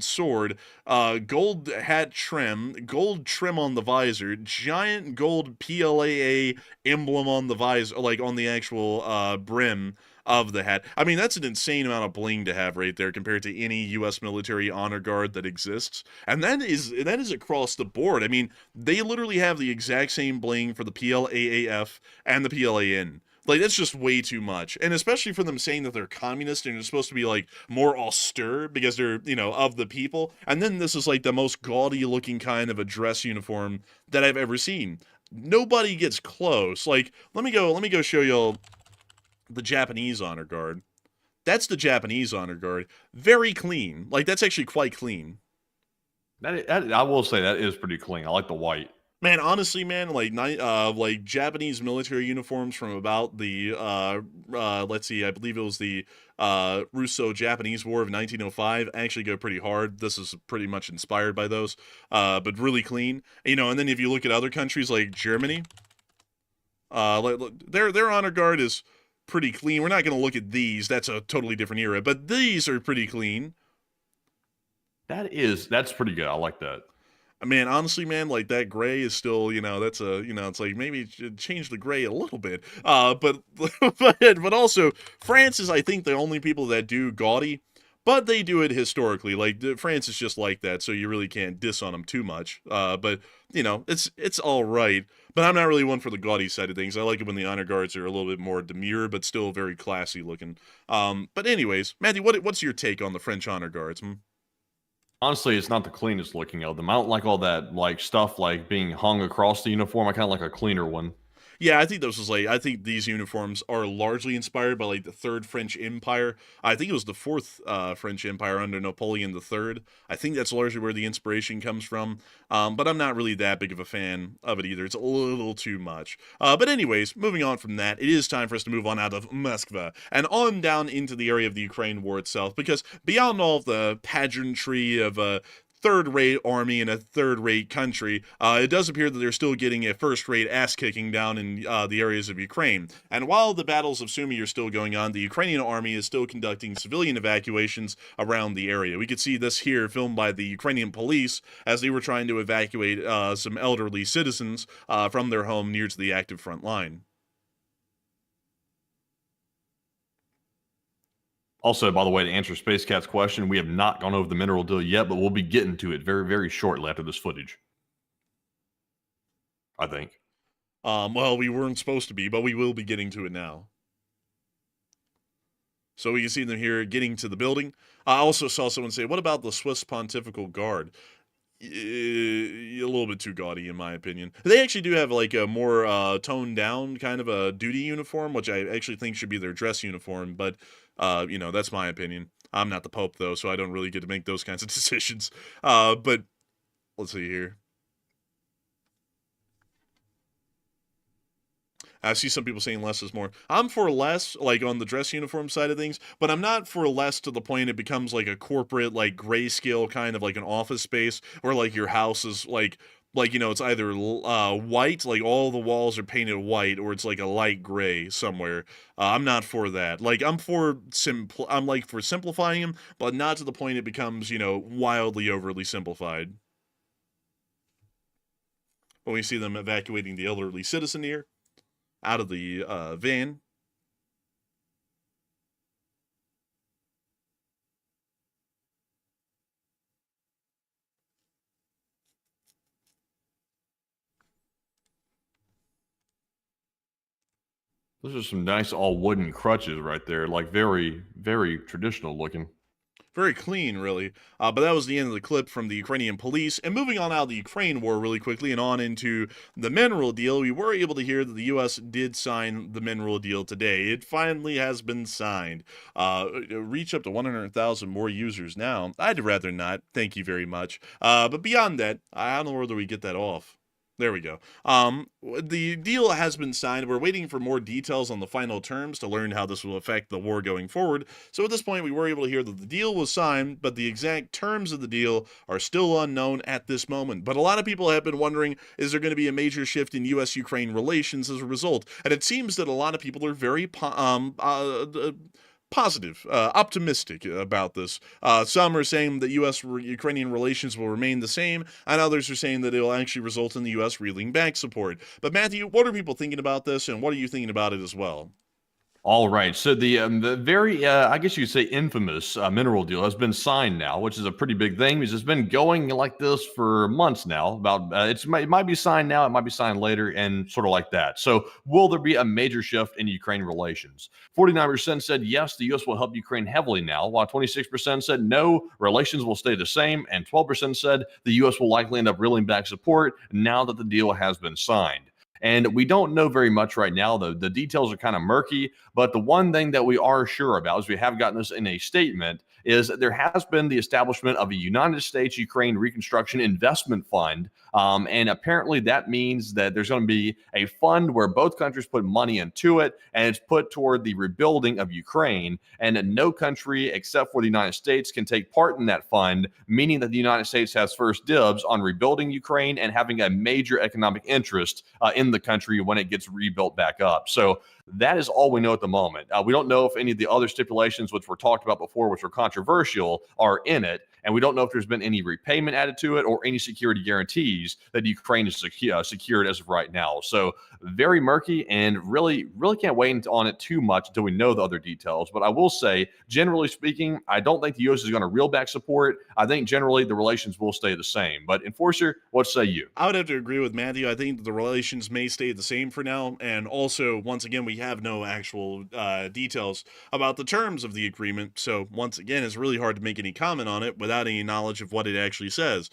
sword, gold hat trim, gold trim on the visor, giant gold PLAA emblem on the visor, like on the actual brim of the hat. I mean, that's an insane amount of bling to have right there compared to any U.S. military honor guard that exists. And that is across the board. I mean, they literally have the exact same bling for the PLAAF and the PLAN. Like, that's just way too much. And especially for them saying that they're communist and they're supposed to be, like, more austere because they're, you know, of the people. And then this is, like, the most gaudy-looking kind of a dress uniform that I've ever seen. Nobody gets close. Like, let me go show y'all the Japanese honor guard. That's the Japanese honor guard. Very clean. Like, that's actually quite clean. I will say that is pretty clean. I like the white. Man, honestly, man, like Japanese military uniforms from about the let's see, I believe it was the Russo-Japanese War of 1905 actually go pretty hard. This is pretty much inspired by those, but really clean. You know, and then if you look at other countries like Germany, their honor guard is pretty clean. We're not going to look at these. That's a totally different era, but these are pretty clean. That's pretty good. I like that. Man, honestly, man, like that gray is still, that's it's like maybe change the gray a little bit. But also France is, I think, the only people that do gaudy, but they do it historically. Like France is just like that, so you really can't diss on them too much. But it's all right. But I'm not really one for the gaudy side of things. I like it when the honor guards are a little bit more demure, but still very classy looking. But anyways, Matthew, what's your take on the French honor guards? Honestly, it's not the cleanest looking of them. I don't like all that stuff being hung across the uniform. I kind of like a cleaner one. Yeah, I think I think these uniforms are largely inspired by the Third French Empire. I think it was the Fourth French Empire under Napoleon III. I think that's largely where the inspiration comes from. But I'm not really that big of a fan of it either. It's a little too much. But anyways, moving on from that, it is time for us to move on out of Moscow and on down into the area of the Ukraine war itself, because beyond all of the pageantry of third-rate army in a third-rate country, it does appear that they're still getting a first-rate ass-kicking down in the areas of Ukraine. And while the battles of Sumy are still going on, the Ukrainian army is still conducting civilian evacuations around the area. We could see this here filmed by the Ukrainian police as they were trying to evacuate some elderly citizens from their home near to the active front line. Also, by the way, to answer Space Cat's question, we have not gone over the mineral deal yet, but we'll be getting to it very, very shortly after this footage. I think. Well, we weren't supposed to be, but we will be getting to it now. So we can see them here getting to the building. I also saw someone say, what about the Swiss Pontifical Guard? A little bit too gaudy, in my opinion. They actually do have a more toned down kind of a duty uniform, which I actually think should be their dress uniform, but that's my opinion. I'm not the Pope, though, so I don't really get to make those kinds of decisions. But let's see here. I see some people saying less is more. I'm for less, on the dress uniform side of things, but I'm not for less to the point it becomes like a corporate, grayscale kind of an office space where your house is it's either white, all the walls are painted white, or it's a light gray somewhere. I'm not for that. I'm for simplifying them, but not to the point it becomes, wildly overly simplified. When we see them evacuating the elderly citizen here out of the van. Those are some nice all wooden crutches right there, very, very traditional looking. Very clean, really. But that was the end of the clip from the Ukrainian police. And moving on out of the Ukraine war really quickly and on into the mineral deal, we were able to hear that the U.S. did sign the mineral deal today. It finally has been signed. Reach up to 100,000 more users now. I'd rather not. Thank you very much. But beyond that, I don't know whether we get that off. There we go. The deal has been signed. We're waiting for more details on the final terms to learn how this will affect the war going forward. So at this point, we were able to hear that the deal was signed, but the exact terms of the deal are still unknown at this moment. But a lot of people have been wondering, is there going to be a major shift in U.S.-Ukraine relations as a result? And it seems that a lot of people are very positive, optimistic about this. Some are saying that U.S.-Ukrainian relations will remain the same, and others are saying that it will actually result in the U.S. reeling back support. But Matthew, what are people thinking about this, and what are you thinking about it as well? All right. So the very, I guess you could say, infamous mineral deal has been signed now, which is a pretty big thing because it's been going like this for months now. It might be signed now, it might be signed later, and sort of like that. So will there be a major shift in Ukraine relations? 49% said yes, the U.S. will help Ukraine heavily now, while 26% said no, relations will stay the same, and 12% said the U.S. will likely end up reeling back support now that the deal has been signed. And we don't know very much right now, though. The details are kind of murky, but the one thing that we are sure about is we have gotten this in a statement is that there has been the establishment of a United States Ukraine Reconstruction Investment Fund. And apparently that means that there's going to be a fund where both countries put money into it, and it's put toward the rebuilding of Ukraine. And no country except for the United States can take part in that fund, meaning that the United States has first dibs on rebuilding Ukraine and having a major economic interest in the country when it gets rebuilt back up. So that is all we know at the moment. We don't know if any of the other stipulations, which were talked about before, which were controversial, are in it. And we don't know if there's been any repayment added to it or any security guarantees that Ukraine is secured as of right now. So very murky, and really can't wait on it too much until we know the other details. But I will say, generally speaking, I don't think the U.S. is going to reel back support. I think generally the relations will stay the same. But Enforcer, what say you? I would have to agree with Matthew. I think the relations may stay the same for now. And also, once again, we have no actual details about the terms of the agreement. So once again, it's really hard to make any comment on it without any knowledge of what it actually says.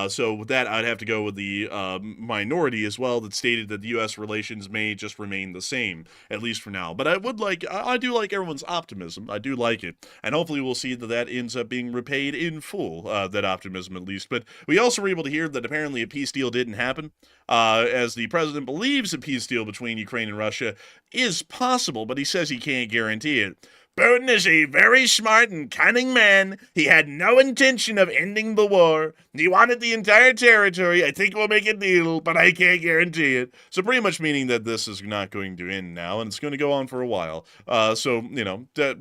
So with that, I'd have to go with the minority as well that stated that the U.S. relations may just remain the same, at least for now. But I do like everyone's optimism. I do like it. And hopefully we'll see that ends up being repaid in full, that optimism at least. But we also were able to hear that apparently a peace deal didn't happen, as the president believes a peace deal between Ukraine and Russia is possible, but he says he can't guarantee it. Putin is a very smart and cunning man. He had no intention of ending the war. He wanted the entire territory. I think we'll make a deal, but I can't guarantee it. So pretty much meaning that this is not going to end now, and it's going to go on for a while. So,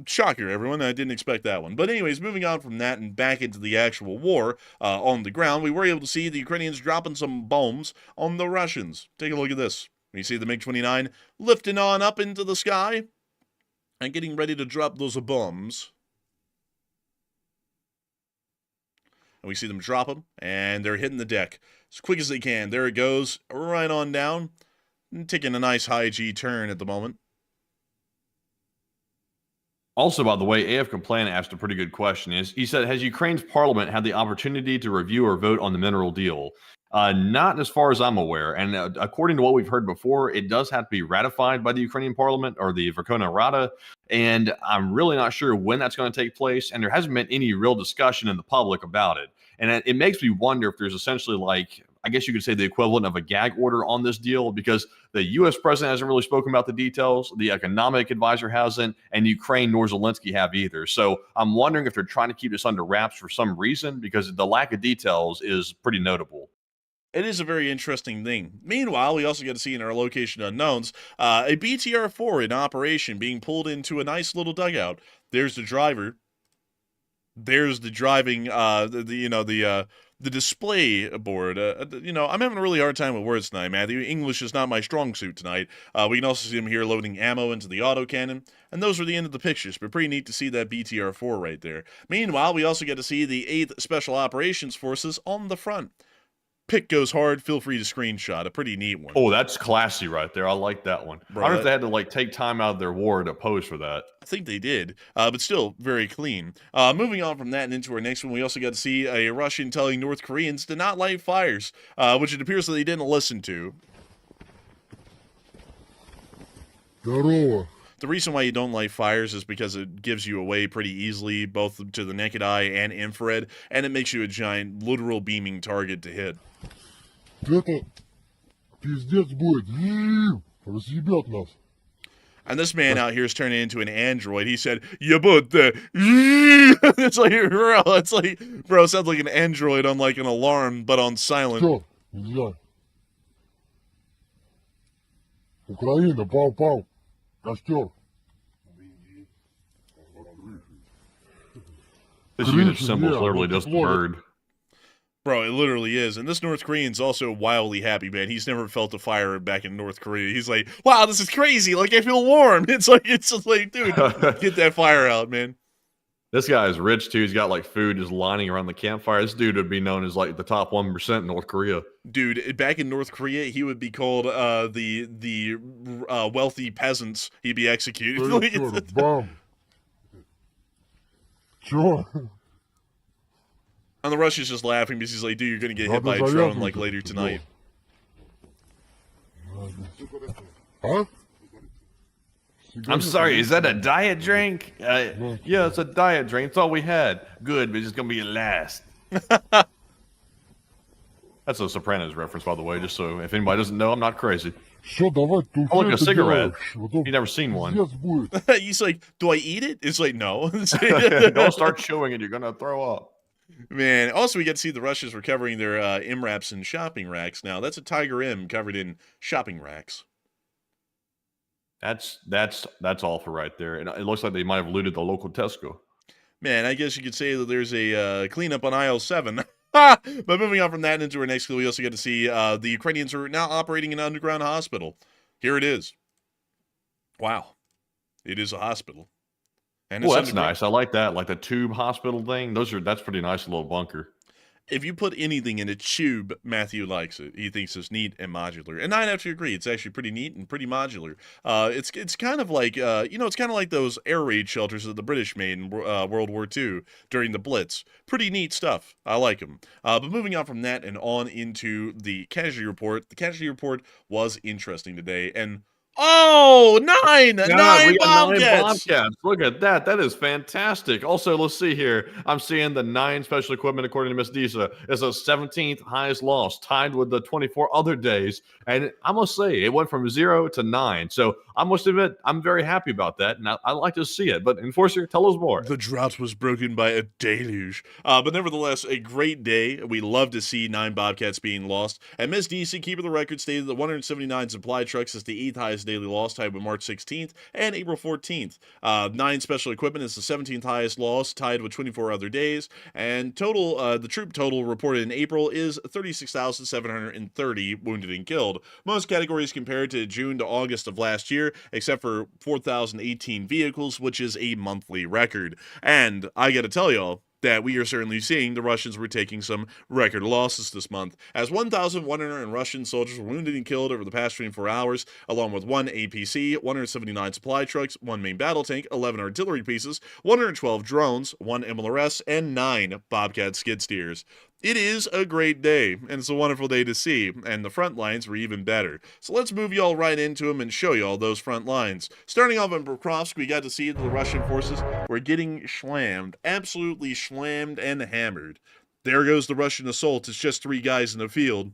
shocker, everyone. I didn't expect that one. But anyways, moving on from that and back into the actual war on the ground, we were able to see the Ukrainians dropping some bombs on the Russians. Take a look at this. You see the MiG-29 lifting on up into the sky and getting ready to drop those bombs. And we see them drop them, and they're hitting the deck as quick as they can. There it goes, right on down, and taking a nice high G turn at the moment. Also, by the way, AF Kaplan asked a pretty good question. He said, has Ukraine's parliament had the opportunity to review or vote on the mineral deal? Not as far as I'm aware. And according to what we've heard before, it does have to be ratified by the Ukrainian parliament, or the Verkhovna Rada. And I'm really not sure when that's going to take place. And there hasn't been any real discussion in the public about it. And it makes me wonder if there's essentially, like, I guess you could say the equivalent of a gag order on this deal, because the U.S. president hasn't really spoken about the details, the economic advisor hasn't, and Ukraine nor Zelenskyy have either. So I'm wondering if they're trying to keep this under wraps for some reason, because the lack of details is pretty notable. It is a very interesting thing. Meanwhile, we also get to see in our location unknowns a BTR-4 in operation being pulled into a nice little dugout. There's the driver. There's the driving, the display board. I'm having a really hard time with words tonight, Matthew. English is not my strong suit tonight. We can also see him here loading ammo into the autocannon. And those were the end of the pictures, but pretty neat to see that BTR-4 right there. Meanwhile, we also get to see the 8th Special Operations Forces on the front. Pick goes hard. Feel free to screenshot. A pretty neat one. Oh, that's classy right there. I like that one. Bro, I don't know if they had to take time out of their war to pose for that. I think they did, but still very clean. Moving on from that and into our next one, we also got to see a Russian telling North Koreans to not light fires, which it appears that they didn't listen to. The reason why you don't light fires is because it gives you away pretty easily, both to the naked eye and infrared, and it makes you a giant, literal beaming target to hit. And this man out here is turning into an android. He said, it's like, bro, it sounds like an android on an alarm, but on silent. Украина, пау-пау, костер. This unit symbol is literally just a bird. Bro, it literally is. And this North Korean's also wildly happy, man. He's never felt a fire back in North Korea. He's like, wow, this is crazy. I feel warm. It's just like, dude, get that fire out, man. This guy is rich, too. He's got, food just lining around the campfire. This dude would be known as, the top 1% in North Korea. Dude, back in North Korea, he would be called the wealthy peasants. He'd be executed. Sure. And the Russian's just laughing because he's like, dude, you're going to get hit by a drone, later tonight. Huh? I'm sorry, is that a diet drink? Yeah, it's a diet drink. It's all we had. Good, but it's gonna be the last. That's a Sopranos reference, by the way, just so if anybody doesn't know, I'm not crazy. Все, давай, ты Oh, уже look, a это cigarette. делаешь. Потом You never seen one. пиздец будет. He's like, do I eat it? It's like, no. Don't start chewing it, you're gonna throw up. Man, also we get to see the Russians recovering their M wraps and shopping racks now. That's a Tiger M covered in shopping racks. That's awful right there. And it looks like they might have looted the local Tesco. Man, I guess you could say that there's a cleanup on aisle 7. But moving on from that into our next clue, we also get to see the Ukrainians are now operating an underground hospital. Here it is. Wow. It is a hospital. And Oh, that's nice. I like that. Like the tube hospital thing. That's pretty nice little bunker. If you put anything in a tube, Matthew likes it. He thinks it's neat and modular. And I'd have to agree. It's actually pretty neat and pretty modular. It's kind of like, it's kind of like those air raid shelters that the British made in World War II during the Blitz. Pretty neat stuff. I like them. But moving on from that and on into the casualty report. The casualty report was interesting today. And oh, nine we got Bobcats. 9 Bobcats. Look at that. That is fantastic. Also, let's see here. I'm seeing the 9 special equipment, according to Miss Disa, is a 17th highest loss, tied with the 24 other days. And I must say, it went from 0 to 9. So I must admit, I'm very happy about that. And I like to see it. But Enforcer, tell us more. The drought was broken by a deluge. But nevertheless, a great day. We love to see 9 Bobcats being lost. And Miss DC, keeper of the record, stated that 179 supply trucks is the 8th highest daily loss, tied with March 16th and April 14th. 9 special equipment is the 17th highest loss, tied with 24 other days. And total, the troop total reported in April is 36,730 wounded and killed. Most categories compared to June to August of last year, except for 4,018 vehicles, which is a monthly record. And I gotta tell y'all, that we are certainly seeing the Russians were taking some record losses this month, as 1,100 Russian soldiers were wounded and killed over the past 24 hours, along with 1 APC, 179 supply trucks, 1 main battle tank, 11 artillery pieces, 112 drones, 1 MLRS, and 9 Bobcat skid steers. It is a great day, and it's a wonderful day to see, and the front lines were even better. So let's move y'all right into them and show y'all those front lines. Starting off in Pokrovsk, we got to see the Russian forces were getting slammed, absolutely slammed and hammered. There goes the Russian assault. It's just 3 guys in the field.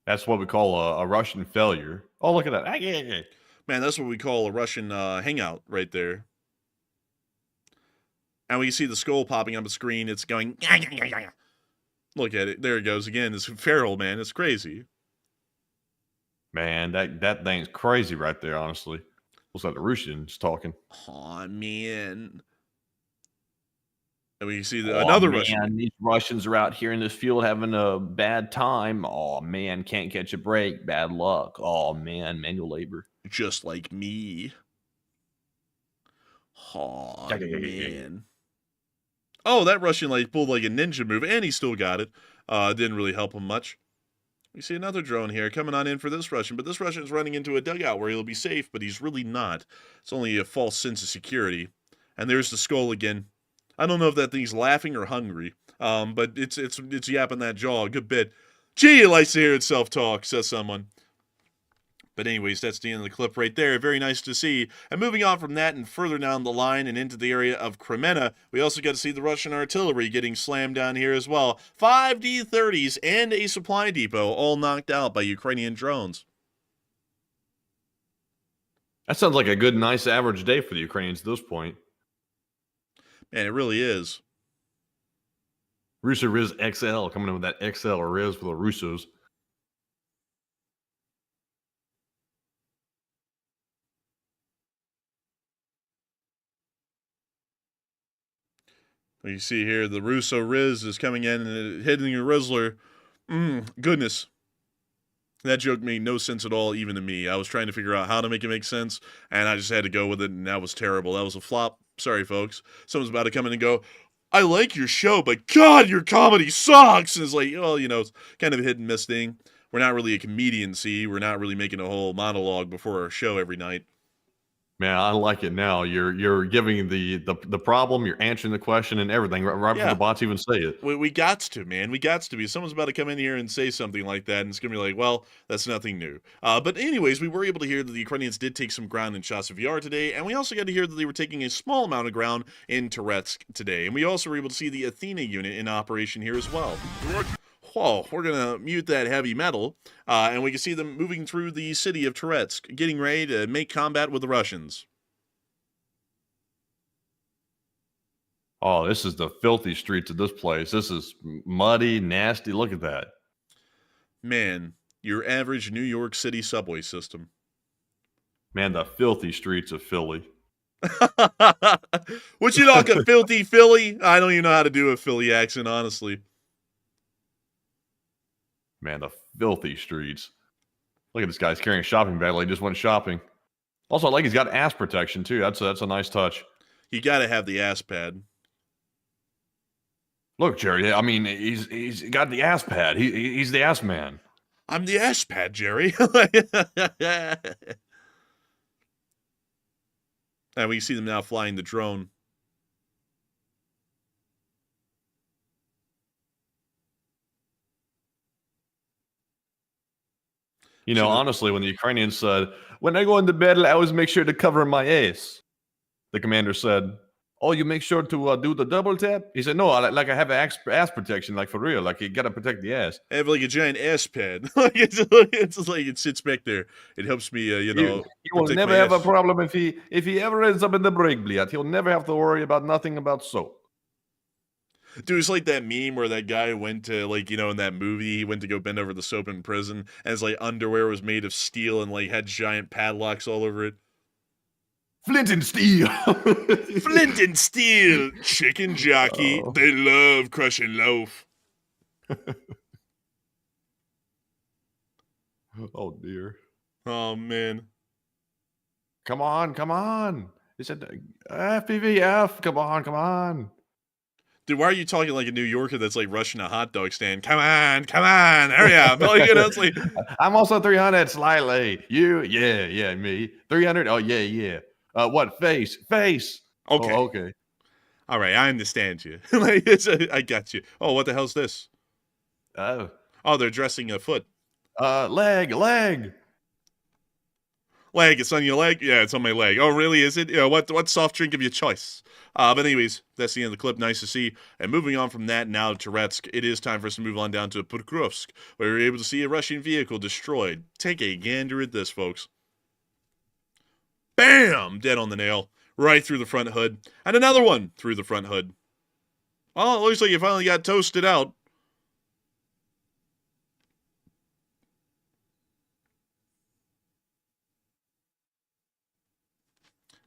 That's what we call a Russian failure. Oh, look at that. Man, that's what we call a Russian hangout right there. And we see the skull popping on the screen. It's going... Look at it. There it goes again. It's feral, man. It's crazy. Man, that thing's crazy right there, honestly. Looks like the Russians talking. Aw, man. And we see another Russian. These Russians are out here in this field having a bad time. Oh, man, can't catch a break. Bad luck. Oh, man, manual labor. Just like me. Aw, man. Oh, that Russian pulled like a ninja move, and he still got it. Didn't really help him much. We see another drone here coming on in for this Russian, but this Russian is running into a dugout where he'll be safe, but he's really not. It's only a false sense of security. And there's the skull again. I don't know if that thing's laughing or hungry, but it's yapping that jaw a good bit. Gee, it likes to hear itself talk, says someone. But anyways, that's the end of the clip right there. Very nice to see. And moving on from that and further down the line and into the area of Kremenna, we also got to see the Russian artillery getting slammed down here as well. 5 D-30s and a supply depot all knocked out by Ukrainian drones. That sounds like a good, nice, average day for the Ukrainians at this point. Man, it really is. Russo Riz XL coming in with that XL Riz for the Russos. You see here, the Russo Riz is coming in and hitting your Rizzler. Goodness. That joke made no sense at all, even to me. I was trying to figure out how to make it make sense, and I just had to go with it, and that was terrible. That was a flop. Sorry, folks. Someone's about to come in and go, I like your show, but God, your comedy sucks! And it's like, well, it's kind of a hit and miss thing. We're not really a comedian, see? We're not really making a whole monologue before our show every night. Man, I like it now. You're giving the problem, you're answering the question and everything right before Yeah. the bots even say it. We got to, man. We got to be. Someone's about to come in here and say something like that, and it's going to be like, well, that's nothing new. But anyways, we were able to hear that the Ukrainians did take some ground in Chasiv Yar today, and we also got to hear that they were taking a small amount of ground in Toretsk today. And we also were able to see the Athena unit in operation here as well. Whoa, we're going to mute that heavy metal, and we can see them moving through the city of Toretsk, getting ready to make combat with the Russians. Oh, this is the filthy streets of this place. This is muddy, nasty. Look at that. Man, your average New York City subway system. Man, the filthy streets of Philly. What you like a filthy Philly? I don't even know how to do a Philly accent, honestly. Man, the filthy streets. Look at this guy's carrying a shopping bag like he just went shopping. Also, I like he's got ass protection, too. That's a nice touch. You got to have the ass pad. Look, Jerry, I mean, he's got the ass pad. He's the ass man. I'm the ass pad, Jerry. And we see them now flying the drone. You know, honestly, when the Ukrainians said, when I go into battle, I always make sure to cover my ass. The commander said, oh, you make sure to do the double tap? He said, no, I have ass protection, like for real. Like, you got to protect the ass. I have like a giant ass pad. It's just like it sits back there. It helps me, you know. You will never have a problem if he ever ends up in the brake bleed. He'll never have to worry about nothing about soap. Dude, it's like that meme where that guy went to, like, you know, in that movie, he went to go bend over the soap in prison, and his, like, underwear was made of steel and, like, had giant padlocks all over it. Flint and steel. Flint and steel. Chicken jockey. Oh. They love crushing loaf. Oh, dear. Oh, man. Come on. He said, FPVF, come on. Dude, why are you talking like a New Yorker that's like rushing a hot dog stand? Come on, hurry up. Like, you know, it's like, I'm also 300 slightly. You, yeah, me. 300, oh, yeah. What, face? Okay. Oh, okay. All right, I understand you. Like, I got you. Oh, what the hell's this? Oh, they're dressing a foot. Leg. Leg, it's on your leg? Yeah, it's on my leg. Oh, really, is it? Yeah, what soft drink of your choice? But anyways, that's the end of the clip. Nice to see. And moving on from that now to Toretsk, it is time for us to move on down to Pokrovsk, where we're able to see a Russian vehicle destroyed. Take a gander at this, folks. Bam! Dead on the nail. Right through the front hood. And another one through the front hood. Well, it looks like you finally got toasted out.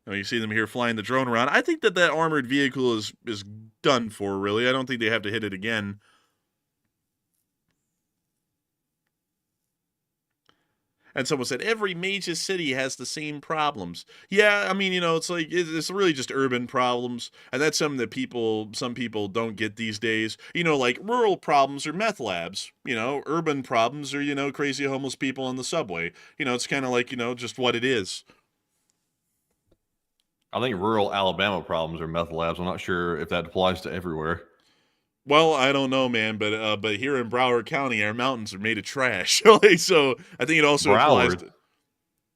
Now you see them here flying the drone around. I think that armored vehicle is done for, really. I don't think they have to hit it again. And someone said, every major city has the same problems. Yeah, I mean, you know, it's like, it's really just urban problems. And that's something that some people don't get these days. You know, like rural problems are meth labs. You know, urban problems are, you know, crazy homeless people on the subway. You know, it's kind of like, you know, just what it is. I think rural Alabama problems are meth labs. I'm not sure if that applies to everywhere. Well, I don't know, man, but here in Broward County, our mountains are made of trash. Like, so I think it also applies to,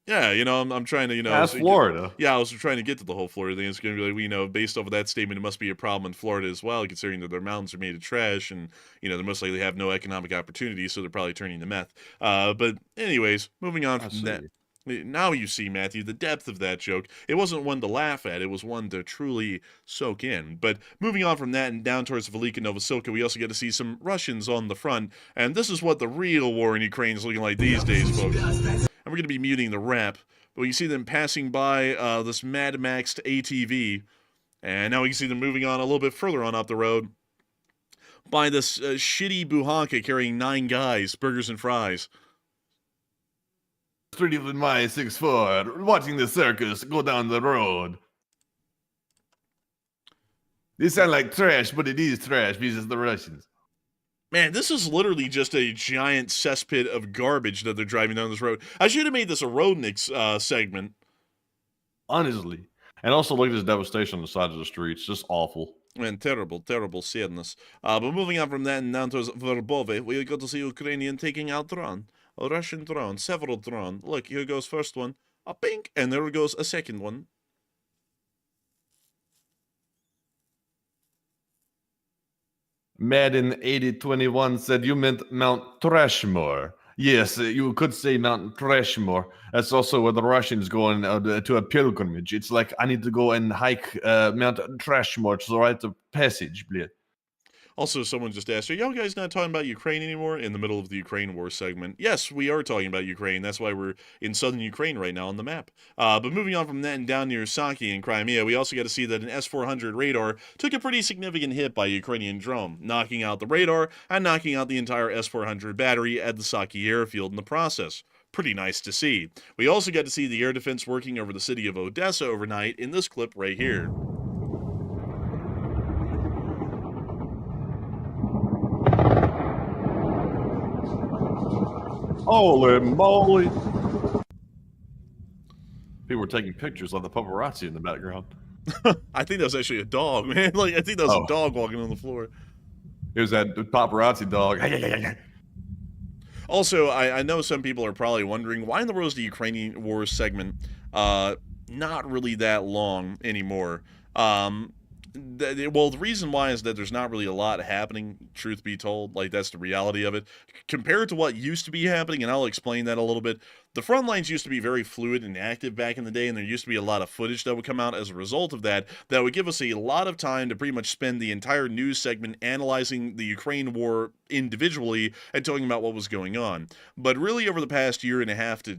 yeah, you know, I'm trying to, you know. That's Florida. Yeah, I was trying to get to the whole Florida thing. It's going to be like, you know, based off of that statement, it must be a problem in Florida as well, considering that their mountains are made of trash and, you know, they most likely have no economic opportunity, so they're probably turning to meth. But anyways, moving on from that. Now you see, Matthew, the depth of that joke. It wasn't one to laugh at. It was one to truly soak in. But moving on from that and down towards Velika Novosilka, we also get to see some Russians on the front. And this is what the real war in Ukraine is looking like these days, folks. And we're going to be muting the rap. But we see them passing by this Mad Maxed ATV. And now we can see them moving on a little bit further on up the road by this shitty Buhanka carrying 9 guys, burgers and fries. 3 with my 6'4", watching the circus go down the road. They sound like trash, but it is trash because it's the Russians. Man, this is literally just a giant cesspit of garbage that they're driving down this road. I should have made this a Roadnik segment. honestly. And also look at this devastation on the side of the streets. Just awful. And terrible, terrible sadness. But moving on from that and down towards Verbove, we got to see Ukrainian taking out drone. A Russian drone, several drone. Look, here goes first one. A pink, and there goes a second one. Madden 8021 said you meant Mount Trashmore. Yes, you could say Mount Trashmore. That's also where the Russians go to a pilgrimage. It's like I need to go and hike Mount Trashmore to write the passage, bleh. Also, someone just asked, are y'all guys not talking about Ukraine anymore? In the middle of the Ukraine war segment. Yes, we are talking about Ukraine. That's why we're in southern Ukraine right now on the map. But moving on from that and down near Saki in Crimea, we also got to see that an S-400 radar took a pretty significant hit by a Ukrainian drone, knocking out the radar and knocking out the entire S-400 battery at the Saki airfield in the process. Pretty nice to see. We also got to see the air defense working over the city of Odessa overnight in this clip right here. Holy moly. People were taking pictures of the paparazzi in the background. I think that was actually a dog, man. Like, I think that was a dog walking on the floor. It was that paparazzi dog. Also, I know some people are probably wondering, why in the world is the Ukrainian war segment not really that long anymore? Well, the reason why is that there's not really a lot happening, truth be told. Like, that's the reality of it. Compared to what used to be happening, and I'll explain that a little bit, the front lines used to be very fluid and active back in the day, and there used to be a lot of footage that would come out as a result of that would give us a lot of time to pretty much spend the entire news segment analyzing the Ukraine war individually and talking about what was going on. But really, over the past year and a half to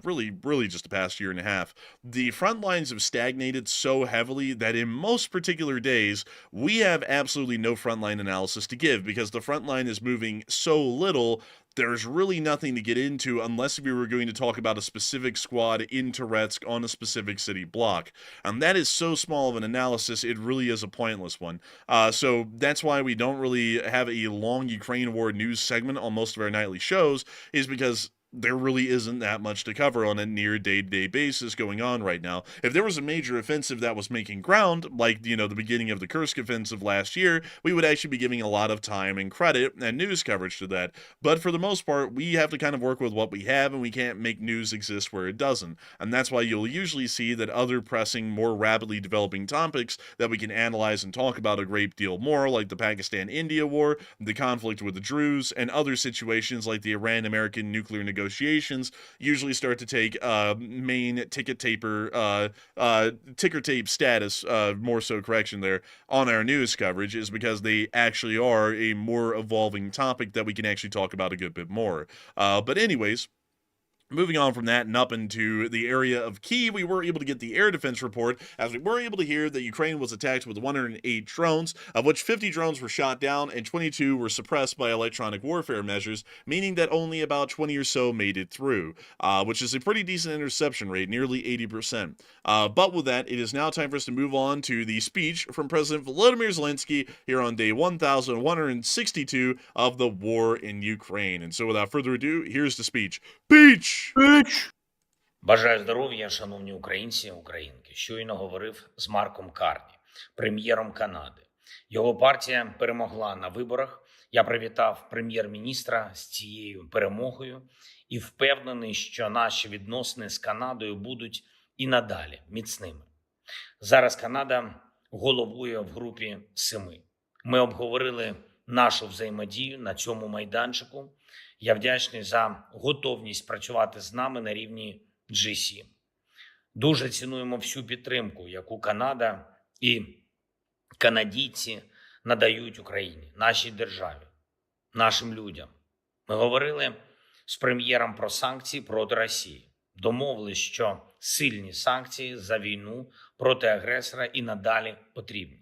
really just the past year and a half, the front lines have stagnated so heavily that in most particular days, we have absolutely no frontline analysis to give because the front line is moving so little. There's really nothing to get into unless we were going to talk about a specific squad in Toretsk on a specific city block. And that is so small of an analysis, it really is a pointless one. So that's why we don't really have a long Ukraine war news segment on most of our nightly shows, is because there really isn't that much to cover on a near day-to-day basis going on right now. If there was a major offensive that was making ground, like, the beginning of the Kursk offensive last year, we would actually be giving a lot of time and credit and news coverage to that. But for the most part, we have to kind of work with what we have, and we can't make news exist where it doesn't. And that's why you'll usually see that other pressing, more rapidly developing topics that we can analyze and talk about a great deal more, like the Pakistan-India war, the conflict with the Druze, and other situations like the Iran-American nuclear negotiations, usually start to take main ticker tape status, more so correction there, on our news coverage, is because they actually are a more evolving topic that we can actually talk about a good bit more. But anyways, moving on from that and up into the area of Kyiv, we were able to get the air defense report, as we were able to hear that Ukraine was attacked with 108 drones, of which 50 drones were shot down and 22 were suppressed by electronic warfare measures, meaning that only about 20 or so made it through, which is a pretty decent interception rate, nearly 80%. But with that, it is now time for us to move on to the speech from President Volodymyr Zelenskyy here on day 1162 of the war in Ukraine. And so without further ado, here's the speech. Speech! Бажаю здоров'я, шановні українці, українки. Щойно говорив з Марком Карні, прем'єром Канади. Його партія перемогла на виборах. Я привітав прем'єр-міністра з цією перемогою і впевнений, що наші відносини з Канадою будуть і надалі міцними. Зараз Канада головує в групі 7. Ми обговорили нашу взаємодію на цьому майданчику. Я вдячний за готовність працювати з нами на рівні G7. Дуже цінуємо всю підтримку, яку Канада і канадійці надають Україні, нашій державі, нашим людям. Ми говорили з прем'єром про санкції проти Росії. Домовились, що сильні санкції за війну проти агресора і надалі потрібні.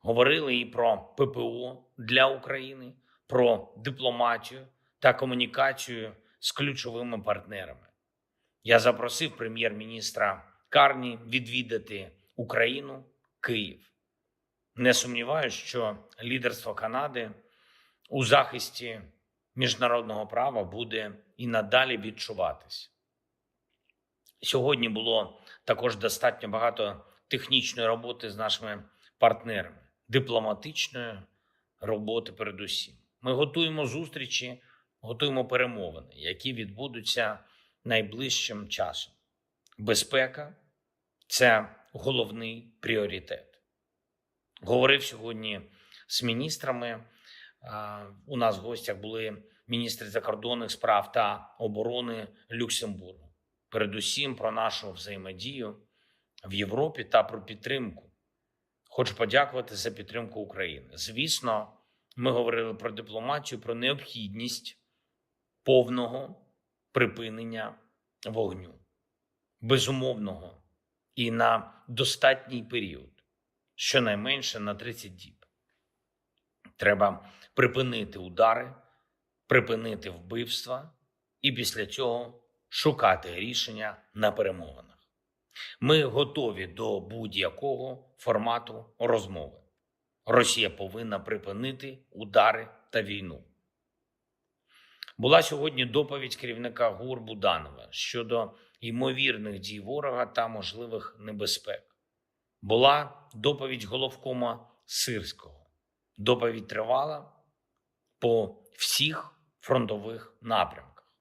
Говорили і про ППО для України, про дипломатію та комунікацію з ключовими партнерами. Я запросив прем'єр-міністра Карні відвідати Україну, Київ. Не сумніваюся, що лідерство Канади у захисті міжнародного права буде і надалі відчуватись. Сьогодні було також достатньо багато технічної роботи з нашими партнерами, дипломатичної роботи передусім. Ми готуємо зустрічі, готуємо перемовини, які відбудуться найближчим часом. Безпека – це головний пріоритет. Говорив сьогодні з міністрами. У нас в гостях були міністри закордонних справ та оборони Люксембургу. Передусім про нашу взаємодію в Європі та про підтримку. Хочу подякувати за підтримку України. Звісно, ми говорили про дипломатію, про необхідність повного припинення вогню. Безумовного і на достатній період, щонайменше на 30 діб. Треба припинити удари, припинити вбивства і після цього шукати рішення на перемовинах. Ми готові до будь-якого формату розмови. Росія повинна припинити удари та війну. Була сьогодні доповідь керівника ГУР Буданова щодо ймовірних дій ворога та можливих небезпек. Була доповідь головкома Сирського. Доповідь тривала по всіх фронтових напрямках,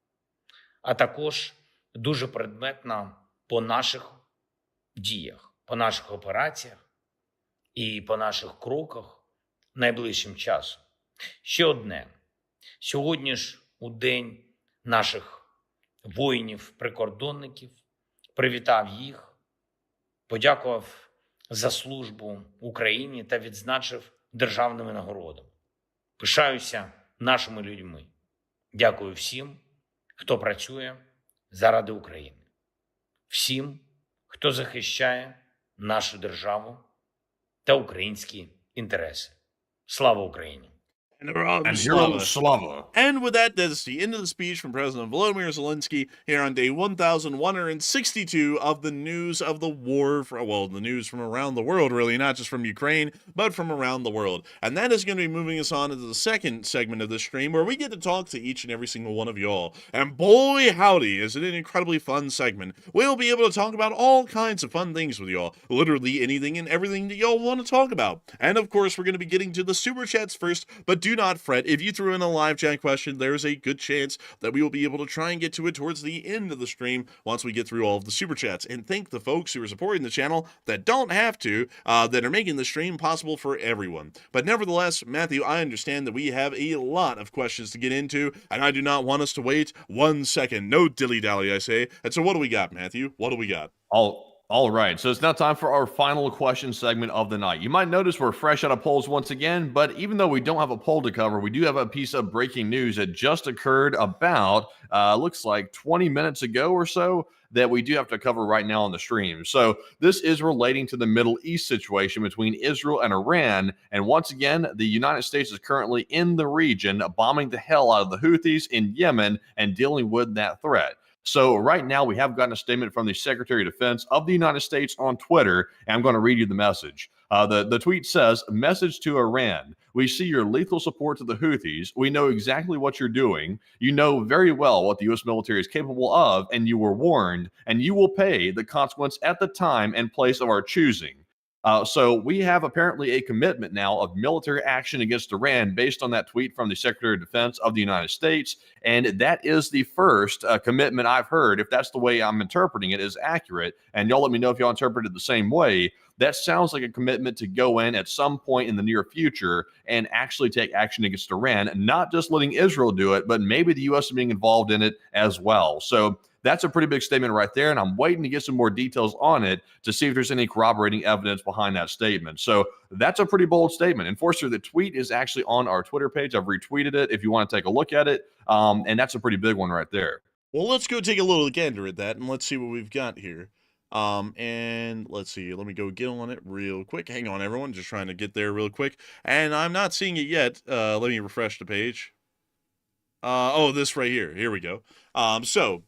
а також дуже предметна по наших діях, по наших операціях і по наших кроках найближчим часом. Ще одне. Сьогодні ж у день наших воїнів-прикордонників привітав їх, подякував за службу Україні та відзначив державними нагородами. Пишаюся нашими людьми. Дякую всім, хто працює заради України. Всім, хто захищає нашу державу та українські інтереси. Слава Україні! And Slava. And with that, that's the end of the speech from President Volodymyr Zelenskyy here on day 1162 of the news of the war, the news from around the world, really, not just from Ukraine, but from around the world. And that is going to be moving us on into the second segment of this stream, where we get to talk to each and every single one of y'all. And boy, howdy, is it an incredibly fun segment. We'll be able to talk about all kinds of fun things with y'all, literally anything and everything that y'all want to talk about. And of course, we're going to be getting to the super chats first, but do not fret. If you threw in a live chat question, there's a good chance that we will be able to try and get to it towards the end of the stream once we get through all of the super chats. And thank the folks who are supporting the channel that don't have to, that are making the stream possible for everyone. But nevertheless, Matthew, I understand that we have a lot of questions to get into, and I do not want us to wait 1 second. No dilly-dally, I say. And so what do we got, Matthew? What do we got? All right, so it's now time for our final question segment of the night. You might notice we're fresh out of polls once again, but even though we don't have a poll to cover, we do have a piece of breaking news that just occurred about, looks like 20 minutes ago or so, that we do have to cover right now on the stream. So this is relating to the Middle East situation between Israel and Iran. And once again, the United States is currently in the region, bombing the hell out of the Houthis in Yemen and dealing with that threat. So right now we have gotten a statement from the Secretary of Defense of the United States on Twitter, and I'm going to read you the message. The tweet says, "Message to Iran. We see your lethal support to the Houthis. We know exactly what you're doing. You know very well what the U.S. military is capable of, and you were warned, and you will pay the consequence at the time and place of our choosing." So we have apparently a commitment now of military action against Iran based on that tweet from the Secretary of Defense of the United States. And that is the first commitment I've heard, if that's the way I'm interpreting it, is accurate. And y'all let me know if y'all interpret it the same way. That sounds like a commitment to go in at some point in the near future and actually take action against Iran, not just letting Israel do it, but maybe the U.S. being involved in it as well. So that's a pretty big statement right there, and I'm waiting to get some more details on it to see if there's any corroborating evidence behind that statement. So that's a pretty bold statement. Enforcer, the tweet is actually on our Twitter page. I've retweeted it if you want to take a look at it, and that's a pretty big one right there. Well, let's go take a little gander at that, and let's see what we've got here. And let's see, let me go get on it real quick. Hang on, everyone, just trying to get there real quick. And I'm not seeing it yet. Let me refresh the page. Oh, this right here. Here we go. So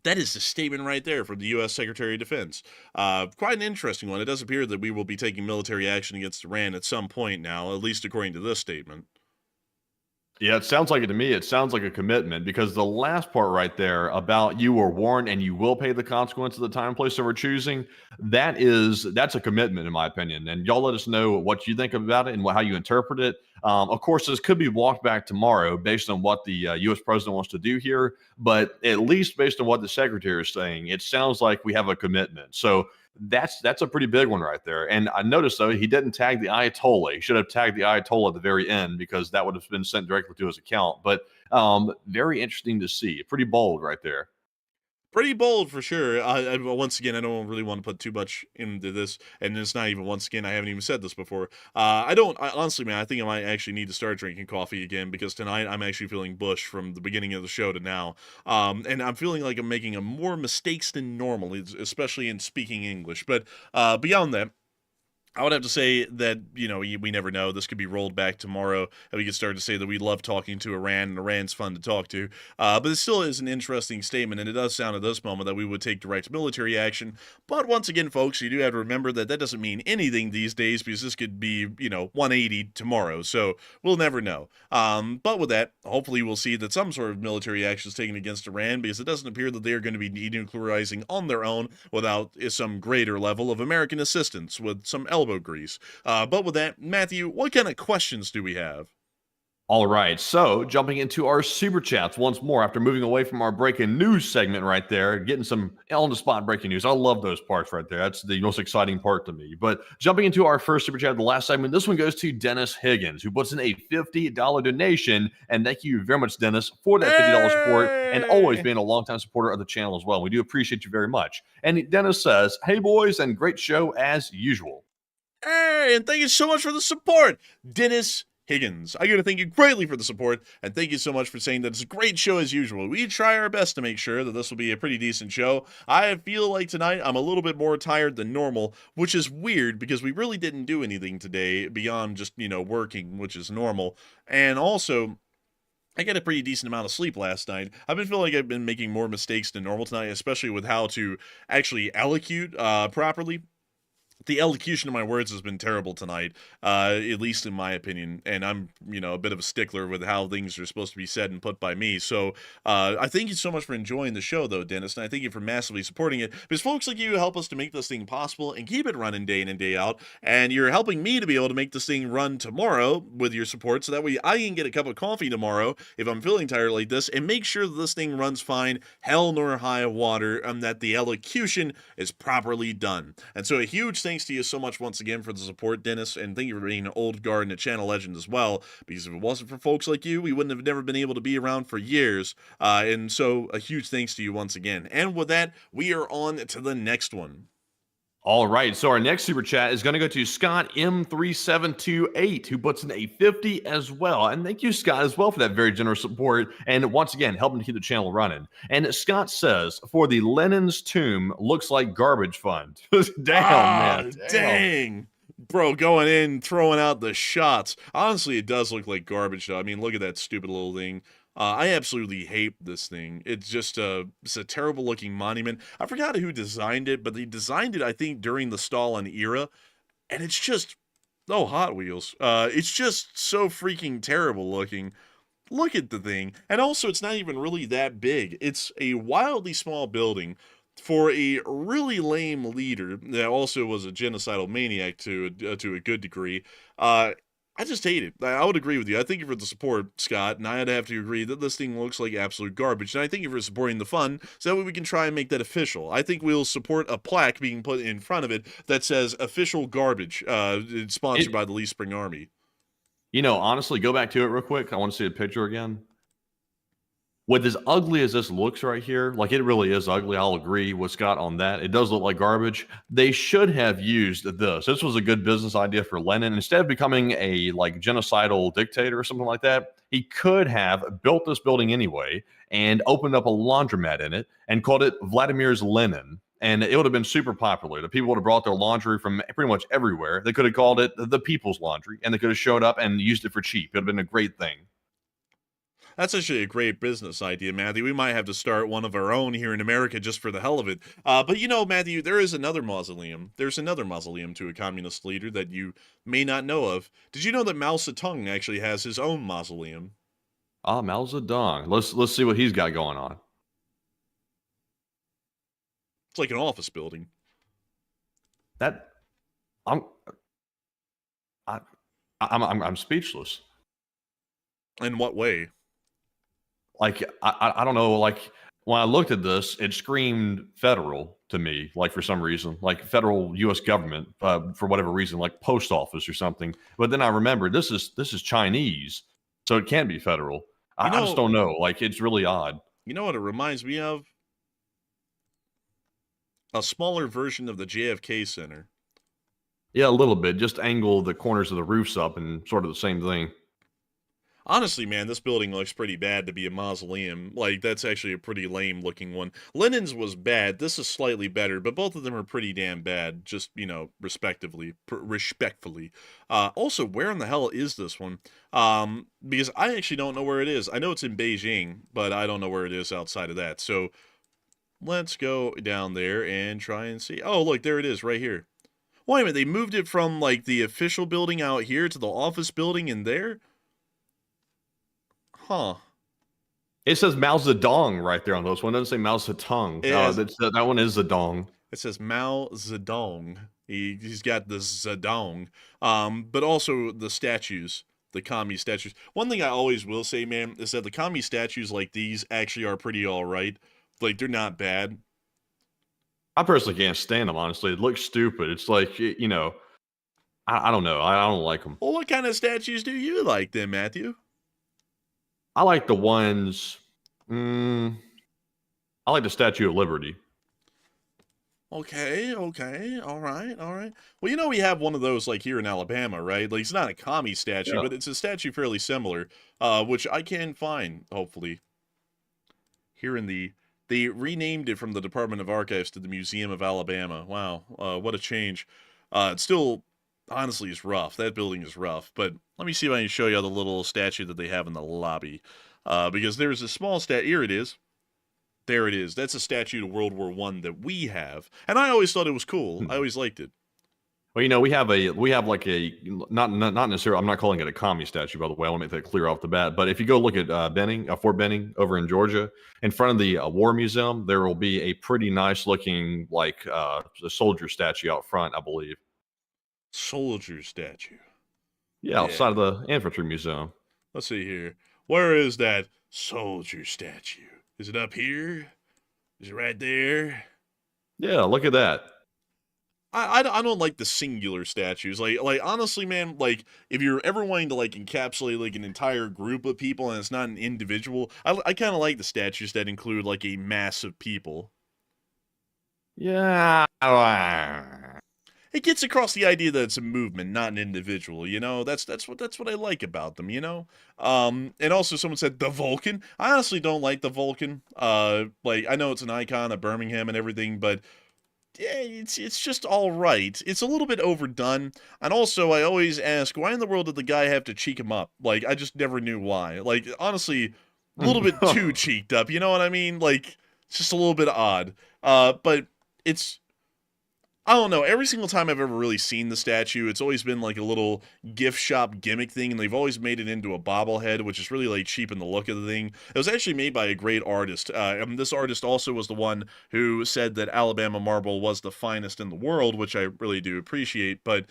that is the statement right there from the U.S. Secretary of Defense. Quite an interesting one. It does appear that we will be taking military action against Iran at some point now, at least according to this statement. Yeah, it sounds like it to me. It sounds like a commitment because the last part right there about you were warned and you will pay the consequence of the time, place, that we're choosing, that's a commitment in my opinion. And y'all let us know what you think about it and how you interpret it. Of course, this could be walked back tomorrow based on what the U.S. president wants to do here, but at least based on what the secretary is saying, it sounds like we have a commitment. So that's a pretty big one right there. And I noticed though he didn't tag the Ayatollah. He should have tagged the Ayatollah at the very end because that would have been sent directly to his account. But very interesting to see. Pretty bold right there. Pretty bold for sure. Once again, I don't really want to put too much into this, and it's not even once again. I haven't even said this before. Honestly, man, I think I might actually need to start drinking coffee again because tonight I'm actually feeling bush from the beginning of the show to now, and I'm feeling like I'm making more mistakes than normal, especially in speaking English. But beyond that, I would have to say that, we never know. This could be rolled back tomorrow, and we could start to say that we love talking to Iran, and Iran's fun to talk to. But it still is an interesting statement, and it does sound at this moment that we would take direct military action. But once again, folks, you do have to remember that doesn't mean anything these days because this could be, 180 tomorrow. So we'll never know. But with that, hopefully we'll see that some sort of military action is taken against Iran because it doesn't appear that they are going to be denuclearizing on their own without some greater level of American assistance with some elbow grease. But with that, Matthew, what kind of questions do we have? All right, so jumping into our super chats once more after moving away from our breaking news segment right there, getting some on-the-spot breaking news. I love those parts right there. That's the most exciting part to me. But jumping into our first super chat, the last segment, this one goes to Dennis Higgins, who puts in a $50 donation. And thank you very much, Dennis, for that $50 support and always being a longtime supporter of the channel as well. We do appreciate you very much. And Dennis says, "Hey, boys, and great show as usual." Hey, and thank you so much for the support, Dennis Higgins. I got to thank you greatly for the support, and thank you so much for saying that it's a great show as usual. We try our best to make sure that this will be a pretty decent show. I feel like tonight I'm a little bit more tired than normal, which is weird because we really didn't do anything today beyond just, working, which is normal. And also, I got a pretty decent amount of sleep last night. I've been feeling like I've been making more mistakes than normal tonight, especially with how to actually allocute properly. The elocution of my words has been terrible tonight, at least in my opinion, and I'm, a bit of a stickler with how things are supposed to be said and put by me, so I thank you so much for enjoying the show, though, Dennis, and I thank you for massively supporting it, because folks like you help us to make this thing possible and keep it running day in and day out, and you're helping me to be able to make this thing run tomorrow with your support, so that way I can get a cup of coffee tomorrow if I'm feeling tired like this, and make sure that this thing runs fine, hell nor high water, and that the elocution is properly done. And so a huge thanks to you so much once again for the support, Dennis, and thank you for being an old guard and a channel legend as well, because if it wasn't for folks like you, we wouldn't have never been able to be around for years, and so a huge thanks to you once again. And with that, we are on to the next one. All right, so our next super chat is going to go to Scott M3728, who puts in a 50 as well. And thank you, Scott, as well for that very generous support. And once again, helping to keep the channel running. And Scott says, "For the Lenin's tomb, looks like garbage fund." Damn, man. Dang. Bro, going in, throwing out the shots. Honestly, it does look like garbage, though. I mean, look at that stupid little thing. I absolutely hate this thing. It's just it's a terrible looking monument. I forgot who designed it, but they designed it, I think, during the Stalin era. And it's just, oh, Hot Wheels. It's just so freaking terrible looking. Look at the thing. And also, it's not even really that big. It's a wildly small building for a really lame leader that also was a genocidal maniac to a good degree. I just hate it. I would agree with you. I thank you for the support, Scott, and I'd have to agree that this thing looks like absolute garbage. And I thank you for supporting the fun, so that way we can try and make that official. I think we'll support a plaque being put in front of it that says "Official Garbage," it's sponsored by the Lee Spring Army. Honestly, go back to it real quick. I want to see a picture again. With as ugly as this looks right here, like it really is ugly. I'll agree with Scott on that. It does look like garbage. They should have used this. This was a good business idea for Lenin. Instead of becoming a genocidal dictator or something like that, he could have built this building anyway and opened up a laundromat in it and called it Vladimir's Lenin. And it would have been super popular. The people would have brought their laundry from pretty much everywhere. They could have called it the People's Laundry, and they could have showed up and used it for cheap. It would have been a great thing. That's actually a great business idea, Matthew. We might have to start one of our own here in America just for the hell of it. But Matthew, there is another mausoleum. There's another mausoleum to a communist leader that you may not know of. Did you know that Mao Zedong actually has his own mausoleum? Ah, Mao Zedong. Let's see what he's got going on. It's like an office building. That I'm I, I'm speechless. In what way? Like I don't know. Like when I looked at this, it screamed federal to me. Like for some reason, like federal U.S. government for whatever reason, like post office or something. But then I remembered this is Chinese, so it can't be federal. I just don't know. Like it's really odd. You know what it reminds me of? A smaller version of the JFK Center. Yeah, a little bit. Just angle the corners of the roofs up and sort of the same thing. Honestly, man, this building looks pretty bad to be a mausoleum. Like, that's actually a pretty lame looking one. Lenin's was bad. This is slightly better, but both of them are pretty damn bad. Just, respectively. Respectfully. Also, where in the hell is this one? Because I actually don't know where it is. I know it's in Beijing, but I don't know where it is outside of that. So, let's go down there and try and see. Oh, look, there it is right here. Wait a minute, they moved it from, like, the official building out here to the office building in there? Huh. It says Mao Zedong right there on those one. It doesn't say Mao Zedong. That one is Zedong. It says Mao Zedong. He's got the Zedong. But also the statues, the commie statues. One thing I always will say, man, is that the commie statues like these actually are pretty all right. Like, they're not bad. I personally can't stand them, honestly. It looks stupid. It's like, I don't know. I don't like them. Well, what kind of statues do you like then, Matthew? I like the ones. I like the Statue of Liberty. Okay, all right. Well, we have one of those like here in Alabama, right? Like it's not a commie statue, Yeah. but it's a statue fairly similar, which I can find hopefully. Here in they renamed it from the Department of Archives to the Museum of Alabama. Wow, what a change. It's still honestly is rough. That building is rough, but let me see if I can show you the little statue that they have in the lobby. Because there's a small statue. Here it is. There it is. That's a statue to World War I that we have, and I always thought it was cool. I always liked it. Well, we have like a not necessarily. I'm not calling it a commie statue, by the way. I want to make that clear off the bat. But if you go look at Fort Benning over in Georgia, in front of the War Museum, there will be a pretty nice looking like a soldier statue out front, I believe. Soldier statue. Yeah, outside of the Infantry Museum. Let's see here. Where is that soldier statue? Is it up here? Is it right there? Yeah, look at that. I don't like the singular statues. Like honestly, man, like if you're ever wanting to like encapsulate like an entire group of people and it's not an individual, I kind of like the statues that include like a mass of people. Yeah. It gets across the idea that it's a movement, not an individual. That's what I like about them. And also someone said the Vulcan. I honestly don't like the Vulcan. Like I know it's an icon of Birmingham and everything, but yeah, it's just all right. It's a little bit overdone. And also, I always ask, why in the world did the guy have to cheek him up? Like I just never knew why. Like honestly, a little bit too cheeked up. You know what I mean? Like it's just a little bit odd. But it's. I don't know. Every single time I've ever really seen the statue, it's always been like a little gift shop gimmick thing, and they've always made it into a bobblehead, which is really like cheap in the look of the thing. It was actually made by a great artist. This artist also was the one who said that Alabama marble was the finest in the world, which I really do appreciate. But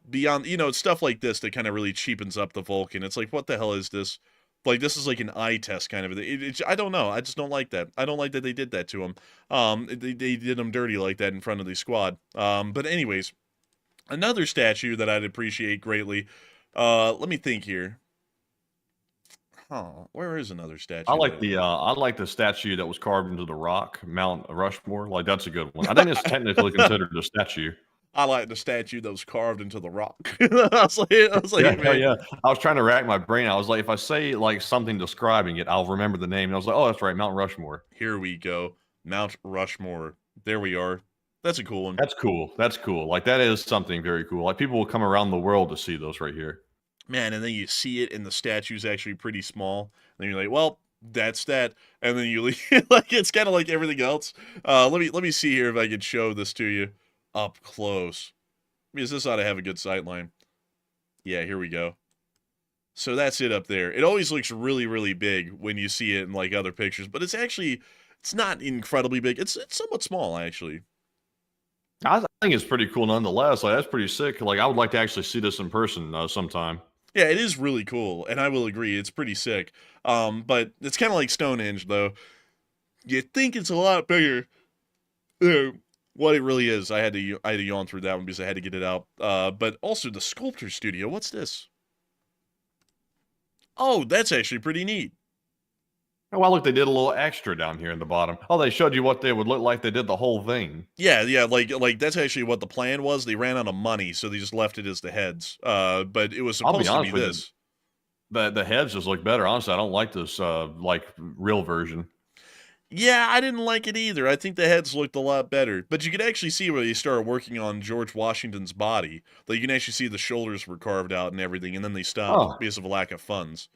beyond, it's stuff like this that kind of really cheapens up the Vulcan. It's like, what the hell is this? Like, this is like an eye test kind of thing. I don't know. I just don't like that. I don't like that they did that to him. They did him dirty like that in front of the squad. But anyways, another statue that I'd appreciate greatly. Let me think here. Where is another statue? I like the statue that was carved into the rock, Mount Rushmore. Like that's a good one. I think it's technically considered a statue. I like the statue that was carved into the rock. I was like, yeah. I was trying to rack my brain. I was like, if I say like something describing it, I'll remember the name. And I was like, oh, that's right, Mount Rushmore. Here we go, Mount Rushmore. There we are. That's a cool one. That's cool. Like that is something very cool. Like people will come around the world to see those right here. Man, and then you see it, and the statue's actually pretty small. And then you're like, well, that's that. And then you leave. Like it's kind of like everything else. Let me see here if I can show this to you. Up close. Because this ought to have a good sight line. Yeah, here we go. So that's it up there. It always looks really, really big when you see it in like other pictures, but it's not incredibly big. It's somewhat small actually. I think it's pretty cool nonetheless. Like that's pretty sick. Like I would like to actually see this in person sometime. Yeah, it is really cool, and I will agree, it's pretty sick. But it's kind of like Stonehenge, though. You think it's a lot bigger than what it really is. I had to yawn through that one because I had to get it out. But also the sculptor studio. What's this? Oh, that's actually pretty neat. Oh, well, look, they did a little extra down here in the bottom. Oh, they showed you what they would look like. They did the whole thing. Yeah, like that's actually what the plan was. They ran out of money, so they just left it as the heads. But it was supposed to be this. The heads just look better. Honestly, I don't like this like real version. Yeah, I didn't like it either. I think the heads looked a lot better. But you could actually see where they started working on George Washington's body. Like you can actually see the shoulders were carved out and everything, and then they stopped because of a lack of funds.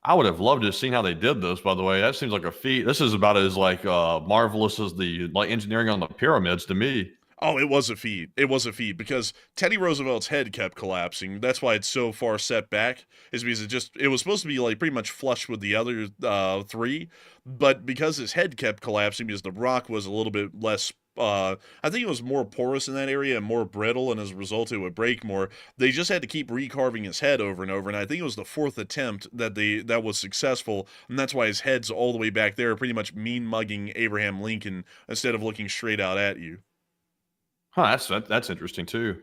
I would have loved to have seen how they did this, by the way. That seems like a feat. This is about as like marvelous as the like engineering on the pyramids to me. Oh, it was a feat. It was a feat because Teddy Roosevelt's head kept collapsing. That's why it's so far set back, is because it was supposed to be like pretty much flush with the other three, but because his head kept collapsing because the rock was a little bit less I think it was more porous in that area and more brittle, and as a result, it would break more. They just had to keep recarving his head over and over, and I think it was the fourth attempt that was successful, and that's why his head's all the way back there, pretty much mean mugging Abraham Lincoln instead of looking straight out at you. Huh, that's interesting too.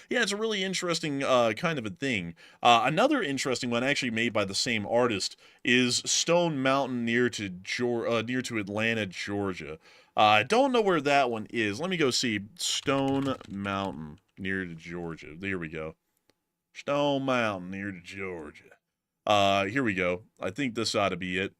Yeah, it's a really interesting kind of a thing. Another interesting one, actually made by the same artist, is Stone Mountain near to Atlanta, Georgia. I don't know where that one is. Let me go see. Stone Mountain near to Georgia. There we go. Stone Mountain near to Georgia. Here we go. I think this ought to be it.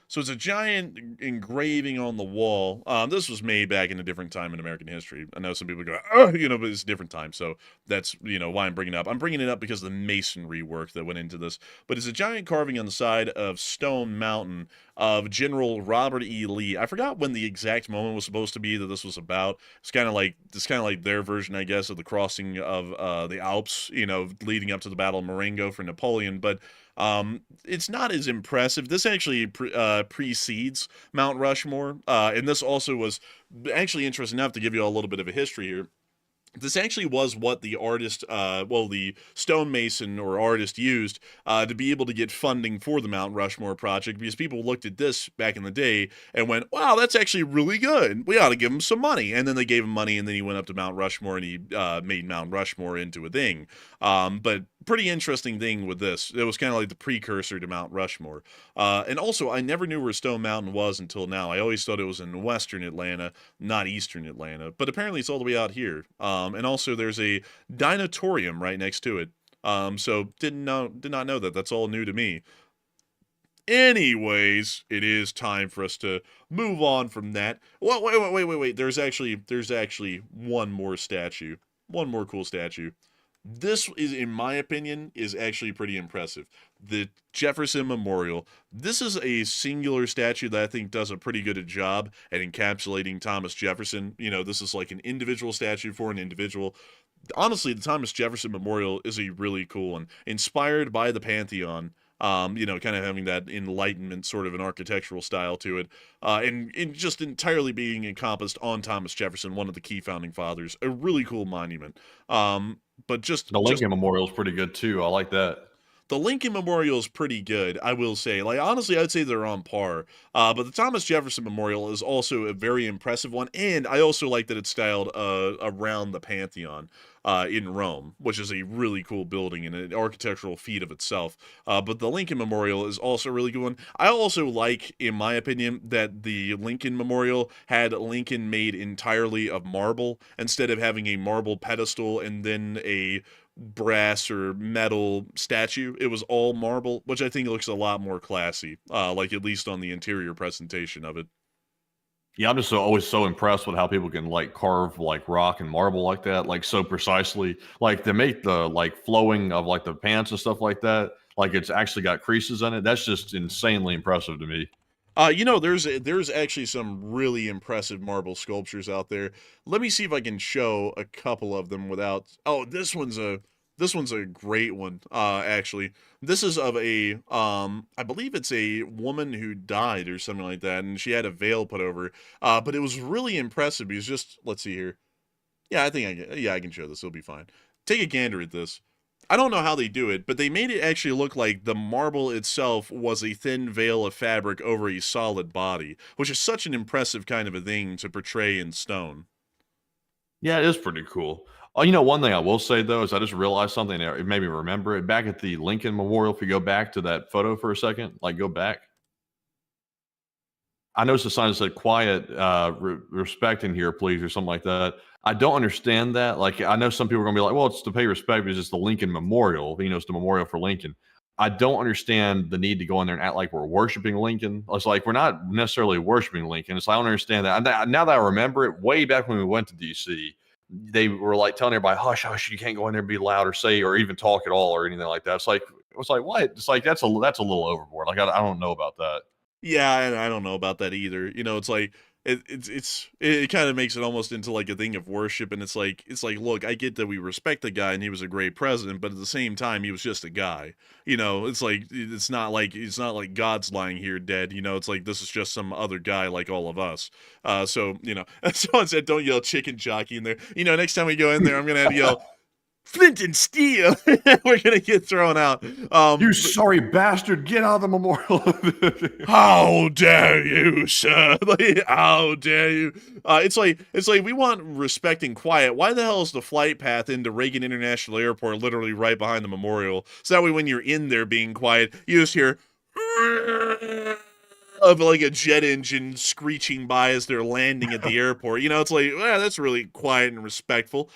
So it's a giant engraving on the wall. This was made back in a different time in American history. I know some people go, oh, but it's a different time. So that's, why I'm bringing it up. I'm bringing it up because of the masonry work that went into this. But it's a giant carving on the side of Stone Mountain of General Robert E. Lee. I forgot when the exact moment was supposed to be that this was about. It's kind of like their version, I guess, of the crossing of the Alps, leading up to the Battle of Marengo for Napoleon. But it's not as impressive. This actually precedes Mount Rushmore, and this also was actually interesting enough to give you a little bit of a history here. This actually was what the artist, the stonemason or artist used to be able to get funding for the Mount Rushmore project, because people looked at this back in the day and went, wow, that's actually really good. We ought to give him some money. And then they gave him money, and then he went up to Mount Rushmore and he made Mount Rushmore into a thing. But pretty interesting thing with this. It was kind of like the precursor to Mount Rushmore. And also, I never knew where Stone Mountain was until now. I always thought it was in western Atlanta, not eastern Atlanta. But apparently it's all the way out here. And also there's a dinotorium right next to it. So did not know that. That's all new to me. Anyways, it is time for us to move on from that. Well, wait. There's actually one more statue. One more cool statue. This is, in my opinion, is actually pretty impressive. The Jefferson Memorial. This is a singular statue that I think does a pretty good job at encapsulating Thomas Jefferson. This is like an individual statue for an individual. Honestly, the Thomas Jefferson Memorial is a really cool one. Inspired by the Pantheon. Kind of having that Enlightenment sort of an architectural style to it, and just entirely being encompassed on Thomas Jefferson, one of the key founding fathers. A really cool monument. But just the Lincoln Memorial is pretty good too. I like that. The Lincoln Memorial is pretty good, I will say. Like, honestly, I'd say they're on par. But the Thomas Jefferson Memorial is also a very impressive one, and I also like that it's styled around the Pantheon in Rome, which is a really cool building and an architectural feat of itself. But the Lincoln Memorial is also a really good one. I also like, in my opinion, that the Lincoln Memorial had Lincoln made entirely of marble, instead of having a marble pedestal and then a brass or metal statue. It was all marble, which I think looks a lot more classy, like at least on the interior presentation of it. Yeah, I'm just always so impressed with how people can like carve like rock and marble like that, like so precisely. Like they make the like flowing of like the pants and stuff like that, like it's actually got creases on it. That's just insanely impressive to me. There's actually some really impressive marble sculptures out there. Let me see if I can show a couple of them without. Oh, this one's This one's a great one, actually. This is of a, I believe it's a woman who died or something like that, and she had a veil put over. But it was really impressive because just, let's see here. Yeah, I can show this. It'll be fine. Take a gander at this. I don't know how they do it, but they made it actually look like the marble itself was a thin veil of fabric over a solid body, which is such an impressive kind of a thing to portray in stone. Yeah, it is pretty cool. Oh, you know, one thing I will say though is I just realized something there. It made me remember it. Back at the Lincoln Memorial, if you go back to that photo for a second, like go back. I noticed a sign that said "quiet, respect in here, please," or something like that. I don't understand that. Like, I know some people are going to be like, "Well, it's to pay respect because it's the Lincoln Memorial. You know, it's the memorial for Lincoln." I don't understand the need to go in there and act like we're worshiping Lincoln. It's like we're not necessarily worshiping Lincoln. It's like, I don't understand that. Now that I remember it, way back when we went to DC, they were like telling everybody, "Hush, hush, you can't go in there and be loud or say or even talk at all or anything like that." It's like what? It's like that's a little overboard. Like I don't know about that. Yeah, and I don't know about that either. You know, it's like it kind of makes it almost into like a thing of worship, and it's like, look, I get that we respect the guy and he was a great president, but at the same time, he was just a guy. You know, it's not like God's lying here dead. You know, it's like this is just some other guy like all of us. So you know, someone said don't yell chicken jockey in there. You know, next time we go in there, I'm gonna have to yell Flint and Steel. We're gonna get thrown out. You sorry bastard! Get out of the memorial. How dare you, sir? Like, how dare you? It's like we want respect and quiet. Why the hell is the flight path into Reagan International Airport literally right behind the memorial? So that way, when you're in there being quiet, you just hear of like a jet engine screeching by as they're landing at the airport. You know, it's like, that's really quiet and respectful.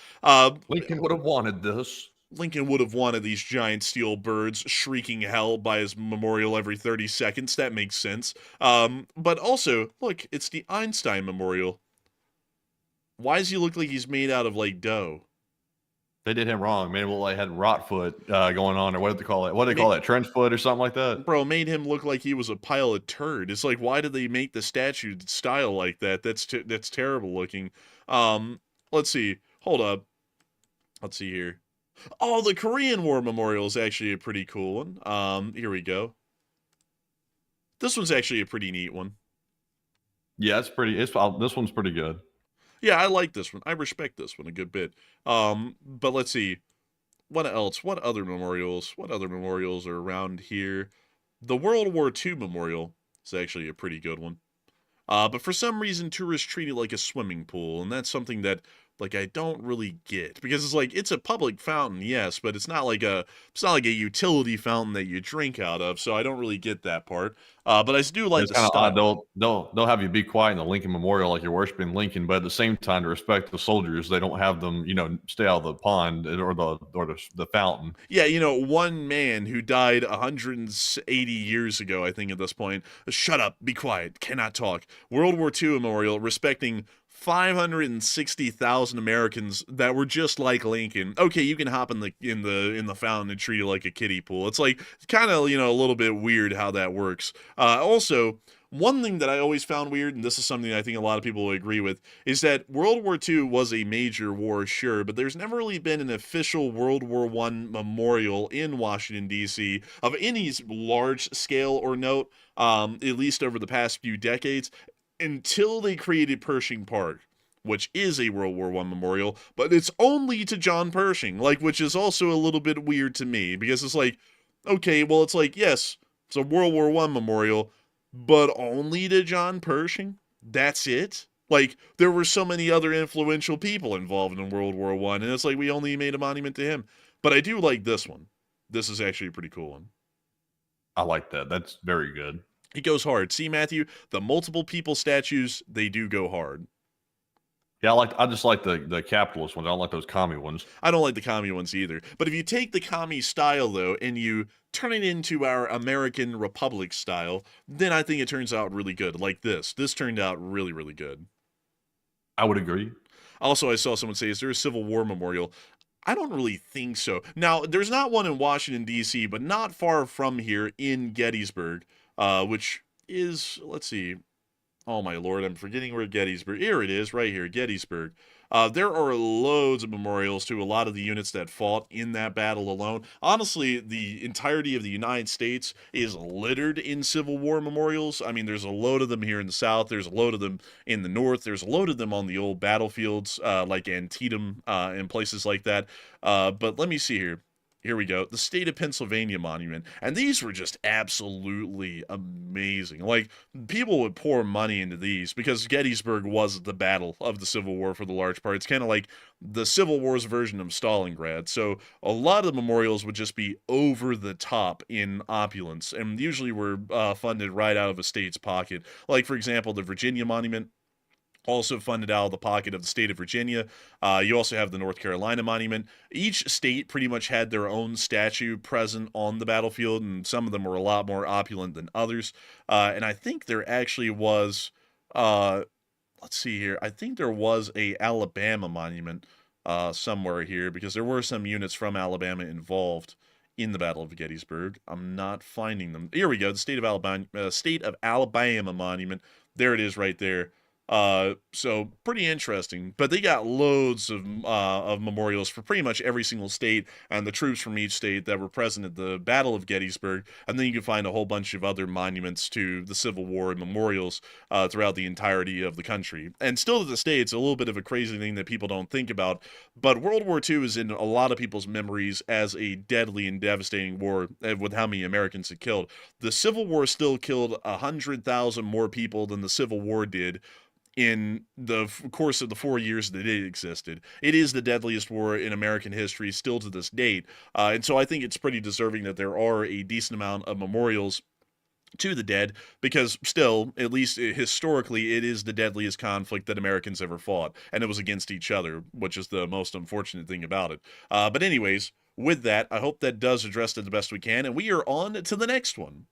Lincoln would have wanted this. Lincoln would have wanted these giant steel birds shrieking hell by his memorial every 30 seconds. That makes sense. But also, look, it's the Einstein Memorial. Why does he look like he's made out of, like, dough? They did him wrong. Made him look like he had rot foot going on, or what did they call it? What do they call that? Trench foot or something like that? Bro, made him look like he was a pile of turd. It's like, why did they make the statue style like that? That's terrible looking. Let's see. Hold up. Let's see here. Oh, the Korean War Memorial is actually a pretty cool one. Here we go. This one's actually a pretty neat one. Yeah, this one's pretty good. Yeah, I like this one. I respect this one a good bit. But let's see. What else? What other memorials? What other memorials are around here? The World War II Memorial is actually a pretty good one. But for some reason, tourists treat it like a swimming pool, and that's something that, like, I don't really get. Because it's like, it's a public fountain, yes, but it's not like a utility fountain that you drink out of, so I don't really get that part. But I do like It's the kind of style. odd. They'll have you be quiet in the Lincoln Memorial like you're worshiping Lincoln, but at the same time, to respect the soldiers, they don't have them, stay out of the pond or the fountain. Yeah, one man who died 180 years ago, I think at this point. Shut up, be quiet, cannot talk. World War II Memorial respecting 560,000 Americans that were just like Lincoln. Okay, you can hop in the fountain and treat it like a kiddie pool. It's like kind of a little bit weird how that works. Also, one thing that I always found weird, and this is something I think a lot of people will agree with, is that World War II was a major war, sure, but there's never really been an official World War I memorial in Washington, D.C. of any large scale or note, at least over the past few decades, until they created Pershing Park, which is a World War I memorial, but it's only to John Pershing, which is also a little bit weird to me, because it's like, okay, well, it's like, yes, it's a World War I memorial, but only to John Pershing? That's it? Like, there were so many other influential people involved in World War I, and it's like we only made a monument to him. But I do like this one. This is actually a pretty cool one. I like that. That's very good. He goes hard. See, Matthew, the multiple people statues, they do go hard. Yeah, I just like the capitalist ones. I don't like those commie ones. I don't like the commie ones either. But if you take the commie style, though, and you turn it into our American Republic style, then I think it turns out really good. Like this. This turned out really, really good. I would agree. Also, I saw someone say, is there a Civil War memorial? I don't really think so. Now, there's not one in Washington, D.C., but not far from here in Gettysburg, which is, let's see. Oh, my Lord, I'm forgetting where Gettysburg. Here it is, right here, Gettysburg. There are loads of memorials to a lot of the units that fought in that battle alone. Honestly, the entirety of the United States is littered in Civil War memorials. I mean, there's a load of them here in the South. There's a load of them in the North. There's a load of them on the old battlefields, like Antietam and places like that. But let me see here. Here we go. The State of Pennsylvania Monument. And these were just absolutely amazing. Like, people would pour money into these because Gettysburg was the battle of the Civil War for the large part. It's kind of like the Civil War's version of Stalingrad. So a lot of the memorials would just be over the top in opulence and usually were funded right out of a state's pocket. Like, for example, the Virginia Monument, also funded out of the pocket of the state of Virginia. You also have the North Carolina Monument. Each state pretty much had their own statue present on the battlefield, and some of them were a lot more opulent than others. And I think there actually was, let's see here, I think there was a Alabama Monument somewhere here, because there were some units from Alabama involved in the Battle of Gettysburg. I'm not finding them. Here we go, the State of Alabama Monument. There it is right there. So pretty interesting, but they got loads of memorials for pretty much every single state and the troops from each state that were present at the Battle of Gettysburg. And then you can find a whole bunch of other monuments to the Civil War and memorials throughout the entirety of the country. And still to this day, it's a little bit of a crazy thing that people don't think about, but World War II is in a lot of people's memories as a deadly and devastating war with how many Americans it killed. The Civil War still killed 100,000 more people than the Civil War did in the course of the 4 years that it existed. It is the deadliest war in American history still to this date. And so I think it's pretty deserving that there are a decent amount of memorials to the dead, because still, at least historically, it is the deadliest conflict that Americans ever fought. And it was against each other, which is the most unfortunate thing about it. But anyways, with that, I hope that does address it the best we can. And we are on to the next one.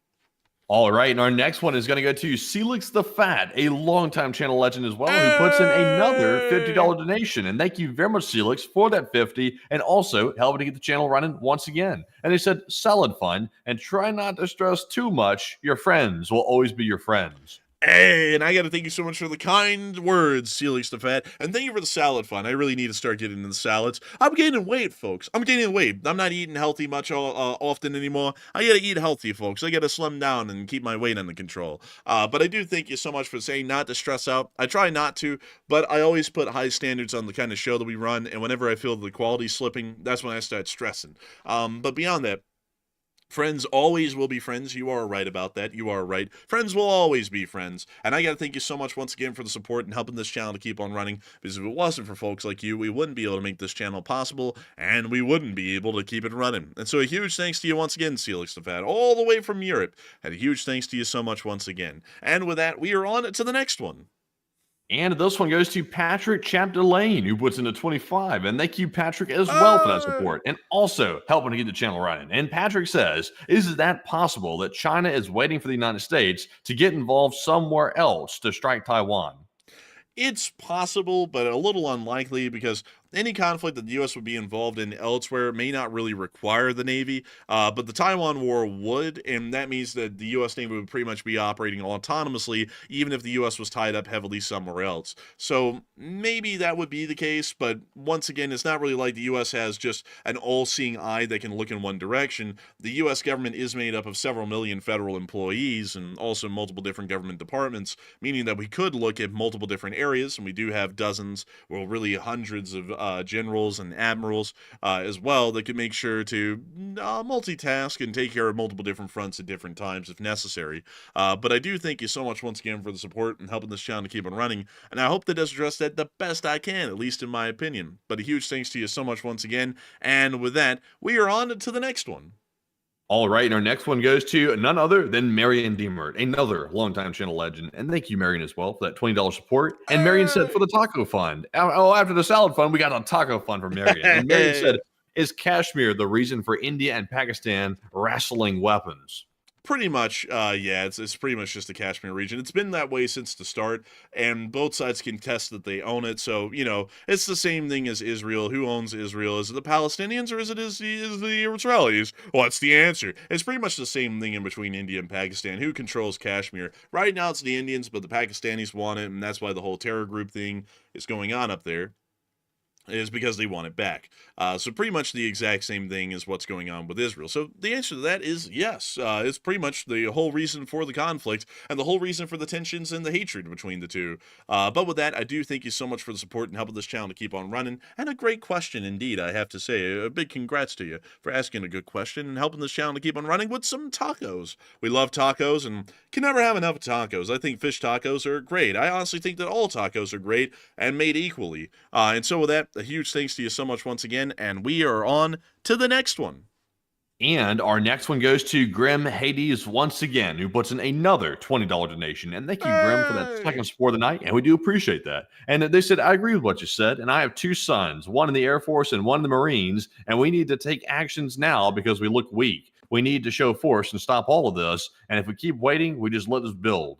All right, and our next one is going to go to Celix the Fat, a longtime channel legend as well, who puts in another $50 donation. And thank you very much, Celix, for that 50, and also helping to get the channel running once again. And they said, solid fun, and try not to stress too much. Your friends will always be your friends. Hey, and I got to thank you so much for the kind words, Celix the Fat, and thank you for the salad fund. I really need to start getting into the salads. I'm gaining weight, folks. I'm gaining weight. I'm not eating healthy much often anymore. I got to eat healthy, folks. I got to slim down and keep my weight under control. But I do thank you so much for saying not to stress out. I try not to, but I always put high standards on the kind of show that we run, and whenever I feel the quality slipping, that's when I start stressing. But beyond that, friends always will be friends. You are right about that. You are right. Friends will always be friends. And I got to thank you so much once again for the support and helping this channel to keep on running. Because if it wasn't for folks like you, we wouldn't be able to make this channel possible, and we wouldn't be able to keep it running. And so a huge thanks to you once again, Celix the Fat, all the way from Europe. And a huge thanks to you so much once again. And with that, we are on to the next one. And this one goes to Patrick Chapdelaine, who puts into 25. And thank you, Patrick, as well for that support. And also helping to get the channel running. And Patrick says, is that possible that China is waiting for the United States to get involved somewhere else to strike Taiwan? It's possible, but a little unlikely, because any conflict that the U.S. would be involved in elsewhere may not really require the Navy, but the Taiwan War would, and that means that the U.S. Navy would pretty much be operating autonomously, even if the U.S. was tied up heavily somewhere else. So maybe that would be the case, but once again, it's not really like the U.S. has just an all-seeing eye that can look in one direction. The U.S. government is made up of several million federal employees and also multiple different government departments, meaning that we could look at multiple different areas, and we do have dozens, well, really hundreds of generals and admirals as well that could make sure to multitask and take care of multiple different fronts at different times if necessary. But I do thank you so much once again for the support and helping this channel to keep on running, and I hope that does address that the best I can, at least in my opinion. But a huge thanks to you so much once again, and with that, we are on to the next one. All right, and our next one goes to none other than Marion Deemert, another longtime channel legend. And thank you, Marion, as well, for that $20 support. And Marion said, for the taco fund. Oh, after the salad fund, we got a taco fund for Marion. And Marion said, is Kashmir the reason for India and Pakistan wrestling weapons? Pretty much, yeah, it's pretty much just the Kashmir region. It's been that way since the start, and both sides contest that they own it. So, you know, it's the same thing as Israel. Who owns Israel? Is it the Palestinians or is the Israelis? What's the answer? It's pretty much the same thing in between India and Pakistan. Who controls Kashmir? Right now it's the Indians, but the Pakistanis want it, and that's why the whole terror group thing is going on up there. is because they want it back. So pretty much the exact same thing as what's going on with Israel. So the answer to that is yes. It's pretty much the whole reason for the conflict and the whole reason for the tensions and the hatred between the two. But with that, I do thank you so much for the support and helping this channel to keep on running. And a great question indeed, I have to say. A big congrats to you for asking a good question and helping this channel to keep on running with some tacos. We love tacos and can never have enough of tacos. I think fish tacos are great. I honestly think that all tacos are great and made equally. And so with that, a huge thanks to you so much once again, and we are on to the next one. And our next one goes to Grim Hades once again, who puts in another $20 donation. And thank you, Grim, for that second support of the night, and we do appreciate that. And they said, I agree with what you said, and I have 2 sons, one in the Air Force and one in the Marines, and we need to take actions now because we look weak. We need to show force and stop all of this, and if we keep waiting, we just let this build.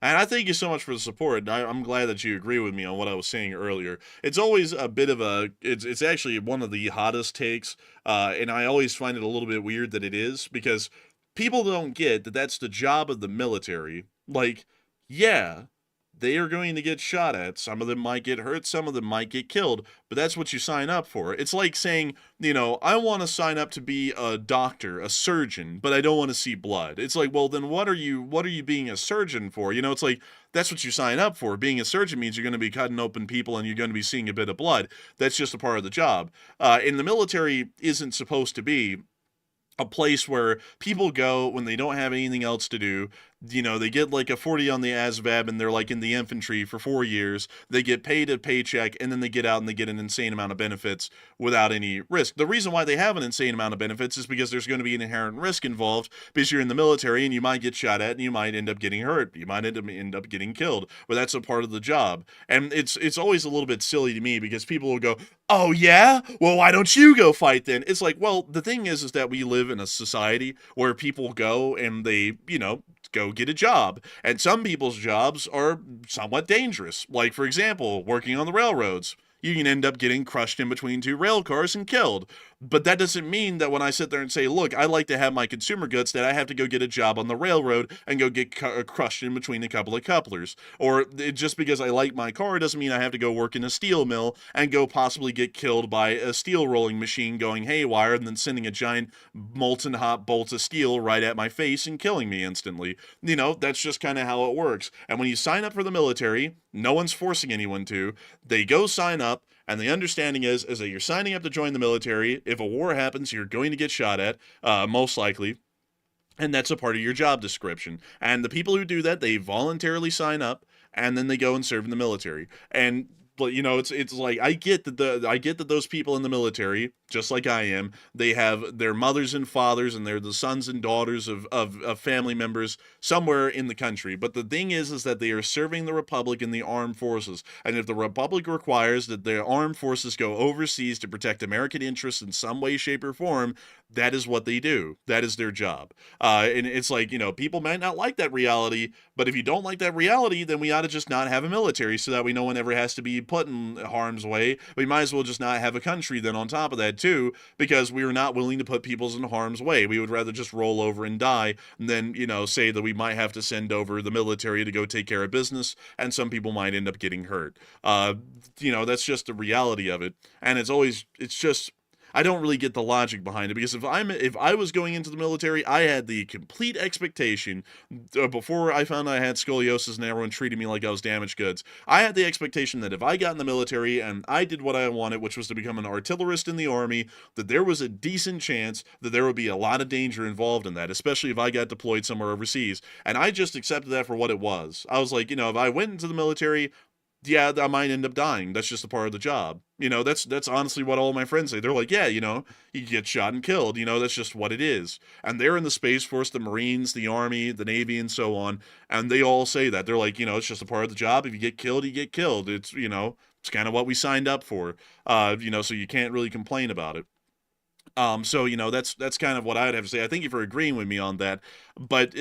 And I thank you so much for the support. I'm glad that you agree with me on what I was saying earlier. It's always a bit of it's actually one of the hottest takes, and I always find it a little bit weird that it is, because people don't get that that's the job of the military. Like, yeah, they are going to get shot at. Some of them might get hurt. Some of them might get killed. But that's what you sign up for. It's like saying, you know, I want to sign up to be a doctor, a surgeon, but I don't want to see blood. It's like, well, then what are you being a surgeon for? You know, it's like, that's what you sign up for. Being a surgeon means you're going to be cutting open people and you're going to be seeing a bit of blood. That's just a part of the job. And the military isn't supposed to be a place where people go when they don't have anything else to do. You know, they get like a 40 on the ASVAB and they're like in the infantry for 4 years. They get paid a paycheck and then they get out and they get an insane amount of benefits without any risk. The reason why they have an insane amount of benefits is because there's going to be an inherent risk involved, because you're in the military and you might get shot at and you might end up getting hurt. You might end up getting killed, but that's a part of the job. And it's always a little bit silly to me because people will go, oh yeah? Well, why don't you go fight then? It's like, well, the thing is that we live in a society where people go and they, you know, go get a job. And some people's jobs are somewhat dangerous. Like, for example, working on the railroads. You can end up getting crushed in between 2 rail cars and killed. But that doesn't mean that when I sit there and say, look, I like to have my consumer goods, that I have to go get a job on the railroad and go get crushed in between a couple of couplers. Or just because I like my car doesn't mean I have to go work in a steel mill and go possibly get killed by a steel rolling machine going haywire and then sending a giant molten hot bolt of steel right at my face and killing me instantly. You know, that's just kind of how it works. And when you sign up for the military, no one's forcing anyone to. They go sign up. And the understanding is that you're signing up to join the military. If a war happens, you're going to get shot at, most likely. And that's a part of your job description. And the people who do that, they voluntarily sign up, and then they go and serve in the military. And but you know, it's like I get that those people in the military, just like I am, they have their mothers and fathers and they're the sons and daughters of family members somewhere in the country. But the thing is that they are serving the Republic in the armed forces. And if the Republic requires that the armed forces go overseas to protect American interests in some way, shape, or form, that is what they do. That is their job. And it's like, you know, people might not like that reality, but if you don't like that reality, then we ought to just not have a military so that no one ever has to be put in harm's way. We might as well just not have a country then on top of that too, because we are not willing to put people in harm's way. We would rather just roll over and die than, you know, say that we might have to send over the military to go take care of business, and some people might end up getting hurt. You know, that's just the reality of it. And it's just, I don't really get the logic behind it, because if I was going into the military, I had the complete expectation, before I found I had scoliosis and everyone treated me like I was damaged goods, I had the expectation that if I got in the military and I did what I wanted, which was to become an artillerist in the army, that there was a decent chance that there would be a lot of danger involved in that, especially if I got deployed somewhere overseas. And I just accepted that for what it was. I was like, you know, if I went into the military, yeah, I might end up dying. That's just a part of the job. You know, that's honestly what all my friends say. They're like, yeah, you know, you get shot and killed. You know, that's just what it is. And they're in the Space Force, the Marines, the Army, the Navy, and so on. And they all say that. They're like, you know, it's just a part of the job. If you get killed, you get killed. It's, you know, it's kind of what we signed up for. You know, so you can't really complain about it. So, you know, that's kind of what I'd have to say. I thank you for agreeing with me on that. but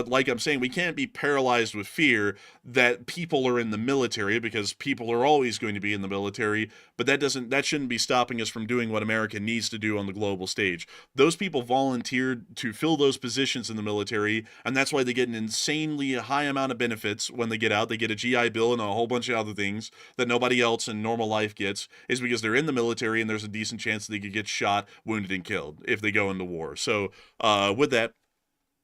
like I'm saying, we can't be paralyzed with fear that people are in the military, because people are always going to be in the military, but that shouldn't be stopping us from doing what America needs to do on the global stage. Those people volunteered to fill those positions in the military, and that's why they get an insanely high amount of benefits when they get out. They get a GI Bill and a whole bunch of other things that nobody else in normal life gets, is because they're in the military and there's a decent chance they could get shot, wounded, and killed if they go into war. So with that,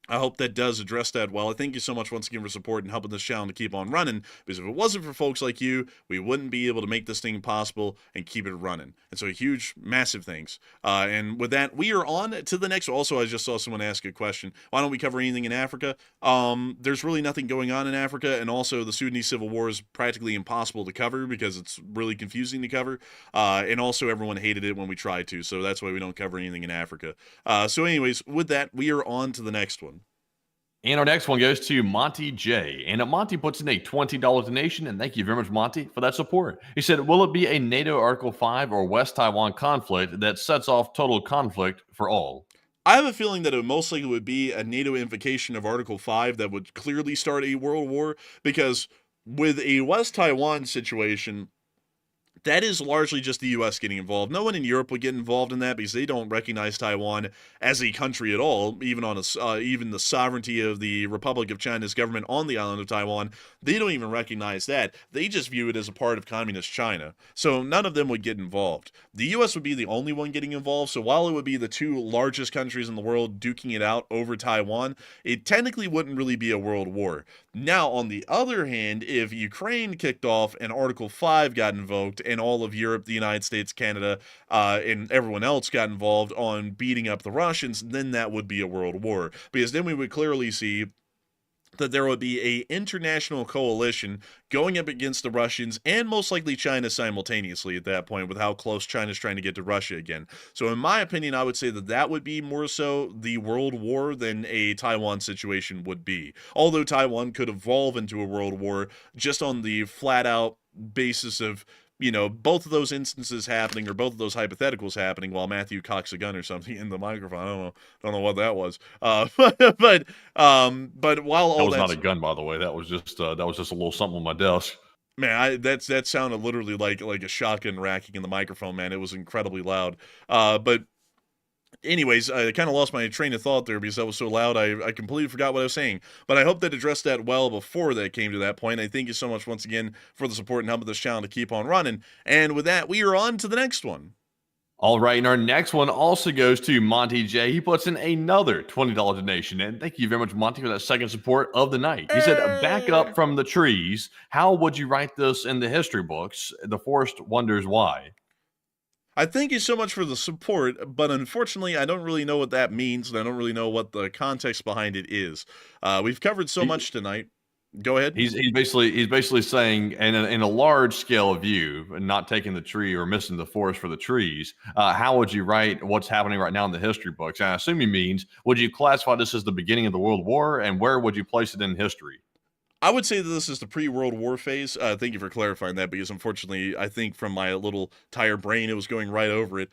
I hope that does address that well. I thank you so much once again for support and helping this channel to keep on running, because if it wasn't for folks like you, we wouldn't be able to make this thing possible and keep it running. And so a huge, massive thanks. And with that, we are on to the next. Also, I just saw someone ask a question. Why don't we cover anything in Africa? There's really nothing going on in Africa, and also the Sudanese civil war is practically impossible to cover because it's really confusing to cover. And also everyone hated it when we tried to, so that's why we don't cover anything in Africa. So anyways, with that, we are on to the next one. And our next one goes to Monty J. And Monty puts in a $20 donation, and thank you very much, Monty, for that support. He said, will it be a NATO Article 5 or West Taiwan conflict that sets off total conflict for all? I have a feeling that it most likely would be a NATO invocation of Article 5 that would clearly start a world war, because with a West Taiwan situation, that is largely just the U.S. getting involved. No one in Europe would get involved in that because they don't recognize Taiwan as a country at all, even the sovereignty of the Republic of China's government on the island of Taiwan. They don't even recognize that. They just view it as a part of communist China. So none of them would get involved. The U.S. would be the only one getting involved, so while it would be the two largest countries in the world duking it out over Taiwan, it technically wouldn't really be a world war. Now, on the other hand, if Ukraine kicked off and Article 5 got invoked, and all of Europe, the United States, Canada, and everyone else got involved on beating up the Russians, then that would be a world war. Because then we would clearly see that there would be a international coalition going up against the Russians and most likely China simultaneously at that point, with how close China's trying to get to Russia again. So in my opinion, I would say that that would be more so the world war than a Taiwan situation would be. Although Taiwan could evolve into a world war just on the flat out basis of, you know, both of those instances happening, or both of those hypotheticals happening while Matthew cocks a gun or something in the microphone. I don't know what that was. But while all that was not a gun, by the way. That was just a little something on my desk. Man, that sounded literally like a shotgun racking in the microphone, man. It was incredibly loud. But anyways, I kind of lost my train of thought there because that was so loud. I completely forgot what I was saying. But I hope that addressed that well before that came to that point. I thank you so much once again for the support and helping this channel to keep on running. And with that, we are on to the next one. All right, and our next one also goes to Monty J. He puts in another $20 donation. And thank you very much, Monty, for that second support of the night. He said, back up from the trees. How would you write this in the history books? The forest wonders why. I thank you so much for the support, but unfortunately, I don't really know what that means, and I don't really know what the context behind it is. We've covered so much tonight. Go ahead. He's basically saying, in a large scale view, and not taking the tree or missing the forest for the trees, how would you write what's happening right now in the history books? And I assume he means, would you classify this as the beginning of the World War, and where would you place it in history? I would say that this is the pre-World War phase. Thank you for clarifying that, because unfortunately, I think from my little tired brain, it was going right over it.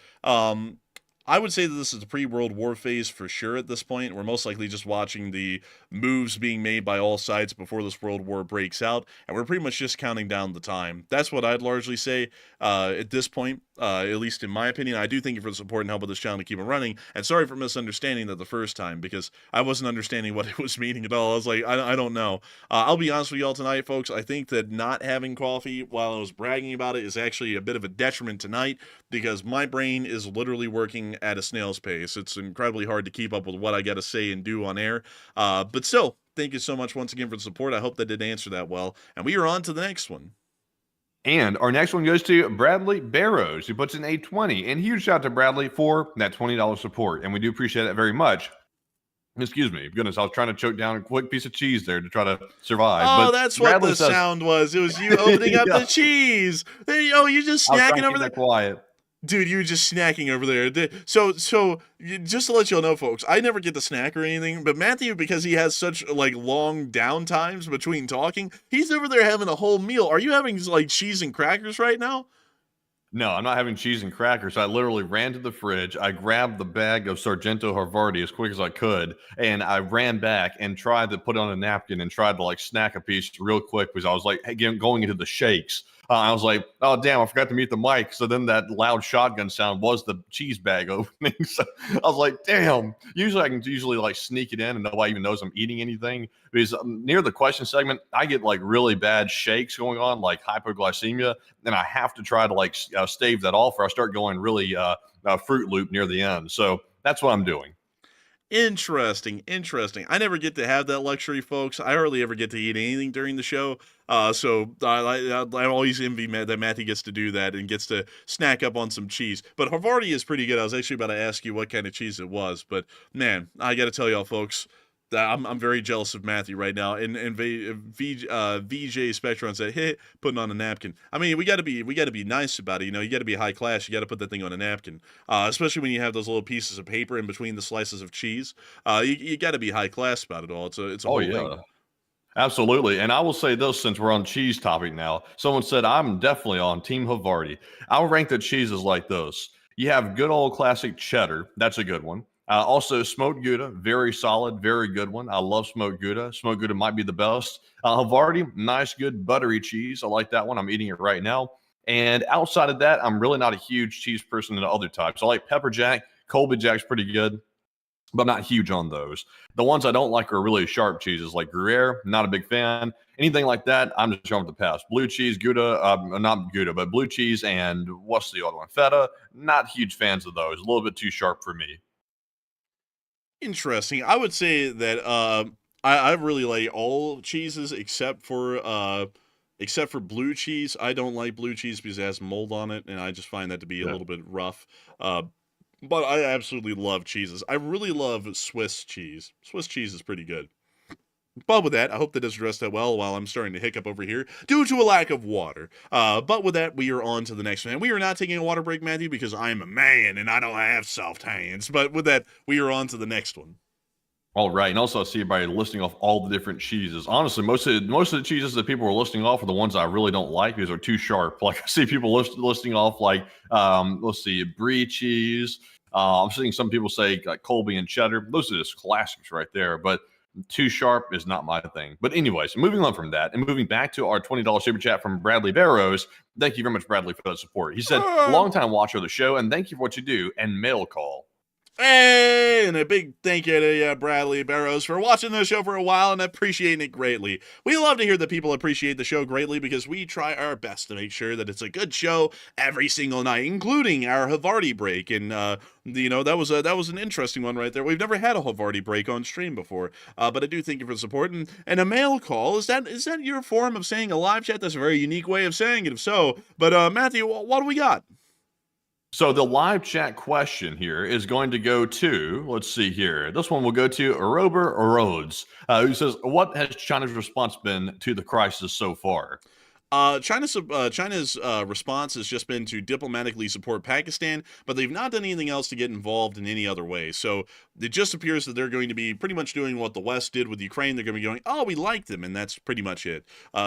I would say that this is the pre-World War phase for sure at this point. We're most likely just watching the moves being made by all sides before this World War breaks out, and we're pretty much just counting down the time. That's what I'd largely say at this point, at least in my opinion. I do thank you for the support and help with this channel to keep it running, and sorry for misunderstanding that the first time, because I wasn't understanding what it was meaning at all. I was like, I don't know. I'll be honest with y'all tonight, folks. I think that not having coffee while I was bragging about it is actually a bit of a detriment tonight, because my brain is literally working at a snail's pace. It's incredibly hard to keep up with what I got to say and do on air. But still, thank you so much once again for the support. I hope that did answer that well. And we are on to the next one. And our next one goes to Bradley Barrows, who puts in a 20. And huge shout out to Bradley for that $20 support. And we do appreciate that very much. Excuse me. Goodness, I was trying to choke down a quick piece of cheese there to try to survive. Oh, but that's what the sound was. It was you opening up the cheese. Oh, you just snacking over there. Quiet. Dude, you were just snacking over there. So just to let y'all know, folks, I never get to snack or anything, but Matthew, because he has such like long down times between talking, he's over there having a whole meal. Are you having like cheese and crackers right now? No, I'm not having cheese and crackers. I literally ran to the fridge. I grabbed the bag of Sargento Havarti as quick as I could, and I ran back and tried to put on a napkin and tried to like snack a piece real quick because I was like again going into the shakes. I was like, oh damn, I forgot to mute the mic. So then that loud shotgun sound was the cheese bag opening. So I was like, damn. Usually I can like sneak it in and nobody even knows I'm eating anything. Because near the question segment, I get like really bad shakes going on, like hypoglycemia, and I have to try to like stave that off, or I start going really Fruit Loop near the end. So that's what I'm doing. Interesting. I never get to have that luxury, folks. I hardly ever get to eat anything during the show. So I always envy that Matthew gets to do that and gets to snack up on some cheese. But Havarti is pretty good. I was actually about to ask you what kind of cheese it was. But man, I got to tell y'all, folks, that I'm very jealous of Matthew right now. And VJ Spectron said, "Hey, putting on a napkin." I mean, we got to be nice about it. You know, you got to be high class. You got to put that thing on a napkin. Especially when you have those little pieces of paper in between the slices of cheese. You got to be high class about it all. It's a whole thing. Absolutely. And I will say this, since we're on cheese topic now, someone said I'm definitely on Team Havarti. I'll rank the cheeses like this. You have good old classic cheddar. That's a good one. Also, smoked Gouda, very solid, very good one. I love smoked Gouda. Smoked Gouda might be the best. Havarti, nice, good buttery cheese. I like that one. I'm eating it right now. And outside of that, I'm really not a huge cheese person in the other types. I like pepper jack. Colby Jack's pretty good, but I'm not huge on those. The ones I don't like are really sharp cheeses, like Gruyere. Not a big fan. Anything like that, I'm just going with the pass. Blue cheese, Gouda, not Gouda, but blue cheese, and what's the other one? Feta. Not huge fans of those. A little bit too sharp for me. Interesting. I would say that I really like all cheeses except for blue cheese. I don't like blue cheese because it has mold on it, and I just find that to be a little bit rough. But I absolutely love cheeses. I really love Swiss cheese. Swiss cheese is pretty good. But with that, I hope that does address that well while I'm starting to hiccup over here due to a lack of water. But with that, we are on to the next one. We are not taking a water break, Matthew, because I'm a man and I don't have soft hands. But with that, we are on to the next one. All right, and also I see everybody listing off all the different cheeses. Honestly, most of the cheeses that people are listing off are the ones I really don't like because they're too sharp. Like I see people listing off like, let's see, brie cheese. I'm seeing some people say like Colby and cheddar. Those are just classics right there. But too sharp is not my thing. But anyways, moving on from that and moving back to our $20 super chat from Bradley Barrows. Thank you very much, Bradley, for that support. He said, longtime watcher of the show, and thank you for what you do, and mail call. Hey, and a big thank you to Bradley Barrows for watching the show for a while and appreciating it greatly. We love to hear that people appreciate the show greatly because we try our best to make sure that it's a good show every single night, including our Havarti break. And that was an interesting one right there. We've never had a Havarti break on stream before, but I do thank you for the support. And a mail call, is that your form of saying a live chat? That's a very unique way of saying it, if so. But Matthew, what do we got? So the live chat question here is going to go to, let's see here. This one will go to Robert Rhodes, who says, what has China's response been to the crisis so far? China's response has just been to diplomatically support Pakistan, but they've not done anything else to get involved in any other way. So it just appears that they're going to be pretty much doing what the West did with Ukraine. They're going to be going, oh, we like them, and that's pretty much it.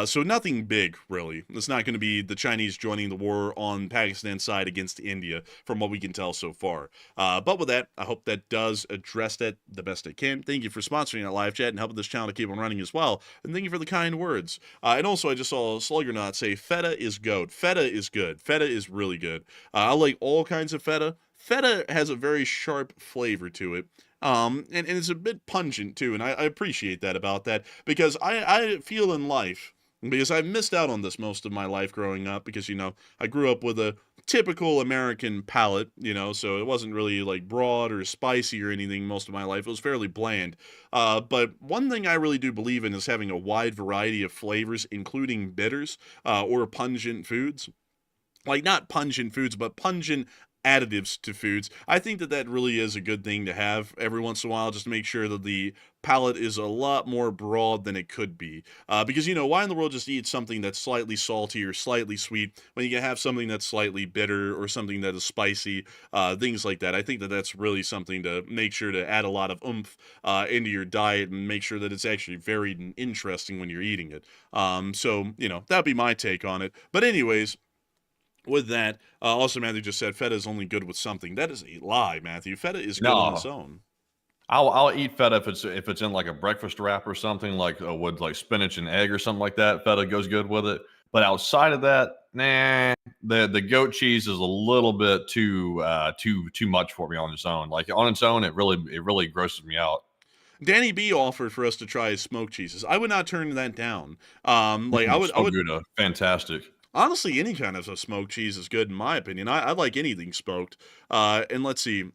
So nothing big, really. It's not going to be the Chinese joining the war on Pakistan's side against India, from what we can tell so far. But with that, I hope that does address that the best it can. Thank you for sponsoring that live chat and helping this channel to keep on running as well. And thank you for the kind words. And also, I just saw Slugger not say feta is goat. Feta is good. Feta is really good. I like all kinds of feta. Feta has a very sharp flavor to it. And it's a bit pungent too, and I appreciate that about that because I feel in life, because I've missed out on this most of my life growing up because, I grew up with a typical American palate, so it wasn't really like broad or spicy or anything most of my life. It was fairly bland. But one thing I really do believe in is having a wide variety of flavors, including bitters or pungent foods. Like not pungent foods, but pungent additives to foods. I think that really is a good thing to have every once in a while, just to make sure that the palate is a lot more broad than it could be. Because, why in the world just eat something that's slightly salty or slightly sweet when you can have something that's slightly bitter or something that is spicy, things like that. I think that that's really something to make sure to add a lot of oomph into your diet and make sure that it's actually varied and interesting when you're eating it. So, that'd be my take on it. But anyways, with that, also Matthew just said feta is only good with something. That is a lie, Matthew. Feta is good on its No, own. I'll eat feta if it's in like a breakfast wrap or something like with like spinach and egg or something like that. Feta goes good with it. But outside of that, nah. The goat cheese is a little bit too much for me on its own. Like on its own, it really grosses me out. Danny B offered for us to try his smoked cheeses. I would not turn that down. Like I So would good, fantastic. honestly, any kind of a smoked cheese is good in my opinion. I like anything smoked. And let's see.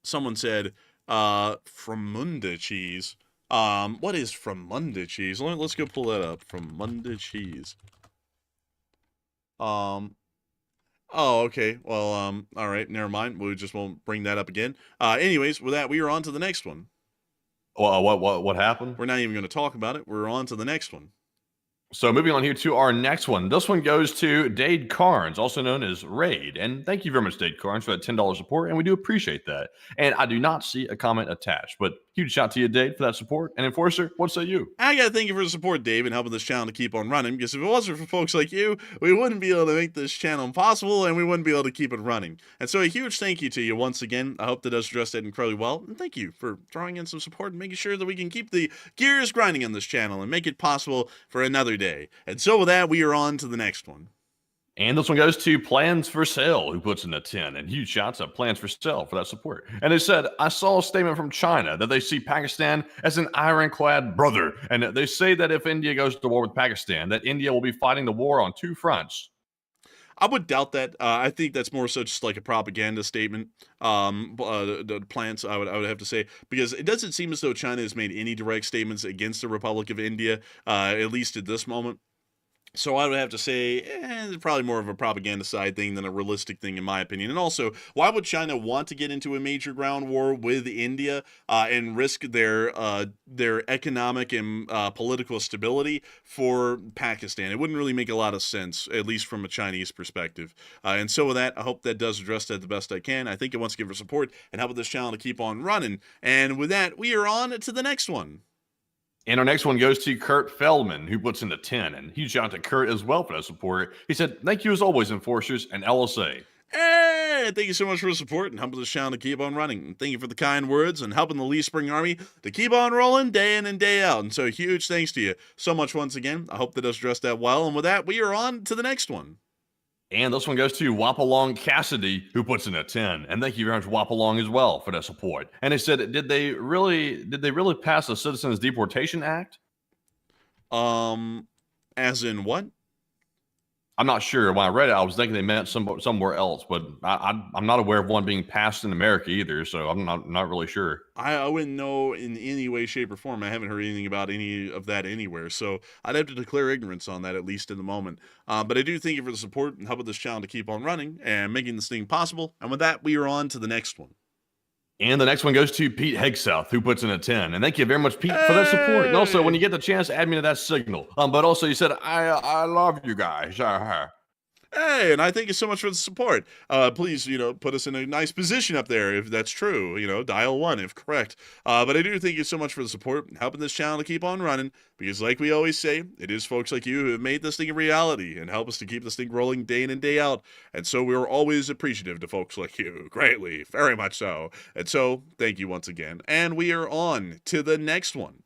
Someone said Fromunda cheese. What is Fromunda cheese? Let's go pull that up. Fromunda cheese. Oh, okay. Well, all right. Never mind. We just won't bring that up again. Anyways, with that, we are on to the next one. Well, what happened? We're not even going to talk about it. We're on to the next one. So moving on here to our next one. This one goes to Dade Carnes, also known as Raid. And thank you very much, Dade Carnes, for that $10 support, and we do appreciate that. And I do not see a comment attached, but huge shout to you, Dade, for that support. And Enforcer, what say you? I got to thank you for the support, Dave, and helping this channel to keep on running, because if it wasn't for folks like you, we wouldn't be able to make this channel possible, and we wouldn't be able to keep it running. And so a huge thank you to you once again. I hope that does address that incredibly well, and thank you for throwing in some support and making sure that we can keep the gears grinding on this channel and make it possible for another day. And so with that, we are on to the next one. And this one goes to Plans for Sale, who puts in a 10. And huge shouts at Plans for Sale for that support. And they said, I saw a statement from China that they see Pakistan as an ironclad brother. And they say that if India goes to war with Pakistan, that India will be fighting the war on two fronts. I would doubt that. I think that's more so just like a propaganda statement. The plants, I would have to say, because it doesn't seem as though China has made any direct statements against the Republic of India, at least at this moment. So I would have to say, it's probably more of a propaganda side thing than a realistic thing, in my opinion. And also, why would China want to get into a major ground war with India and risk their economic and political stability for Pakistan? It wouldn't really make a lot of sense, at least from a Chinese perspective. And so with that, I hope that does address that the best I can. I think it wants to give her support and help this channel to keep on running. And with that, we are on to the next one. And our next one goes to Kurt Feldman, who puts in a 10. And huge shout out to Kurt as well for that support. He said, thank you as always, Enforcers and LSA. Hey, thank you so much for the support and helping this channel to keep on running. And thank you for the kind words and helping the Lee Spring Army to keep on rolling day in and day out. And so huge thanks to you so much once again. I hope that does address that well. And with that, we are on to the next one. And this one goes to Wapalong Cassidy, who puts in a 10. And thank you very much, Wapalong, as well, for that support. And they said, did they really pass the Citizens Deportation Act? As in what? I'm not sure. When I read it, I was thinking they meant somewhere else, but I'm not aware of one being passed in America either, so I'm not really sure. I wouldn't know in any way, shape, or form. I haven't heard anything about any of that anywhere, so I'd have to declare ignorance on that, at least in the moment. But I do thank you for the support and helping this channel to keep on running and making this thing possible. And with that, we are on to the next one. And the next one goes to Pete Hegsouth, who puts in a 10. And thank you very much, Pete, for that support. And also, when you get the chance, add me to that signal. But also, you said, I love you guys. Hey, and I thank you so much for the support. Please, put us in a nice position up there if that's true. Dial 1 if correct. But I do thank you so much for the support and helping this channel to keep on running. Because like we always say, it is folks like you who have made this thing a reality and help us to keep this thing rolling day in and day out. And so we're always appreciative to folks like you. Greatly, very much so. And so, thank you once again. And we are on to the next one.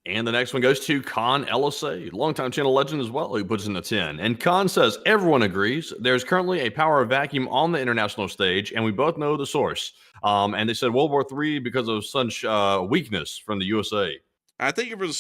And the next one goes to Khan LSA, longtime channel legend as well, who puts in a 10. And Khan says, everyone agrees there's currently a power vacuum on the international stage, and we both know the source. And they said World War III because of such weakness from the USA. I thank you for the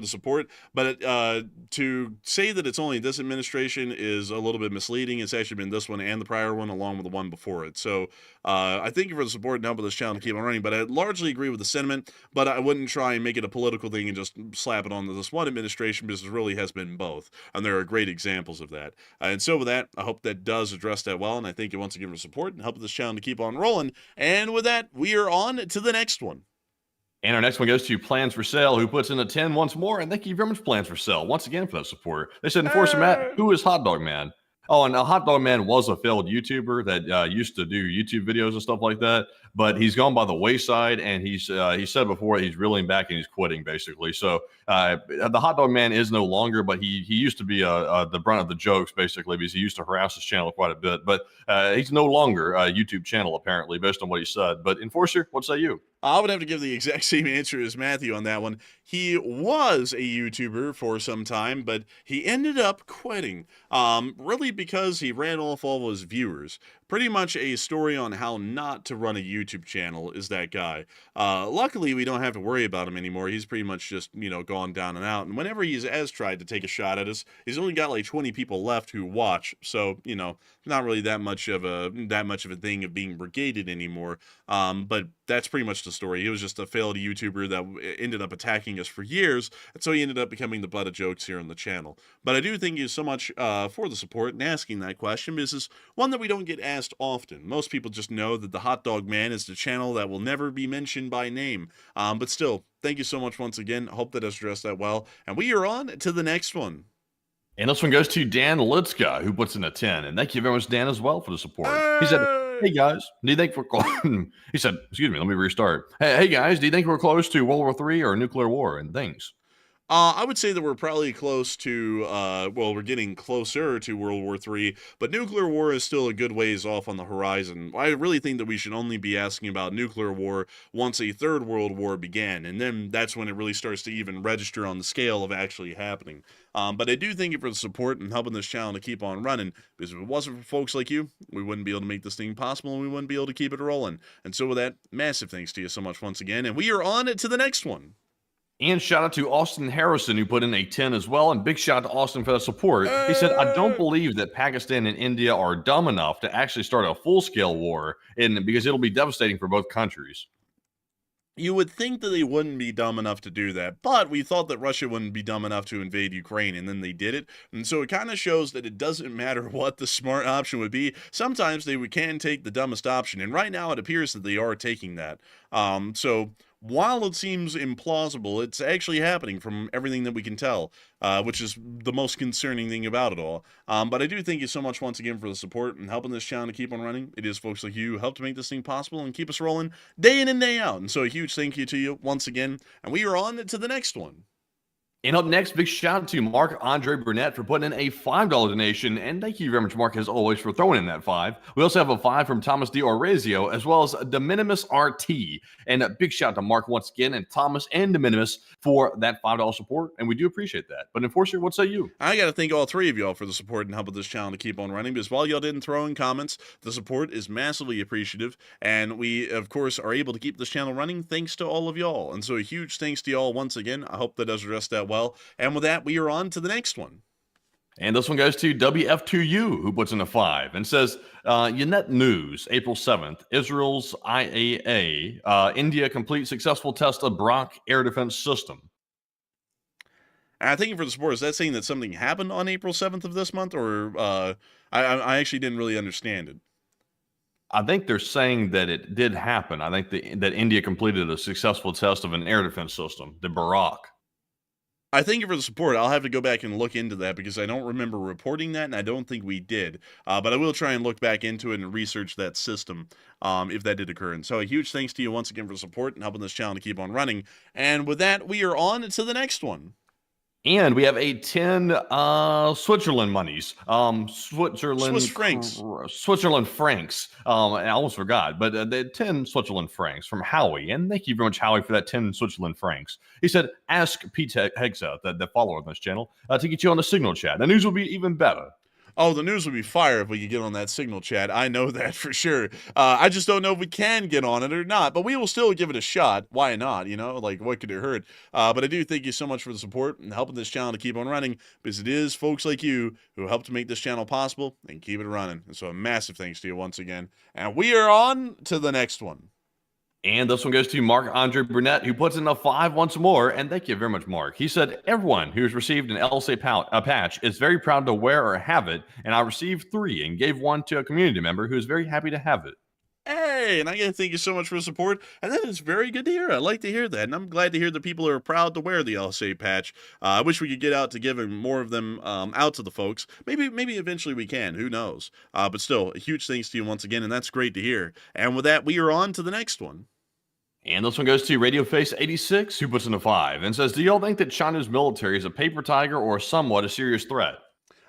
support, but to say that it's only this administration is a little bit misleading. It's actually been this one and the prior one, along with the one before it. So I thank you for the support and helping this channel to keep on running. But I largely agree with the sentiment, but I wouldn't try and make it a political thing and just slap it on this one administration, because it really has been both, and there are great examples of that. And so with that, I hope that does address that well, and I thank you once again for the support and helping this channel to keep on rolling. And with that, we are on to the next one. And our next one goes to Plans for Sale, who puts in a 10 once more. And thank you very much, Plans for Sale, once again for that support. They said, Enforcer Matt, who is Hot Dog Man? Oh, and Hot Dog Man was a failed YouTuber that used to do YouTube videos and stuff like that, but he's gone by the wayside, and he said before he's reeling back and he's quitting basically. So the Hot Dog Man is no longer, but he used to be the brunt of the jokes basically because he used to harass his channel quite a bit. But he's no longer a YouTube channel apparently, based on what he said. But Enforcer, what say you? I would have to give the exact same answer as Matthew on that one. He was a YouTuber for some time, but he ended up quitting. Really because he ran off all of his viewers. Pretty much a story on how not to run a YouTube channel is that guy. Luckily, we don't have to worry about him anymore. He's pretty much just, gone down and out. And whenever has tried to take a shot at us, he's only got like 20 people left who watch. So, not really that much of a thing of being brigaded anymore. But that's pretty much the story. He was just a failed YouTuber that ended up attacking us for years, and so he ended up becoming the butt of jokes here on the channel. But I do thank you so much for the support and asking that question, because it's one that we don't get asked often. Most people just know that the Hot Dog Man is the channel that will never be mentioned by name. But still, thank you so much once again. I hope that has addressed that well. And we are on to the next one. And this one goes to Dan Litzka, who puts in a 10. And thank you very much, Dan, as well, for the support. He said, hey, guys, do you think we're he said, excuse me, let me restart. Hey, guys, do you think we're close to World War III or nuclear war and things? I would say that we're probably close to, we're getting closer to World War III, but nuclear war is still a good ways off on the horizon. I really think that we should only be asking about nuclear war once a third world war began, and then that's when it really starts to even register on the scale of actually happening. But I do thank you for the support and helping this channel to keep on running, because if it wasn't for folks like you, we wouldn't be able to make this thing possible, and we wouldn't be able to keep it rolling. And so with that, massive thanks to you so much once again, and we are on to the next one. And shout out to Austin Harrison, who put in a 10 as well. And big shout out to Austin for the support. He said, I don't believe that Pakistan and India are dumb enough to actually start a full-scale war, because it'll be devastating for both countries. You would think that they wouldn't be dumb enough to do that, but we thought that Russia wouldn't be dumb enough to invade Ukraine, and then they did it. And so it kind of shows that it doesn't matter what the smart option would be. Sometimes they can take the dumbest option, and right now it appears that they are taking that. So while it seems implausible, it's actually happening from everything that we can tell, which is the most concerning thing about it all. But I do thank you so much once again for the support and helping this channel to keep on running. It is folks like you who help to make this thing possible and keep us rolling day in and day out. And so a huge thank you to you once again. And we are on to the next one. And up next, big shout out to Marc-Andre Burnett for putting in a $5 donation. And thank you very much, Mark, as always, for throwing in that 5. We also have a 5 from Thomas D. Orazio, as well as De Minimis RT. And a big shout out to Mark once again, and Thomas and De Minimis for that $5 support. And we do appreciate that. But Enforcer, what say you? I got to thank all three of y'all for the support and helping this channel to keep on running, because while y'all didn't throw in comments, the support is massively appreciative. And we, of course, are able to keep this channel running thanks to all of y'all. And so a huge thanks to y'all once again. I hope that does address that well. And with that, we are on to the next one. And this one goes to WF2U, who puts in a 5 and says, Yanet News, April 7th, Israel's IAA, India complete successful test of Brock air defense system. And I thank you for the support. Is that saying that something happened on April 7th of this month? Or I actually didn't really understand it. I think they're saying that it did happen. I think that India completed a successful test of an air defense system, the Barak. I thank you for the support. I'll have to go back and look into that, because I don't remember reporting that, and I don't think we did. But I will try and look back into it and research that system if that did occur. And so a huge thanks to you once again for the support and helping this channel to keep on running. And with that, we are on to the next one. And we have a 10 Switzerland monies. Swiss francs. Switzerland francs. I almost forgot, but the 10 Switzerland francs from Howie. And thank you very much, Howie, for that 10 Switzerland francs. He said, ask Pete Hexa, the follower of this channel, to get you on the Signal chat. The news will be even better. Oh, the news would be fire if we could get on that Signal chat. I know that for sure. I just don't know if we can get on it or not, but we will still give it a shot. Why not? Like, what could it hurt? But I do thank you so much for the support and helping this channel to keep on running, because it is folks like you who help to make this channel possible and keep it running. And so a massive thanks to you once again. And we are on to the next one. And this one goes to Marc-Andre Burnett, who puts in a 5 once more. And thank you very much, Mark. He said, everyone who's received an LSA patch is very proud to wear or have it. And I received 3 and gave 1 to a community member who is very happy to have it. Hey, and I gotta thank you so much for the support, and that is very good to hear. I like to hear that, and I'm glad to hear that people are proud to wear the LSA patch. I wish we could get out to giving more of them out to the folks. Maybe eventually we can. Who knows? But still, a huge thanks to you once again, and that's great to hear. And with that, we are on to the next one. And this one goes to Radio Face 86, who puts in a 5 and says, do y'all think that China's military is a paper tiger or somewhat a serious threat?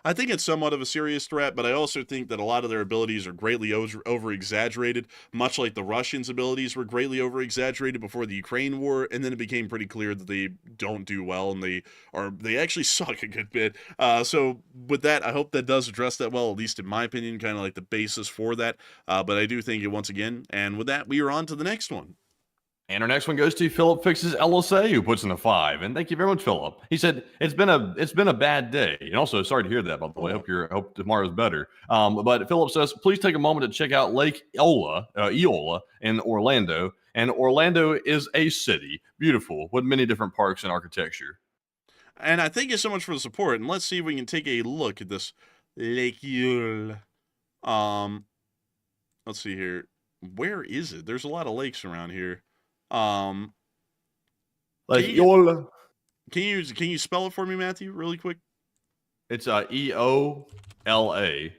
I think it's somewhat of a serious threat, but I also think that a lot of their abilities are greatly over-exaggerated, much like the Russians' abilities were greatly over-exaggerated before the Ukraine war, and then it became pretty clear that they don't do well, and they actually suck a good bit. So with that, I hope that does address that well, at least in my opinion, kind of like the basis for that. But I do think it once again, and with that, we are on to the next one. And our next one goes to Philip Fixes LSA, who puts in a 5. And thank you very much, Philip. He said it's been a bad day. And also, sorry to hear that, by the way. I hope tomorrow's better. But Philip says, please take a moment to check out Lake Eola in Orlando. And Orlando is a city, beautiful, with many different parks and architecture. And I thank you so much for the support. And let's see if we can take a look at this Lake Eola. Let's see here. Where is it? There's a lot of lakes around here. Like Eola. Can you spell it for me, Matthew, really quick? It's Eola. Ola.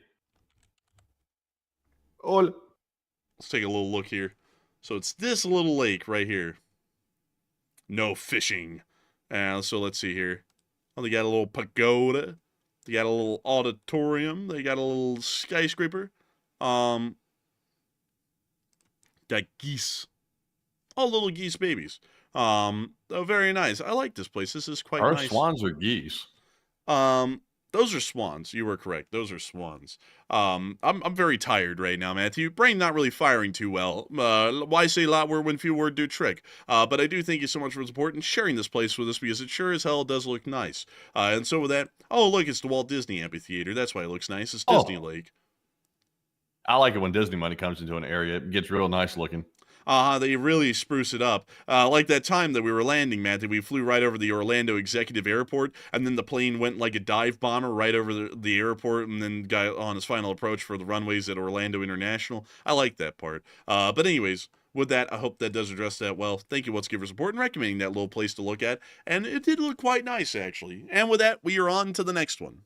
Let's take a little look here. So it's this little lake right here. No fishing. So let's see here. Oh, they got a little pagoda. They got a little auditorium. They got a little skyscraper. Got geese. All little geese babies. Oh, very nice. I like this place. This is quite nice. Are swans or geese? Those are swans. You were correct. Those are swans. I'm very tired right now, Matthew. Brain not really firing too well. Why say a lot word when few word do trick? But I do thank you so much for the support and sharing this place with us because it sure as hell does look nice. And so with that, oh look, it's the Walt Disney Amphitheater. That's why it looks nice. It's Disney Lake. I like it when Disney money comes into an area. It gets real nice looking. They really spruce it up. Like that time that we were landing, Matt, that we flew right over the Orlando Executive Airport, and then the plane went like a dive bomber right over the airport, and then got on his final approach for the runways at Orlando International. I like that part. But anyways, with that, I hope that does address that well. Thank you, What's Give for support and recommending that little place to look at, and it did look quite nice, actually. And with that, we are on to the next one.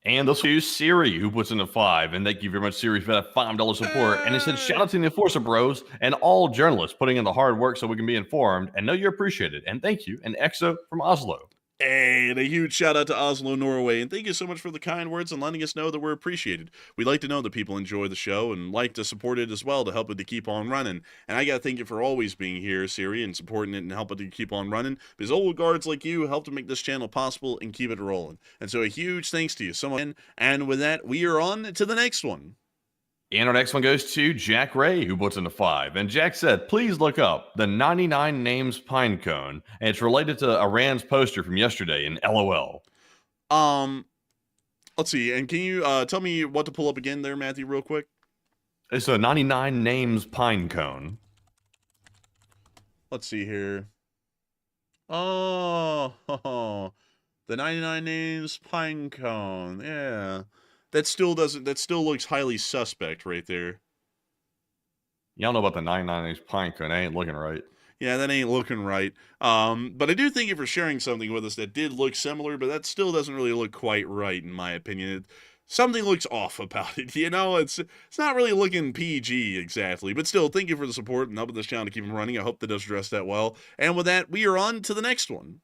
And this is Siri, who puts in a 5. And thank you very much, Siri, for that $5 support. And it said, shout out to the Enforcer Bros and all journalists putting in the hard work so we can be informed and know you're appreciated. And thank you. And Exo from Oslo. Hey, and a huge shout out to Oslo, Norway, and thank you so much for the kind words and letting us know that we're appreciated. We'd like to know that people enjoy the show and like to support it as well to help it to keep on running. And I got to thank you for always being here, Siri, and supporting it and helping it to keep on running, because old guards like you help to make this channel possible and keep it rolling. And so a huge thanks to you so much. And with that, we are on to the next one. And our next one goes to Jack Ray, who puts in a 5. And Jack said, please look up the 99 Names Pine Cone. And it's related to Iran's poster from yesterday in LOL. Let's see. And can you tell me what to pull up again there, Matthew, real quick? It's a 99 Names Pine Cone. Let's see here. Oh, the 99 Names Pine Cone. Yeah. That still looks highly suspect right there. Y'all know about the 99 Names Pine Cone. That ain't looking right. Yeah, that ain't looking right. But I do thank you for sharing something with us that did look similar, but that still doesn't really look quite right, in my opinion. Something looks off about it, you know? It's not really looking PG exactly. But still, thank you for the support and helping this channel to keep them running. I hope that does address that well. And with that, we are on to the next one.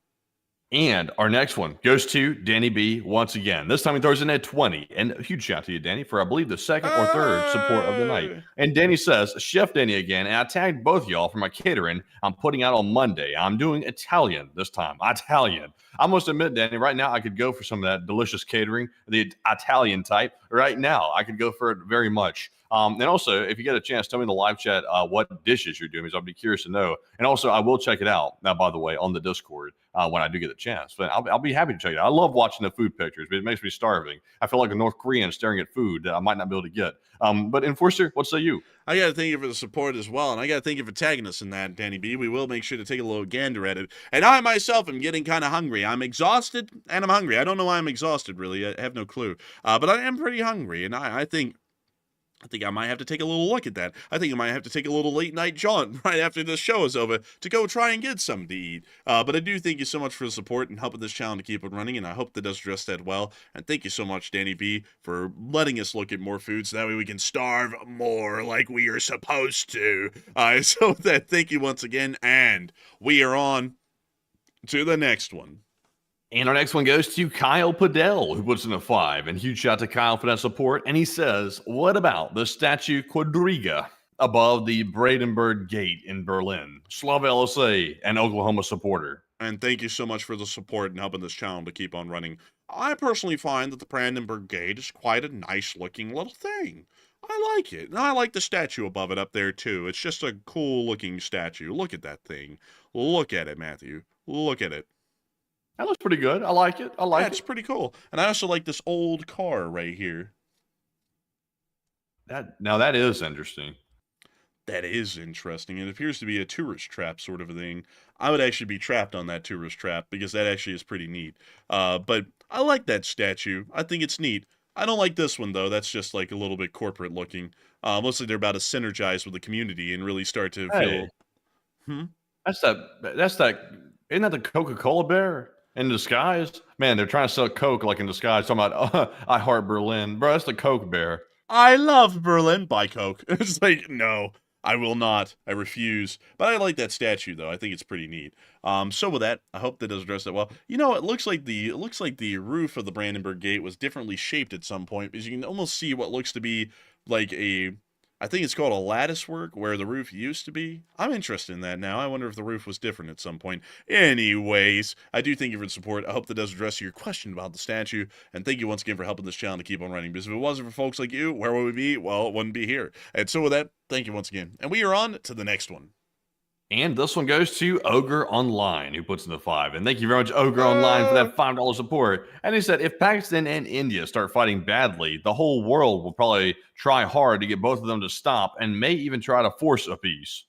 And our next one goes to Danny B once again. This time he throws in at 20. And a huge shout out to you, Danny, for I believe the second or third support of the night. And Danny says, Chef Danny again, and I tagged both y'all for my catering I'm putting out on Monday. I'm doing Italian this time. Italian. I must admit, Danny, right now I could go for some of that delicious catering, the Italian type. Right now, I could go for it very much. And also, if you get a chance, tell me in the live chat what dishes you're doing, because I'll be curious to know. And also, I will check it out, now, by the way, on the Discord when I do get the chance. But I'll be happy to check it out. I love watching the food pictures, but it makes me starving. I feel like a North Korean staring at food that I might not be able to get. But Enforcer, what say you? I got to thank you for the support as well, and I got to thank you for tagging us in that, Danny B. We will make sure to take a little gander at it. And I myself am getting kind of hungry. I'm exhausted, and I'm hungry. I don't know why I'm exhausted, really. I have no clue. But I am pretty hungry, and I think I think I might have to take a little look at that. I think I might have to take a little late night jaunt right after this show is over to go try and get something to eat. But I do thank you so much for the support and helping this channel to keep it running, and I hope that does address that well. And thank you so much, Danny B, for letting us look at more food so that way we can starve more like we are supposed to. So that thank you once again, and we are on to the next one. And our next one goes to Kyle Padell, who puts in a 5. And huge shout to Kyle for that support. And he says, what about the statue Quadriga above the Brandenburg Gate in Berlin? Slava LSA, an Oklahoma supporter. And thank you so much for the support and helping this channel to keep on running. I personally find that the Brandenburg Gate is quite a nice-looking little thing. I like it. And I like the statue above it up there, too. It's just a cool-looking statue. Look at that thing. Look at it, Matthew. Look at it. That looks pretty good. I like it. It's pretty cool. And I also like this old car right here. Now that is interesting. That is interesting. It appears to be a tourist trap sort of a thing. I would actually be trapped on that tourist trap because that actually is pretty neat. But I like that statue. I think it's neat. I don't like this one, though. That's just like a little bit corporate looking. Mostly they're about to synergize with the community and really start to feel... That's that... Isn't that the Coca-Cola bear? In disguise? Man, they're trying to sell Coke like in disguise. Talking about, I heart Berlin. Bro, that's the Coke bear. I love Berlin. Buy Coke. It's like, no, I will not. I refuse. But I like that statue, though. I think it's pretty neat. So with that, I hope that does address that well. You know, it looks like the roof of the Brandenburg Gate was differently shaped at some point, because you can almost see what looks to be like I think it's called a lattice work where the roof used to be. I'm interested in that now. I wonder if the roof was different at some point. Anyways, I do thank you for the support. I hope that does address your question about the statue. And thank you once again for helping this channel to keep on running. Because if it wasn't for folks like you, where would we be? Well, it wouldn't be here. And so with that, thank you once again. And we are on to the next one. And this one goes to Ogre Online, who puts in the 5. And thank you very much, Ogre Online, for that $5 support. And he said, if Pakistan and India start fighting badly, the whole world will probably try hard to get both of them to stop and may even try to force a peace.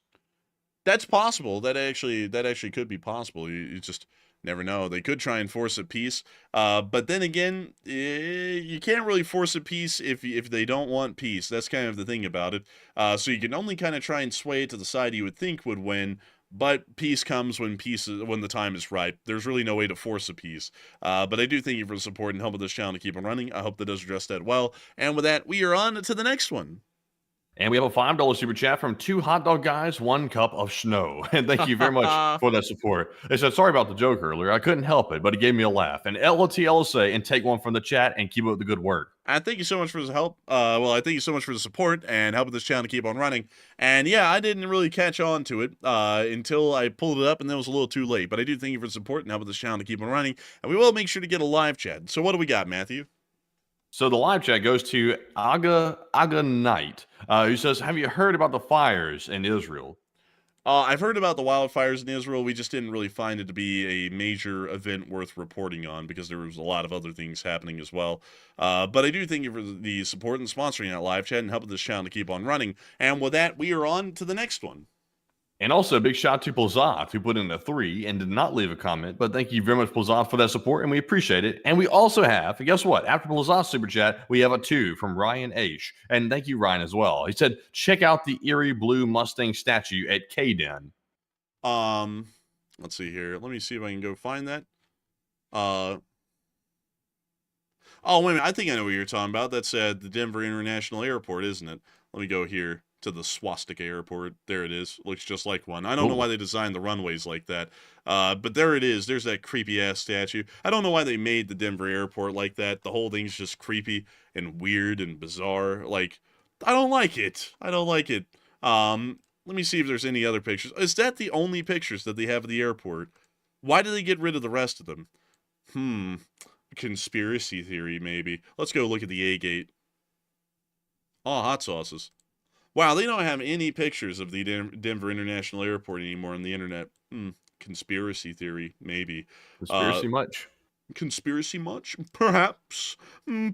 That's possible. That actually could be possible. You just never know. They could try and force a peace. But then again, you can't really force a peace if they don't want peace. That's kind of the thing about it. So you can only kind of try and sway it to the side you would think would win. But peace comes when the time is right. There's really no way to force a peace. But I do thank you for the support and helping this channel to keep on running. I hope that does address that well. And with that, we are on to the next one. And we have a $5 super chat from 2 hot dog guys, 1 cup of snow. And thank you very much for that support. They said, sorry about the joke earlier. I couldn't help it, but it gave me a laugh. And LOTLSA, and take one from the chat and keep up the good work. I thank you so much for the help. I thank you so much for the support and helping this channel to keep on running. And yeah, I didn't really catch on to it until I pulled it up, and then it was a little too late. But I do thank you for the support and helping this channel to keep on running. And we will make sure to get a live chat. So what do we got, Matthew? So the live chat goes to Aga Knight, who says, have you heard about the fires in Israel? I've heard about the wildfires in Israel. We just didn't really find it to be a major event worth reporting on because there was a lot of other things happening as well. But I do thank you for the support and sponsoring that live chat and helping this channel to keep on running. And with that, we are on to the next one. And also a big shout out to Plazat, who put in a 3 and did not leave a comment. But thank you very much, Plazat, for that support, and we appreciate it. And we also have, guess what? After Plazat's super chat, we have a 2 from Ryan H. And thank you, Ryan, as well. He said, check out the eerie blue Mustang statue at K-Den. Let's see here. Let me see if I can go find that. Oh, wait a minute. I think I know what you're talking about. That's at the Denver International Airport, isn't it? Let me go here to the swastika airport. There it is. Looks just like one. I don't know why they designed the runways like that. But there it is. There's that creepy ass statue. I don't know why they made the Denver airport like that. The whole thing's just creepy and weird and bizarre. Like, I don't like it. I don't like it. Let me see if there's any other pictures. Is that the only pictures that they have of the airport? Why did they get rid of the rest of them? Conspiracy theory, maybe. Let's go look at the A-gate. Oh, hot sauces. Wow, they don't have any pictures of the Denver International Airport anymore on the internet. Conspiracy theory, maybe. Conspiracy much? Conspiracy much? Perhaps.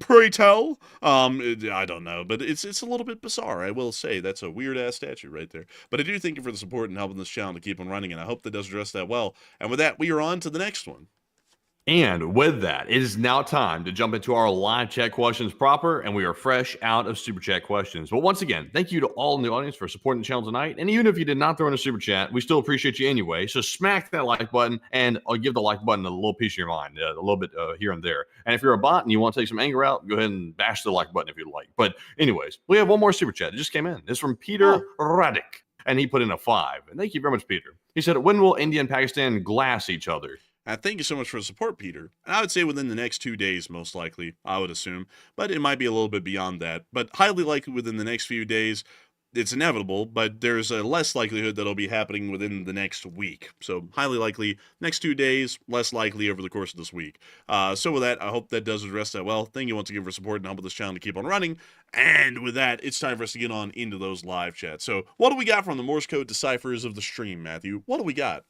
Pray tell. I don't know, but it's a little bit bizarre, I will say. That's a weird-ass statue right there. But I do thank you for the support and helping this channel to keep on running, and I hope that does address that well. And with that, we are on to the next one. And with that, it is now time to jump into our live chat questions proper, and we are fresh out of super chat questions. But once again, thank you to all in the audience for supporting the channel tonight. And even if you did not throw in a super chat, we still appreciate you anyway. So smack that like button and give the like button a little piece of your mind, a little bit here and there. And if you're a bot and you want to take some anger out, go ahead and bash the like button if you'd like. But anyways, we have one more super chat. It just came in. It's from Peter Radic, and he put in a 5. And thank you very much, Peter. He said, when will India and Pakistan glass each other? Thank you so much for the support, Peter. And I would say within the next 2 days, most likely, I would assume. But it might be a little bit beyond that. But highly likely within the next few days. It's inevitable, but there's a less likelihood that it'll be happening within the next week. So highly likely next 2 days, less likely over the course of this week. So with that, I hope that does address that well. Thank you once again for support and helping this channel to keep on running. And with that, it's time for us to get on into those live chats. So what do we got from the Morse code deciphers of the stream, Matthew? What do we got?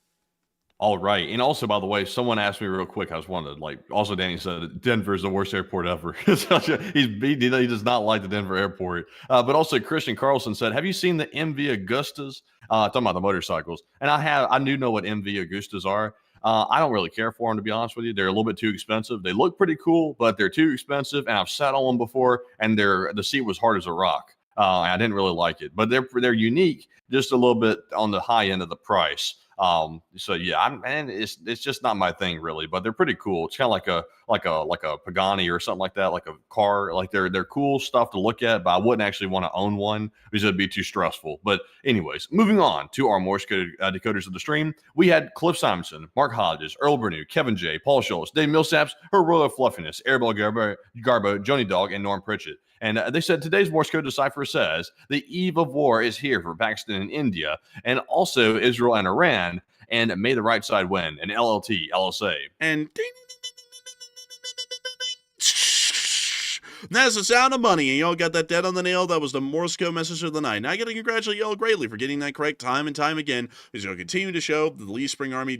All right. And also, by the way, someone asked me real quick. I was wondering, also Danny said Denver is the worst airport ever. he does not like the Denver airport. But also Christian Carlson said, have you seen the MV Augustas? Talking about the motorcycles. And I do know what MV Augustas are. I don't really care for them, to be honest with you. They're a little bit too expensive. They look pretty cool, but they're too expensive. And I've sat on them before, and the seat was hard as a rock. I didn't really like it, but they're unique, just a little bit on the high end of the price. So yeah, it's just not my thing really, but they're pretty cool. It's kind of like a Pagani or something like that, like a car. Like they're cool stuff to look at, but I wouldn't actually want to own one because it'd be too stressful. But anyways, moving on to our Morse code decoders of the stream, we had Cliff Simonson, Mark Hodges, Earl Bernew, Kevin J, Paul Schultz, Dave Millsaps, Her Royal Fluffiness, Arabelle Garbo, Joni Dog, and Norm Pritchett. And they said today's Morse code decipher says the eve of war is here for Pakistan and India, and also Israel and Iran, and may the right side win, and LLT, LSA. And ding, that's the sound of money, and y'all got that dead on the nail. That was the Morse code message of the night. And I got to congratulate y'all greatly for getting that correct time and time again. Because you'll continue to show the Lee Spring Army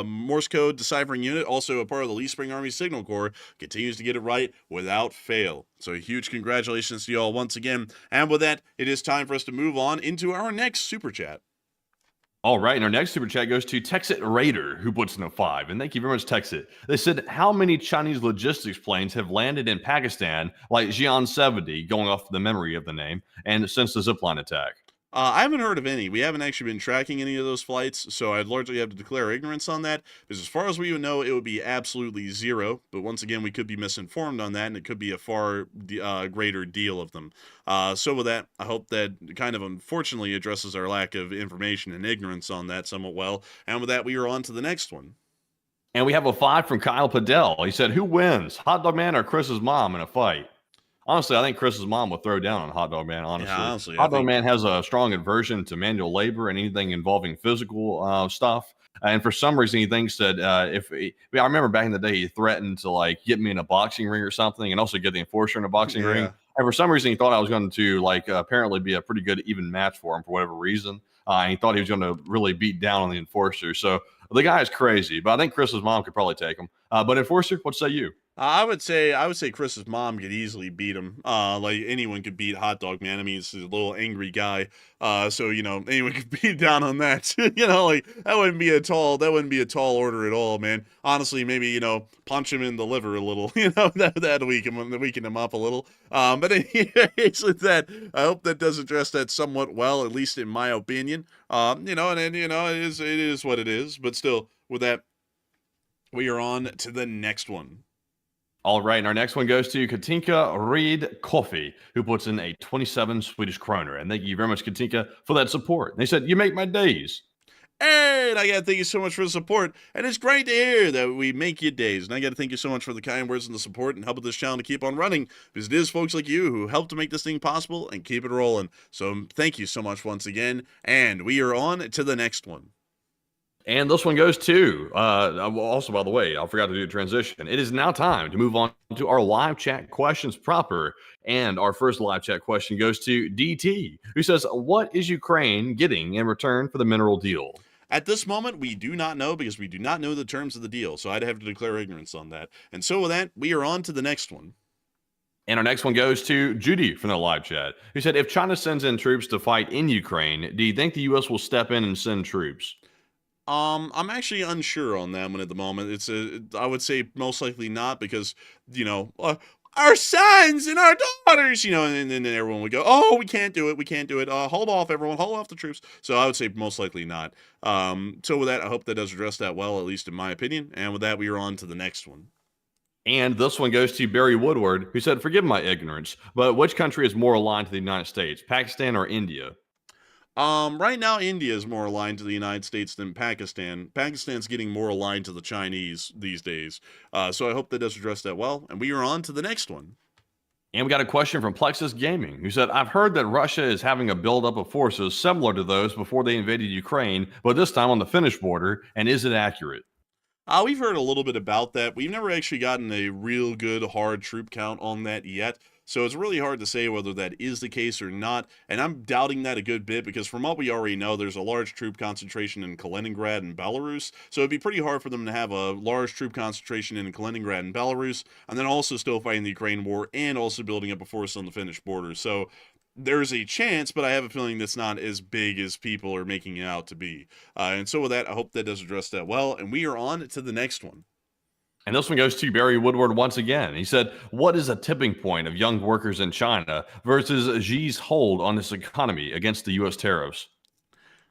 Morse code deciphering unit, also a part of the Lee Spring Army Signal Corps, continues to get it right without fail. So a huge congratulations to y'all once again. And with that, it is time for us to move on into our next super chat. All right, and our next super chat goes to Texit Raider, who puts in a 5. And thank you very much, Texit. They said, how many Chinese logistics planes have landed in Pakistan, like Xi'an 70, going off the memory of the name, and since the zipline attack? I haven't heard of any. We haven't actually been tracking any of those flights, so I'd largely have to declare ignorance on that, because as far as we would know, it would be absolutely zero. But once again, we could be misinformed on that, and it could be a far greater deal of them. So with that, I hope that kind of unfortunately addresses our lack of information and ignorance on that somewhat well. And with that, we are on to the next one. And we have a 5 from Kyle Padell. He said, who wins, Hot Dog Man or Chris's mom in a fight? Honestly, I think Chris's mom would throw down on Hot Dog Man, honestly. Yeah, honestly Hot Dog Man has a strong aversion to manual labor and anything involving physical stuff. And for some reason, he thinks that I remember back in the day, he threatened to get me in a boxing ring or something, and also get the enforcer in a boxing ring. And for some reason, he thought I was going to apparently be a pretty good even match for him for whatever reason. And he thought he was going to really beat down on the enforcer. So the guy is crazy, but I think Chris's mom could probably take him. But enforcer, what say you? I would say Chris's mom could easily beat him. Like anyone could beat Hot Dog Man. I mean, he's a little angry guy. So anyone could beat down on that. That wouldn't be a tall order at all, man. Honestly, maybe punch him in the liver a little. That'd weaken him up a little. But anyways, with that, I hope that does address that somewhat well, at least in my opinion. It is what it is. But still, with that, we are on to the next one. All right, and our next one goes to Katinka Reed Coffee, who puts in a 27 Swedish kroner. And thank you very much, Katinka, for that support. And they said, you make my days. And I got to thank you so much for the support. And it's great to hear that we make your days. And I got to thank you so much for the kind words and the support and helping this channel to keep on running. Because it is folks like you who help to make this thing possible and keep it rolling. So thank you so much once again. And we are on to the next one. And this one goes to, also, by the way, I forgot to do a transition. It is now time to move on to our live chat questions proper. And our first live chat question goes to DT, who says, what is Ukraine getting in return for the mineral deal? At this moment, we do not know because we do not know the terms of the deal. So I'd have to declare ignorance on that. And so with that, we are on to the next one. And our next one goes to Judy from the live chat, who said, if China sends in troops to fight in Ukraine, do you think the U.S. will step in and send troops? I'm actually unsure on that one at the moment. I would say most likely not because, our sons and our daughters, and then everyone would go, oh, we can't do it. We can't do it. Hold off, everyone. Hold off the troops. So I would say most likely not. So with that, I hope that does address that well, at least in my opinion. And with that, we are on to the next one. And this one goes to Barry Woodward, who said, forgive my ignorance, but which country is more aligned to the United States, Pakistan or India? Right now, India is more aligned to the United States than Pakistan. Pakistan's getting more aligned to the Chinese these days. So I hope that does address that well. And we are on to the next one. And we got a question from Plexus Gaming, who said, I've heard that Russia is having a buildup of forces similar to those before they invaded Ukraine, but this time on the Finnish border, and is it accurate? We've heard a little bit about that. We've never actually gotten a real good hard troop count on that yet. So it's really hard to say whether that is the case or not. And I'm doubting that a good bit because from what we already know, there's a large troop concentration in Kaliningrad and Belarus. So it'd be pretty hard for them to have a large troop concentration in Kaliningrad and Belarus, and then also still fighting the Ukraine war and also building up a force on the Finnish border. So there's a chance, but I have a feeling that's not as big as people are making it out to be. And so with that, I hope that does address that well. And we are on to the next one. And this one goes to Barry Woodward once again. He said, what is a tipping point of young workers in China versus Xi's hold on this economy against the U.S. tariffs?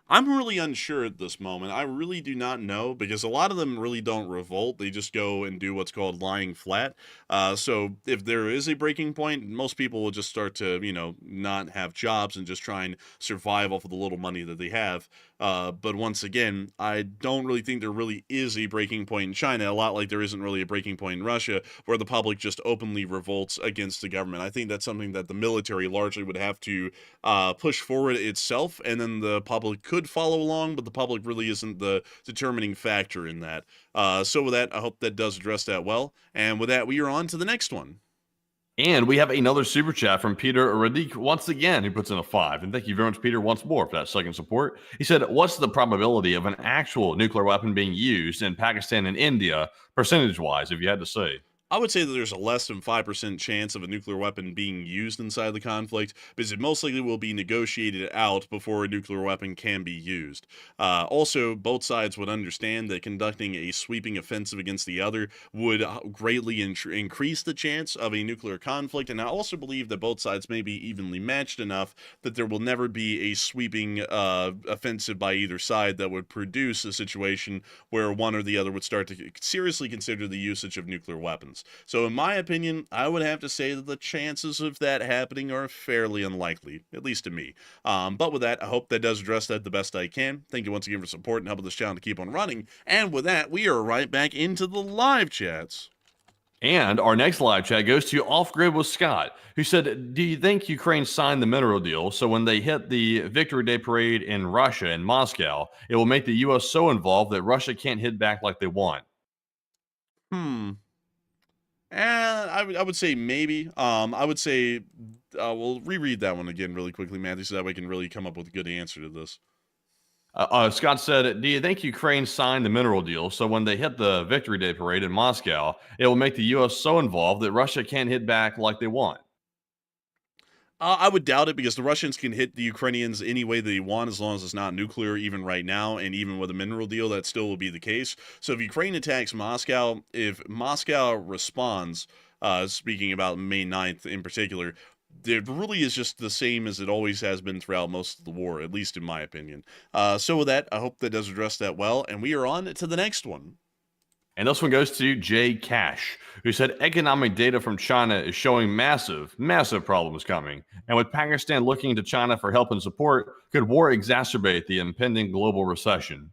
I'm really unsure at this moment. I really do not know because a lot of them really don't revolt. They just go and do what's called lying flat. So if there is a breaking point, most people will just start to, not have jobs and just try and survive off of the little money that they have. But once again, I don't really think there really is a breaking point in China, a lot like there isn't really a breaking point in Russia, where the public just openly revolts against the government. I think that's something that the military largely would have to push forward itself, and then the public could follow along, but the public really isn't the determining factor in that. So with that, I hope that does address that well. And with that, we are on to the next one. And we have another super chat from Peter Radik once again, who puts in a 5. And thank you very much, Peter, once more for that second support. He said, what's the probability of an actual nuclear weapon being used in Pakistan and India, percentage-wise, if you had to say? I would say that there's a less than 5% chance of a nuclear weapon being used inside the conflict because it most likely will be negotiated out before a nuclear weapon can be used. Also, both sides would understand that conducting a sweeping offensive against the other would greatly increase the chance of a nuclear conflict, and I also believe that both sides may be evenly matched enough that there will never be a sweeping offensive by either side that would produce a situation where one or the other would start to seriously consider the usage of nuclear weapons. So in my opinion, I would have to say that the chances of that happening are fairly unlikely, at least to me. But with that, I hope that does address that the best I can. Thank you once again for support and helping this channel to keep on running. And with that, we are right back into the live chats. And our next live chat goes to Off Grid with Scott, who said, do you think Ukraine signed the mineral deal so when they hit the Victory Day parade in Russia and Moscow, it will make the U.S. so involved that Russia can't hit back like they want? I would say maybe. I would say we'll reread that one again really quickly, Matthew, so that way we can really come up with a good answer to this. Scott said, do you think Ukraine signed the mineral deal so when they hit the Victory Day parade in Moscow, it will make the U.S. so involved that Russia can't hit back like they want? I would doubt it because the Russians can hit the Ukrainians any way they want as long as it's not nuclear, even right now, and even with a mineral deal, that still will be the case. So if Ukraine attacks Moscow, if Moscow responds, speaking about May 9th in particular, it really is just the same as it always has been throughout most of the war, at least in my opinion. So with that, I hope that does address that well, and we are on to the next one. And this one goes to Jay Cash, who said economic data from China is showing massive problems coming. And with Pakistan looking to China for help and support, could war exacerbate the impending global recession?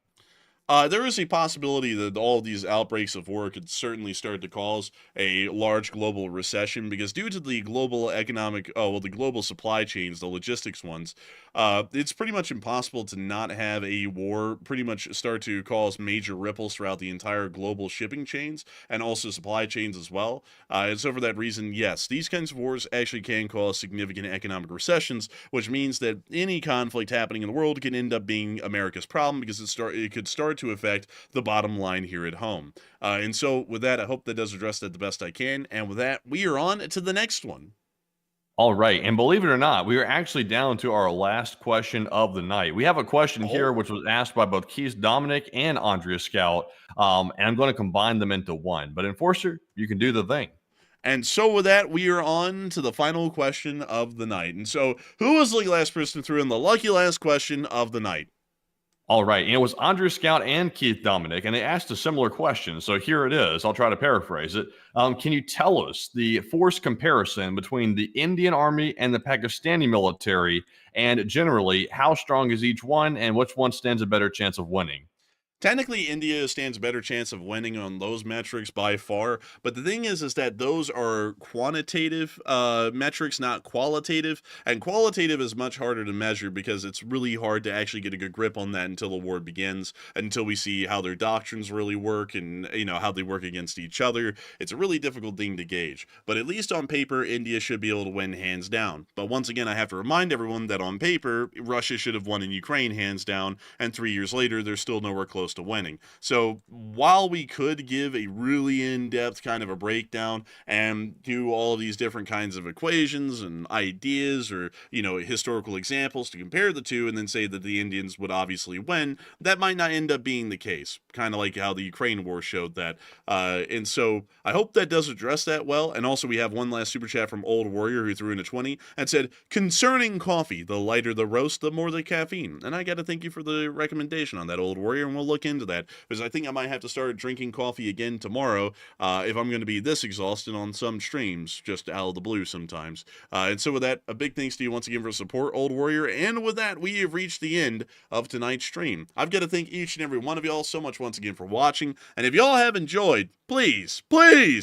There is a possibility that all of these outbreaks of war could certainly start to cause a large global recession because due to the global economic, the global supply chains, the logistics ones, it's pretty much impossible to not have a war pretty much start to cause major ripples throughout the entire global shipping chains and also supply chains as well. And so for that reason, yes, these kinds of wars actually can cause significant economic recessions, which means that any conflict happening in the world can end up being America's problem because it could start to affect the bottom line here at home. And so with that, I hope that does address that the best I can. And with that, we are on to the next one. All right. And believe it or not, we are actually down to our last question of the night. We have a question here, which was asked by both Keith Dominic and Andrea Scout. And I'm going to combine them into one. But Enforcer, you can do the thing. And so with that, we are on to the final question of the night. And so who was the last person through in the lucky last question of the night? All right. And it was Andrea Scout and Keith Dominic, and they asked a similar question. So here it is. I'll try to paraphrase it. Can you tell us the force comparison between the Indian Army and the Pakistani military? And generally, how strong is each one, and which one stands a better chance of winning? Technically, India stands a better chance of winning on those metrics by far, but the thing is that those are quantitative metrics, not qualitative, and qualitative is much harder to measure because it's really hard to actually get a good grip on that until the war begins, until we see how their doctrines really work and, how they work against each other. It's a really difficult thing to gauge, but at least on paper, India should be able to win hands down. But once again, I have to remind everyone that on paper, Russia should have won in Ukraine hands down, and 3 years later, they're still nowhere close to winning. So while we could give a really in-depth kind of a breakdown and do all of these different kinds of equations and ideas or, historical examples to compare the two and then say that the Indians would obviously win, that might not end up being the case. Kind of like how the Ukraine war showed that. And so I hope that does address that well. And also we have one last super chat from Old Warrior who threw in a 20 and said, concerning coffee, the lighter the roast, the more the caffeine. And I got to thank you for the recommendation on that, Old Warrior, and we'll look into that because I think I might have to start drinking coffee again tomorrow if I'm going to be this exhausted on some streams, just out of the blue sometimes. And so with that, a big thanks to you once again for support, Old Warrior. And with that, we have reached the end of tonight's stream. I've got to thank each and every one of y'all so much once again for watching. And if y'all have enjoyed, please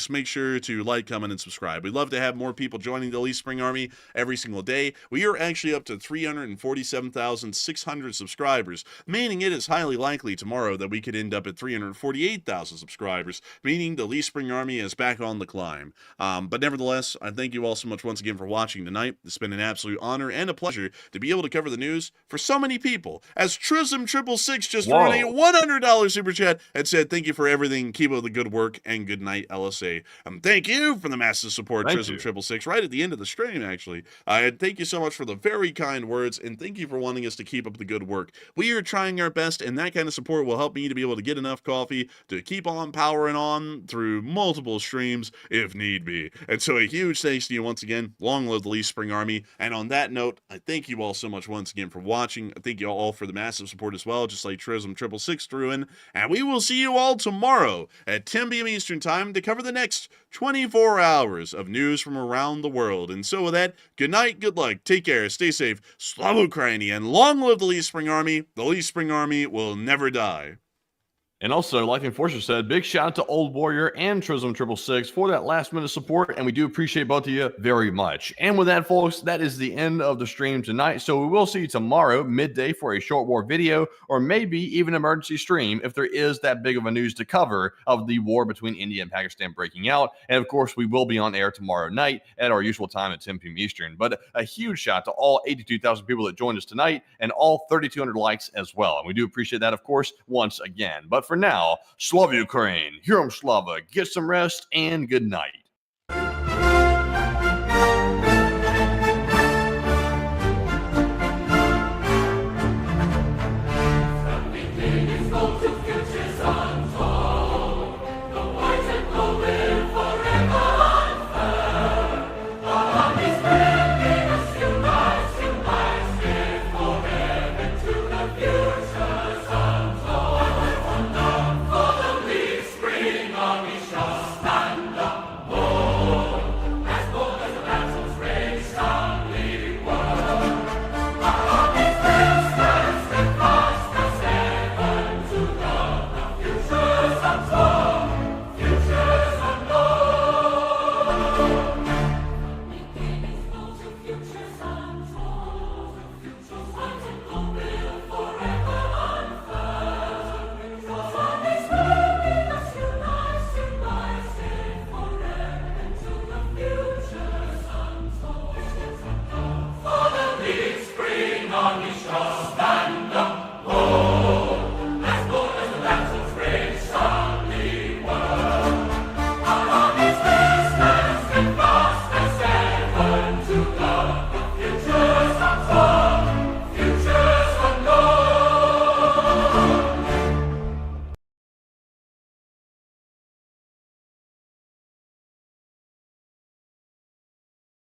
make sure to like, comment, and subscribe. We'd love to have more people joining the Elite Spring Army every single day. We are actually up to 347,600 subscribers, meaning it is highly likely tomorrow that we could end up at 348,000 subscribers, meaning the Elite Spring Army is back on the climb. But nevertheless, I thank you all so much once again for watching tonight. It's been an absolute honor and a pleasure to be able to cover the news for so many people. As Trism666 just threw in a $100 super chat and said, thank you for everything. Keep up the good work and good night, LSA. Thank you for the massive support, Trism666, right at the end of the stream, actually. And thank you so much for the very kind words, and thank you for wanting us to keep up the good work. We are trying our best, and that kind of support will help me to be able to get enough coffee to keep on powering on through multiple streams if need be. And so a huge thanks to you once again. Long live the Elite Spring Army. And on that note, I thank you all so much once again for watching. I thank you all for the massive support as well, just like Trism666 threw in. And we will see you all tomorrow at 10 p.m. Eastern Time to cover the next 24 hours of news from around the world. And so with that, good night, good luck, take care, stay safe, Slava Ukraini, and long live the Elite Spring Army. The Elite Spring Army will never die. And also, like the Enforcer said, big shout out to Old Warrior and Trism666 for that last minute support, and we do appreciate both of you very much. And with that, folks, that is the end of the stream tonight. So we will see you tomorrow midday for a short war video, or maybe even an emergency stream if there is that big of a news to cover of the war between India and Pakistan breaking out. And of course, we will be on air tomorrow night at our usual time at 10 p.m. Eastern. But a huge shout out to all 82,000 people that joined us tonight and all 3,200 likes as well. And we do appreciate that, of course, once again. But for now, Slava Ukraine, Herom Slava, get some rest, and good night.